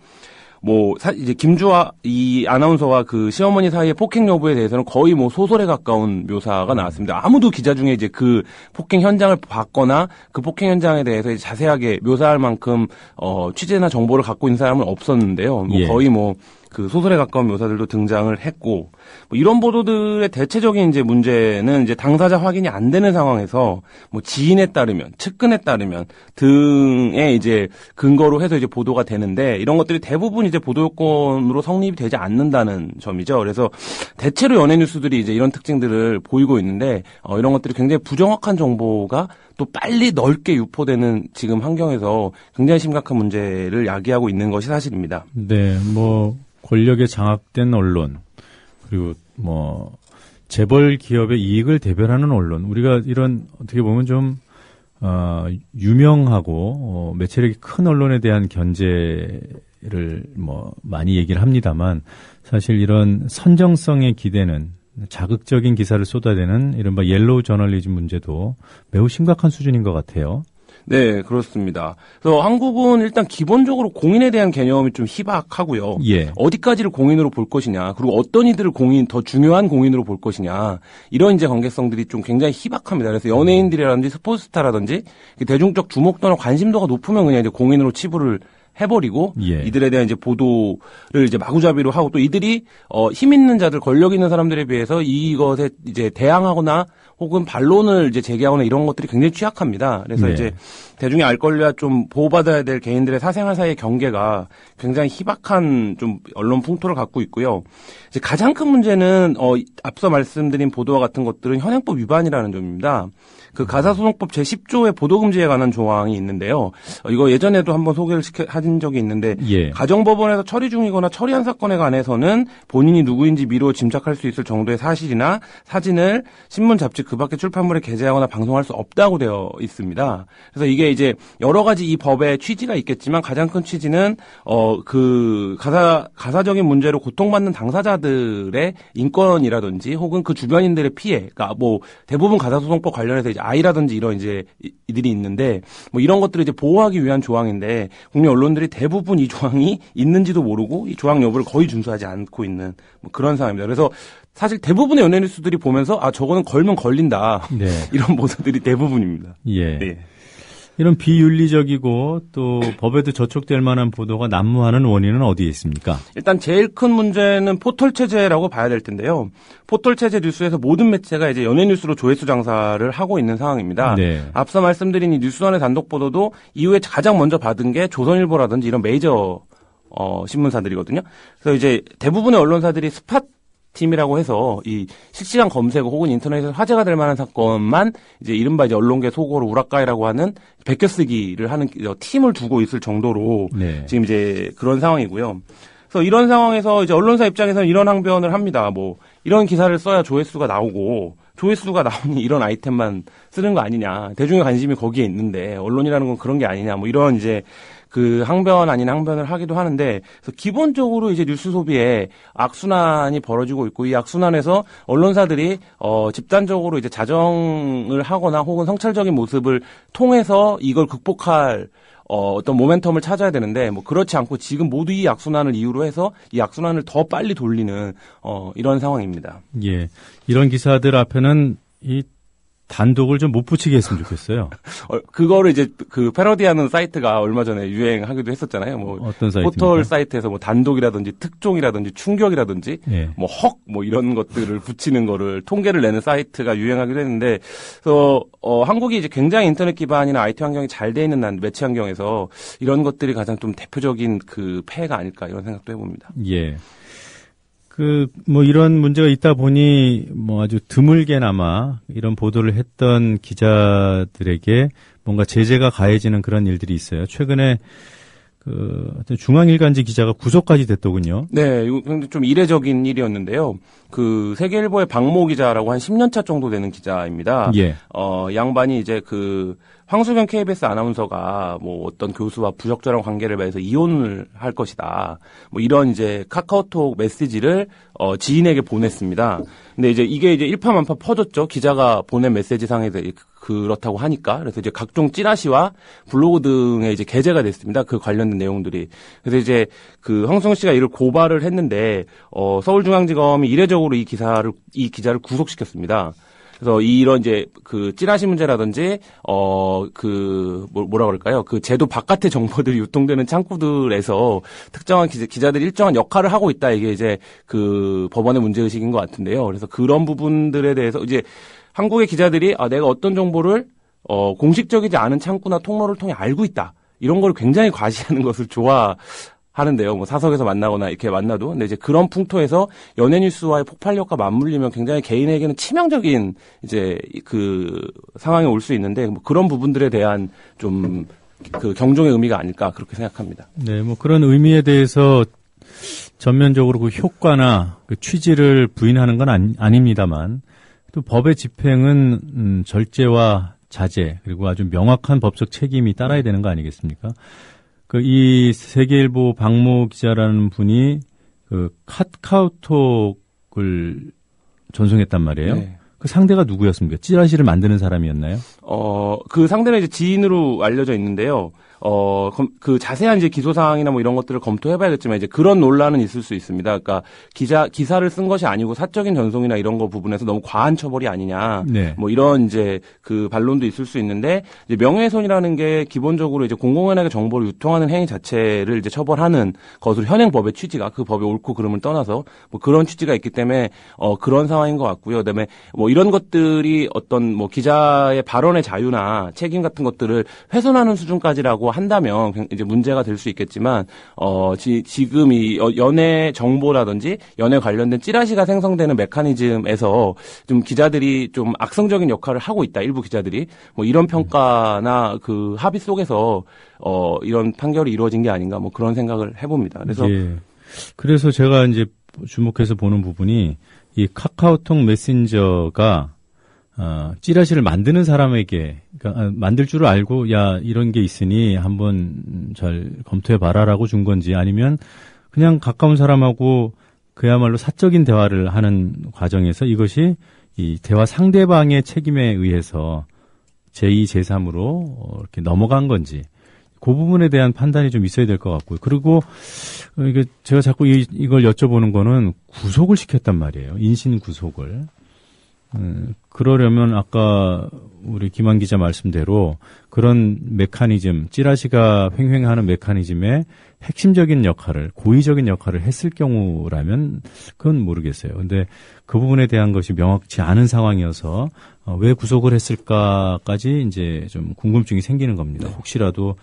W: 이제 김주아 이 아나운서와 그 시어머니 사이의 폭행 여부에 대해서는 거의 소설에 가까운 묘사가 나왔습니다. 아무도 기자 중에 이제 그 폭행 현장을 봤거나 그 폭행 현장에 대해서 이제 자세하게 묘사할 만큼 취재나 정보를 갖고 있는 사람은 없었는데요.
C: 예.
W: 거의 그 소설에 가까운 묘사들도 등장을 했고, 이런 보도들의 대체적인 이제 문제는 이제 당사자 확인이 안 되는 상황에서 지인에 따르면, 측근에 따르면 등의 이제 근거로 해서 이제 보도가 되는데, 이런 것들이 대부분 이제 보도 요건으로 성립이 되지 않는다는 점이죠. 그래서 대체로 연예 뉴스들이 이제 이런 특징들을 보이고 있는데, 이런 것들이 굉장히 부정확한 정보가 또 빨리 넓게 유포되는 지금 환경에서 굉장히 심각한 문제를 야기하고 있는 것이 사실입니다.
C: 네, 권력에 장악된 언론, 그리고 재벌 기업의 이익을 대변하는 언론, 우리가 이런 어떻게 보면 좀 유명하고 매체력이 큰 언론에 대한 견제를 많이 얘기를 합니다만, 사실 이런 선정성에 기대는 자극적인 기사를 쏟아내는 이른바 옐로우 저널리즘 문제도 매우 심각한 수준인 것 같아요.
W: 네, 그렇습니다. 그래서 한국은 일단 기본적으로 공인에 대한 개념이 좀 희박하고요.
C: 예.
W: 어디까지를 공인으로 볼 것이냐, 그리고 어떤 이들을 더 중요한 공인으로 볼 것이냐, 이런 이제 관계성들이 좀 굉장히 희박합니다. 그래서 연예인들이라든지 스포츠스타라든지 대중적 주목도나 관심도가 높으면 그냥 이제 공인으로 치부를 해버리고,
C: 예.
W: 이들에 대한 이제 보도를 이제 마구잡이로 하고, 또 이들이 힘 있는 자들, 권력 있는 사람들에 비해서 이것에 이제 대항하거나 혹은 반론을 이제 제기하거나 이런 것들이 굉장히 취약합니다. 그래서
C: 네.
W: 이제 대중이 알 권리와 좀 보호받아야 될 개인들의 사생활 사이의 경계가 굉장히 희박한 좀 언론 풍토를 갖고 있고요. 이제 가장 큰 문제는 앞서 말씀드린 보도와 같은 것들은 현행법 위반이라는 점입니다. 그 가사소송법 제10조의 보도금지에 관한 조항이 있는데요. 이거 예전에도 한번 소개를 한 적이 있는데,
C: 예.
W: 가정법원에서 처리 중이거나 처리한 사건에 관해서는 본인이 누구인지 미루어 짐작할 수 있을 정도의 사실이나 사진을 신문, 잡지 그 밖의 출판물에 게재하거나 방송할 수 없다고 되어 있습니다. 그래서 이게 이제 여러 가지 이 법의 취지가 있겠지만 가장 큰 취지는 그 가사적인 문제로 고통받는 당사자들의 인권이라든지 혹은 그 주변인들의 피해, 그러니까 대부분 가사소송법 관련해서 이제 아이라든지 이런 이제 이들이 있는데 이런 것들을 이제 보호하기 위한 조항인데, 국내 언론들이 대부분 이 조항이 있는지도 모르고 이 조항 여부를 거의 준수하지 않고 있는 그런 상황입니다. 그래서 사실 대부분의 연예 뉴스들이 보면서 저거는 걸면 걸린다.
C: 네.
W: 이런 보도들이 대부분입니다.
C: 예.
W: 네.
C: 이런 비윤리적이고 또 법에도 저촉될 만한 보도가 난무하는 원인은 어디에 있습니까?
W: 일단 제일 큰 문제는 포털 체제라고 봐야 될 텐데요. 포털 체제 뉴스에서 모든 매체가 이제 연예 뉴스로 조회수 장사를 하고 있는 상황입니다.
C: 네.
W: 앞서 말씀드린 이 뉴스원의 단독 보도도 이후에 가장 먼저 받은 게 조선일보라든지 이런 메이저 신문사들이거든요. 그래서 이제 대부분의 언론사들이 스팟 팀이라고 해서 이 실시간 검색 혹은 인터넷에서 화제가 될 만한 사건만 이제 이른바 이제 언론계 속어로 우라카이라고 하는 베껴쓰기를 하는 팀을 두고 있을 정도로
C: 네.
W: 지금 이제 그런 상황이고요. 그래서 이런 상황에서 이제 언론사 입장에서는 이런 항변을 합니다. 이런 기사를 써야 조회수가 나오고, 조회수가 나오니 이런 아이템만 쓰는 거 아니냐. 대중의 관심이 거기에 있는데 언론이라는 건 그런 게 아니냐. 이런 이제 그 항변 아닌 항변을 하기도 하는데, 그래서 기본적으로 이제 뉴스 소비에 악순환이 벌어지고 있고, 이 악순환에서 언론사들이 집단적으로 이제 자정을 하거나 혹은 성찰적인 모습을 통해서 이걸 극복할 어떤 모멘텀을 찾아야 되는데, 그렇지 않고 지금 모두 이 악순환을 이유로 해서 이 악순환을 더 빨리 돌리는 이런 상황입니다.
C: 예. 이런 기사들 앞에는 이 단독을 좀 못 붙이게 했으면 좋겠어요.
W: 그거를 이제 그 패러디하는 사이트가 얼마 전에 유행하기도 했었잖아요. 뭐
C: 어떤 사이트입니까?
W: 포털 사이트에서 뭐 단독이라든지 특종이라든지 충격이라든지
C: 예.
W: 뭐 헉 뭐 이런 것들을 붙이는 거를 통계를 내는 사이트가 유행하기도 했는데, 그래서 한국이 이제 굉장히 인터넷 기반이나 IT 환경이 잘 돼 있는 매체 환경에서 이런 것들이 가장 좀 대표적인 그 폐해가 아닐까 이런 생각도 해봅니다.
C: 예. 뭐 이런 문제가 있다 보니 뭐 아주 드물게나마 이런 보도를 했던 기자들에게 뭔가 제재가 가해지는 그런 일들이 있어요. 최근에 중앙일간지 기자가 구속까지 됐더군요.
W: 네, 이거 좀 이례적인 일이었는데요. 그 세계일보의 박모 기자라고 한 10년 차 정도 되는 기자입니다.
C: 예.
W: 양반이 이제 황수경 KBS 아나운서가 뭐 어떤 교수와 부적절한 관계를 맺어서 이혼을 할 것이다. 뭐 이런 이제 카카오톡 메시지를 지인에게 보냈습니다. 근데 이게 이제 일파만파 퍼졌죠. 기자가 보낸 메시지 상에 그렇다고 하니까. 그래서 이제 각종 찌라시와 블로그 등에 이제 게재가 됐습니다. 그 관련된 내용들이. 그래서 이제 황수경 씨가 이를 고발을 했는데 서울중앙지검이 이례적으로 이 기자를 구속시켰습니다. 그래서 이런 이제 찌라시 문제라든지 뭐라 그럴까요? 제도 바깥의 정보들이 유통되는 창구들에서 특정한 기자들이 일정한 역할을 하고 있다. 이게 이제 법원의 문제 의식인 것 같은데요. 그래서 그런 부분들에 대해서 이제 한국의 기자들이 내가 어떤 정보를 공식적이지 않은 창구나 통로를 통해 알고 있다. 이런 걸 굉장히 과시하는 것을 하는데요. 뭐 사석에서 만나거나 이렇게 만나도. 근데 이제 그런 풍토에서 연예뉴스와의 폭발력과 맞물리면 굉장히 개인에게는 치명적인 이제 상황이 올 수 있는데, 뭐 그런 부분들에 대한 좀 경종의 의미가 아닐까 그렇게 생각합니다.
C: 네, 뭐 그런 의미에 대해서 전면적으로 효과나 취지를 부인하는 건 아닙니다만, 또 법의 집행은 절제와 자제 그리고 아주 명확한 법적 책임이 따라야 되는 거 아니겠습니까? 이 세계일보 박모 기자라는 분이 카카오톡을 전송했단 말이에요. 네. 그 상대가 누구였습니까? 찌라시를 만드는 사람이었나요?
W: 그 상대는 이제 지인으로 알려져 있는데요. 자세한 이제 기소사항이나 뭐 이런 것들을 검토해봐야겠지만 이제 그런 논란은 있을 수 있습니다. 그러니까 기사를 쓴 것이 아니고 사적인 전송이나 이런 거 부분에서 너무 과한 처벌이 아니냐.
C: 네.
W: 뭐 이런 이제 반론도 있을 수 있는데, 이제 명예훼손이라는 게 기본적으로 이제 공공연하게 정보를 유통하는 행위 자체를 이제 처벌하는 것으로 현행 법의 취지가 그 법의 옳고 그름을 떠나서 뭐 그런 취지가 있기 때문에 그런 상황인 것 같고요. 그다음에 뭐 이런 것들이 어떤 뭐 기자의 발언의 자유나 책임 같은 것들을 훼손하는 수준까지라고 한다면 이제 문제가 될 수 있겠지만, 지금 이 연예 정보라든지 연예 관련된 찌라시가 생성되는 메커니즘에서 좀 기자들이 좀 악성적인 역할을 하고 있다. 일부 기자들이 뭐 이런 평가나 합의 속에서 이런 판결이 이루어진 게 아닌가 뭐 그런 생각을 해봅니다.
C: 그래서 제가 이제 주목해서 보는 부분이 이 카카오톡 메신저가 찌라시를 만드는 사람에게, 그러니까 만들 줄 알고 이런 게 있으니 한번 잘 검토해봐라라고 준 건지, 아니면 그냥 가까운 사람하고 그야말로 사적인 대화를 하는 과정에서 이것이 이 대화 상대방의 책임에 의해서 제2, 제3으로 이렇게 넘어간 건지, 그 부분에 대한 판단이 좀 있어야 될 것 같고요. 그리고 이게 제가 자꾸 이걸 여쭤보는 거는 구속을 시켰단 말이에요. 인신 구속을. 그러려면 아까 우리 김한 기자 말씀대로 그런 메커니즘, 찌라시가 횡행하는 메커니즘의 핵심적인 역할을, 고의적인 역할을 했을 경우라면 그건 모르겠어요. 근데 그 부분에 대한 것이 명확치 않은 상황이어서 왜 구속을 했을까까지 이제 좀 궁금증이 생기는 겁니다. 혹시라도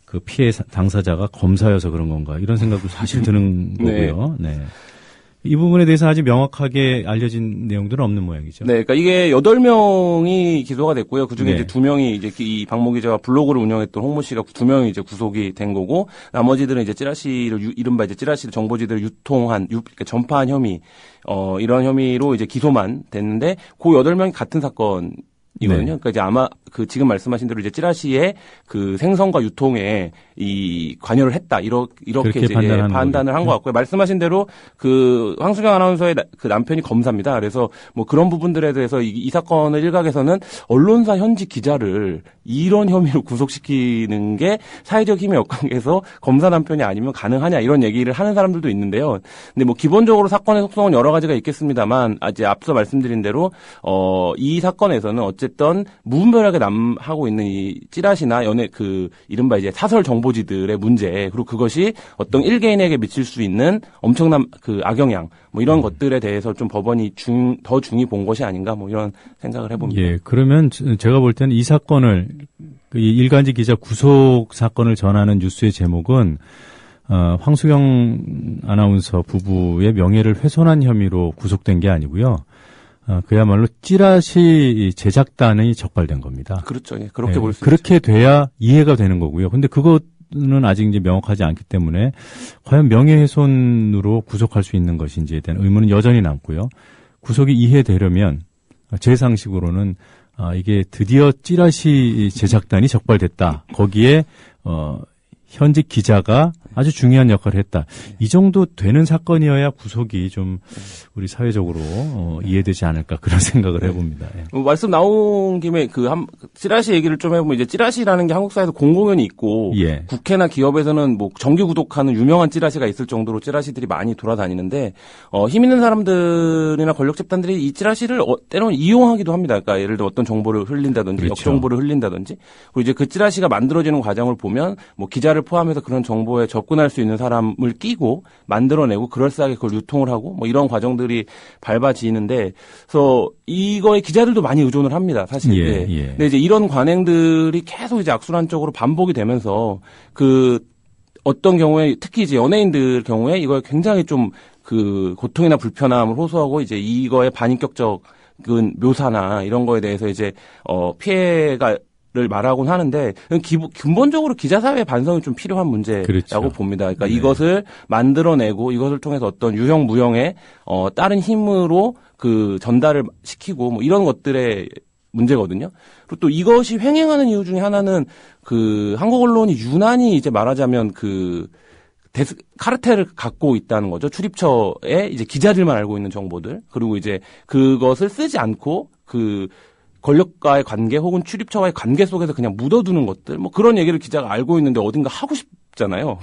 C: 그 피해 당사자가 검사여서 그런 건가, 이런 생각도 사실 드는 거고요. 네. 이 부분에 대해서 아직 명확하게 알려진 내용들은 없는 모양이죠.
W: 네, 그러니까 이게 8명이 기소가 됐고요. 그 중에
C: 네.
W: 이제 2명이 이제 이 박모 기자와 블로그를 운영했던 홍모 씨가 2명이 이제 구속이 된 거고, 나머지들은 이제 이른바 이제 찌라시를 정보지들을 그러니까 전파한 혐의, 이런 혐의로 이제 기소만 됐는데, 그 8명이 같은 사건. 이거든요. 그러니까 이제 아마 지금 말씀하신 대로 이제 찌라시의 생성과 유통에 관여를 했다. 이렇게 이제 판단을 한 것 같고요. 말씀하신 대로 황수경 아나운서의 남편이 검사입니다. 그래서 뭐 그런 부분들에 대해서 이 사건의 일각에서는 언론사 현직 기자를 이런 혐의로 구속시키는 게 사회적 힘의 역학에서 검사 남편이 아니면 가능하냐 이런 얘기를 하는 사람들도 있는데요. 근데 뭐 기본적으로 사건의 속성은 여러 가지가 있겠습니다만 이제 앞서 말씀드린 대로 이 사건에서는 어쨌든 무분별하게 남하고 있는 이 찌라시나 이른바 이제 사설 정보지들의 문제 그리고 그것이 어떤 일개인에게 미칠 수 있는 엄청난 그 악영향 뭐 이런 것들에 대해서 좀 법원이 더 중히 본 것이 아닌가 뭐 이런 생각을 해봅니다.
C: 예, 그러면 제가 볼 때는 이 사건을 이 일간지 기자 구속 사건을 전하는 뉴스의 제목은 황수경 아나운서 부부의 명예를 훼손한 혐의로 구속된 게 아니고요. 그야말로 찌라시 제작단이 적발된 겁니다.
W: 그렇죠. 예, 그렇게 볼 수 있죠.
C: 그렇게 돼야 이해가 되는 거고요. 근데 그거는 아직 이제 명확하지 않기 때문에 과연 명예훼손으로 구속할 수 있는 것인지에 대한 의문은 여전히 남고요. 구속이 이해되려면 제 상식으로는 이게 드디어 찌라시 제작단이 적발됐다. 거기에 현직 기자가 아주 중요한 역할을 했다. 이 정도 되는 사건이어야 구속이 좀 우리 사회적으로 이해되지 않을까 그런 생각을 해봅니다. 예.
W: 말씀 나온 김에 찌라시 얘기를 좀 해보면 이제 찌라시라는 게 한국 사회에서 공공연히 있고
C: 예.
W: 국회나 기업에서는 뭐 정기 구독하는 유명한 찌라시가 있을 정도로 찌라시들이 많이 돌아다니는데 힘 있는 사람들이나 권력 집단들이 이 찌라시를 때로는 이용하기도 합니다. 그러니까 예를 들어 어떤 정보를 흘린다든지
C: 그렇죠.
W: 역정보를 흘린다든지 그리고 이제 그 찌라시가 만들어지는 과정을 보면 뭐 기자를 포함해서 그런 정보에 접근할 수 있는 사람을 끼고 만들어내고 그럴싸하게 그걸 유통을 하고 뭐 이런 과정들이 밟아지는데 그래서 이거에 기자들도 많이 의존을 합니다. 사실.
C: 예, 예.
W: 근데 이제 이런 관행들이 계속 이제 악순환적으로 반복이 되면서 어떤 경우에 특히 이제 연예인들 경우에 이거에 굉장히 좀 고통이나 불편함을 호소하고 이제 이거의 반인격적인 묘사나 이런 거에 대해서 이제 피해가 를 말하곤 하는데 근본적으로 기자사회의 반성이 좀 필요한 문제라고
C: 그렇죠.
W: 봅니다. 그러니까
C: 네.
W: 이것을 만들어내고 이것을 통해서 어떤 유형 무형의 다른 힘으로 전달을 시키고 뭐 이런 것들의 문제거든요. 그리고 또 이것이 횡행하는 이유 중에 하나는 한국 언론이 유난히 이제 말하자면 카르텔을 갖고 있다는 거죠. 출입처에 이제 기자들만 알고 있는 정보들 그리고 이제 그것을 쓰지 않고 권력과의 관계 혹은 출입처와의 관계 속에서 그냥 묻어두는 것들 뭐 그런 얘기를 기자가 알고 있는데 어딘가 하고 싶잖아요.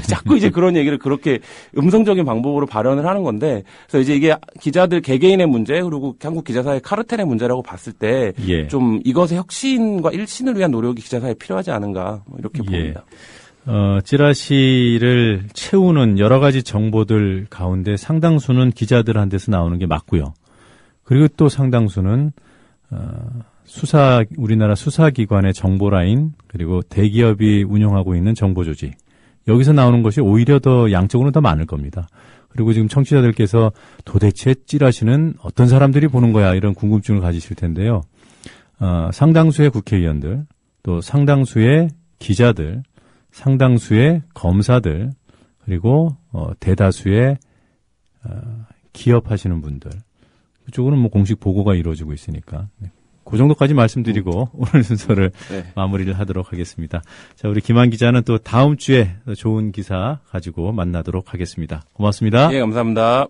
W: 자꾸 이제 그런 얘기를 그렇게 음성적인 방법으로 발언을 하는 건데 그래서 이제 이게 기자들 개개인의 문제 그리고 한국 기자사회 카르텔의 문제라고 봤을 때 좀 이것의 혁신과 일신을 위한 노력이 기자사회에 필요하지 않은가 뭐 이렇게 봅니다.
C: 찌라시를 채우는 여러 가지 정보들 가운데 상당수는 기자들한테서 나오는 게 맞고요. 그리고 또 상당수는 우리나라 수사기관의 정보라인, 그리고 대기업이 운영하고 있는 정보조직. 여기서 나오는 것이 오히려 더 양적으로는 더 많을 겁니다. 그리고 지금 청취자들께서 도대체 찌라시는 어떤 사람들이 보는 거야, 이런 궁금증을 가지실 텐데요. 상당수의 국회의원들, 또 상당수의 기자들, 상당수의 검사들, 그리고 대다수의 기업하시는 분들. 그쪽은 뭐 공식 보고가 이루어지고 있으니까. 그 정도까지 말씀드리고 오늘 순서를 마무리를 하도록 하겠습니다. 자, 우리 김한 기자는 또 다음 주에 좋은 기사 가지고 만나도록 하겠습니다. 고맙습니다.
W: 예, 감사합니다.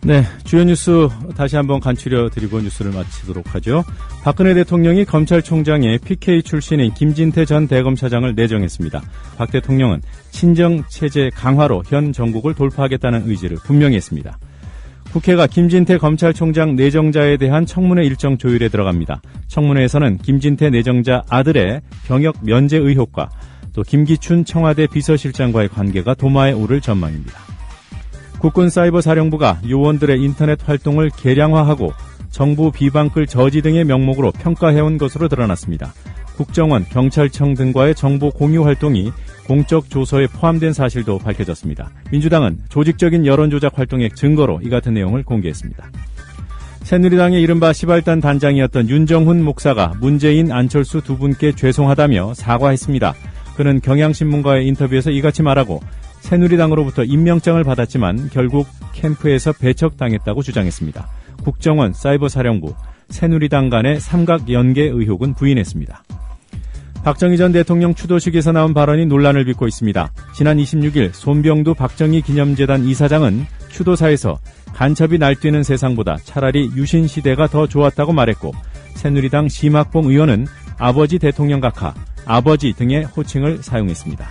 C: 네, 주요 뉴스 다시 한번 간추려 드리고 뉴스를 마치도록 하죠. 박근혜 대통령이 검찰총장에 PK 출신인 김진태 전 대검차장을 내정했습니다. 박 대통령은 친정체제 강화로 현 정국을 돌파하겠다는 의지를 분명히 했습니다. 국회가 김진태 검찰총장 내정자에 대한 청문회 일정 조율에 들어갑니다. 청문회에서는 김진태 내정자 아들의 병역 면제 의혹과 또 김기춘 청와대 비서실장과의 관계가 도마에 오를 전망입니다. 국군사이버사령부가 요원들의 인터넷 활동을 계량화하고 정부 비방글 저지 등의 명목으로 평가해온 것으로 드러났습니다. 국정원, 경찰청 등과의 정보 공유 활동이 공적 조서에 포함된 사실도 밝혀졌습니다. 민주당은 조직적인 여론조작 활동의 증거로 이 같은 내용을 공개했습니다. 새누리당의 이른바 시발단 단장이었던 윤정훈 목사가 문재인, 안철수 두 분께 죄송하다며 사과했습니다. 그는 경향신문과의 인터뷰에서 이같이 말하고 새누리당으로부터 임명장을 받았지만 결국 캠프에서 배척당했다고 주장했습니다. 국정원, 사이버사령부, 새누리당 간의 삼각 연계 의혹은 부인했습니다. 박정희 전 대통령 추도식에서 나온 발언이 논란을 빚고 있습니다. 지난 26일 손병두 박정희 기념재단 이사장은 추도사에서 간첩이 날뛰는 세상보다 차라리 유신 시대가 더 좋았다고 말했고, 새누리당 심학봉 의원은 아버지 대통령 각하, 아버지 등의 호칭을 사용했습니다.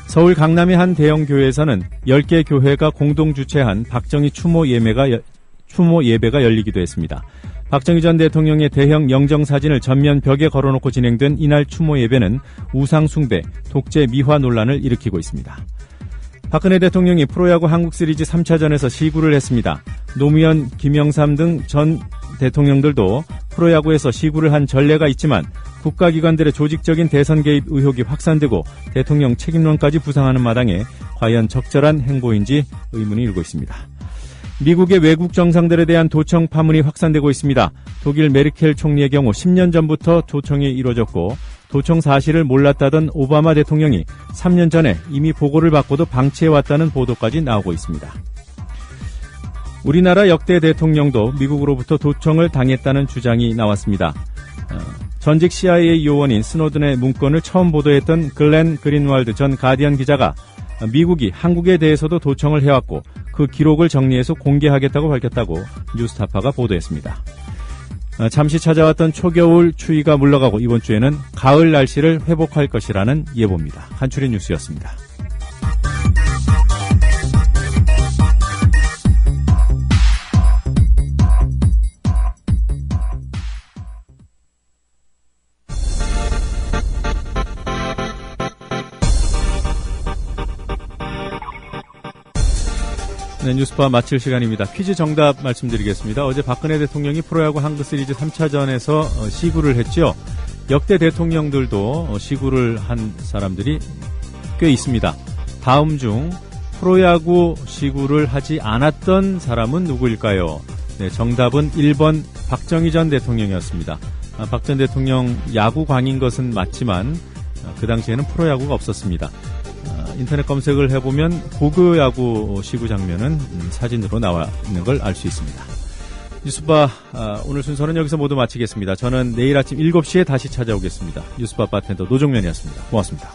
C: 서울 강남의 한 대형 교회에서는 10개 교회가 공동 주최한 박정희 추모 예배가 열리기도 했습니다. 박정희 전 대통령의 대형 영정사진을 전면 벽에 걸어놓고 진행된 이날 추모 예배는 우상 숭배, 독재 미화 논란을 일으키고 있습니다. 박근혜 대통령이 프로야구 한국 시리즈 3차전에서 시구를 했습니다. 노무현, 김영삼 등 전 대통령들도 프로야구에서 시구를 한 전례가 있지만 국가기관들의 조직적인 대선 개입 의혹이 확산되고 대통령 책임론까지 부상하는 마당에 과연 적절한 행보인지 의문이 일고 있습니다. 미국의 외국 정상들에 대한 도청 파문이 확산되고 있습니다. 독일 메르켈 총리의 경우 10년 전부터 도청이 이루어졌고, 도청 사실을 몰랐다던 오바마 대통령이 3년 전에 이미 보고를 받고도 방치해왔다는 보도까지 나오고 있습니다. 우리나라 역대 대통령도 미국으로부터 도청을 당했다는 주장이 나왔습니다. 전직 CIA 요원인 스노든의 문건을 처음 보도했던 글렌 그린왈드 전 가디언 기자가 미국이 한국에 대해서도 도청을 해왔고 그 기록을 정리해서 공개하겠다고 밝혔다고 뉴스타파가 보도했습니다. 잠시 찾아왔던 초겨울 추위가 물러가고 이번 주에는 가을 날씨를 회복할 것이라는 예보입니다. 한추리 뉴스였습니다. 네, 뉴스바 마칠 시간입니다. 퀴즈 정답 말씀드리겠습니다. 어제 박근혜 대통령이 프로야구 한국 시리즈 3차전에서 시구를 했죠. 역대 대통령들도 시구를 한 사람들이 꽤 있습니다. 다음 중 프로야구 시구를 하지 않았던 사람은 누구일까요? 네, 정답은 1번 박정희 전 대통령이었습니다. 박 전 대통령 야구광인 것은 맞지만 그 당시에는 프로야구가 없었습니다. 인터넷 검색을 해보면 고교 야구 시구 장면은 사진으로 나와 있는 걸 알 수 있습니다. 뉴스바 오늘 순서는 여기서 모두 마치겠습니다. 저는 내일 아침 7시에 다시 찾아오겠습니다. 뉴스바 바텐더 노종면이었습니다. 고맙습니다.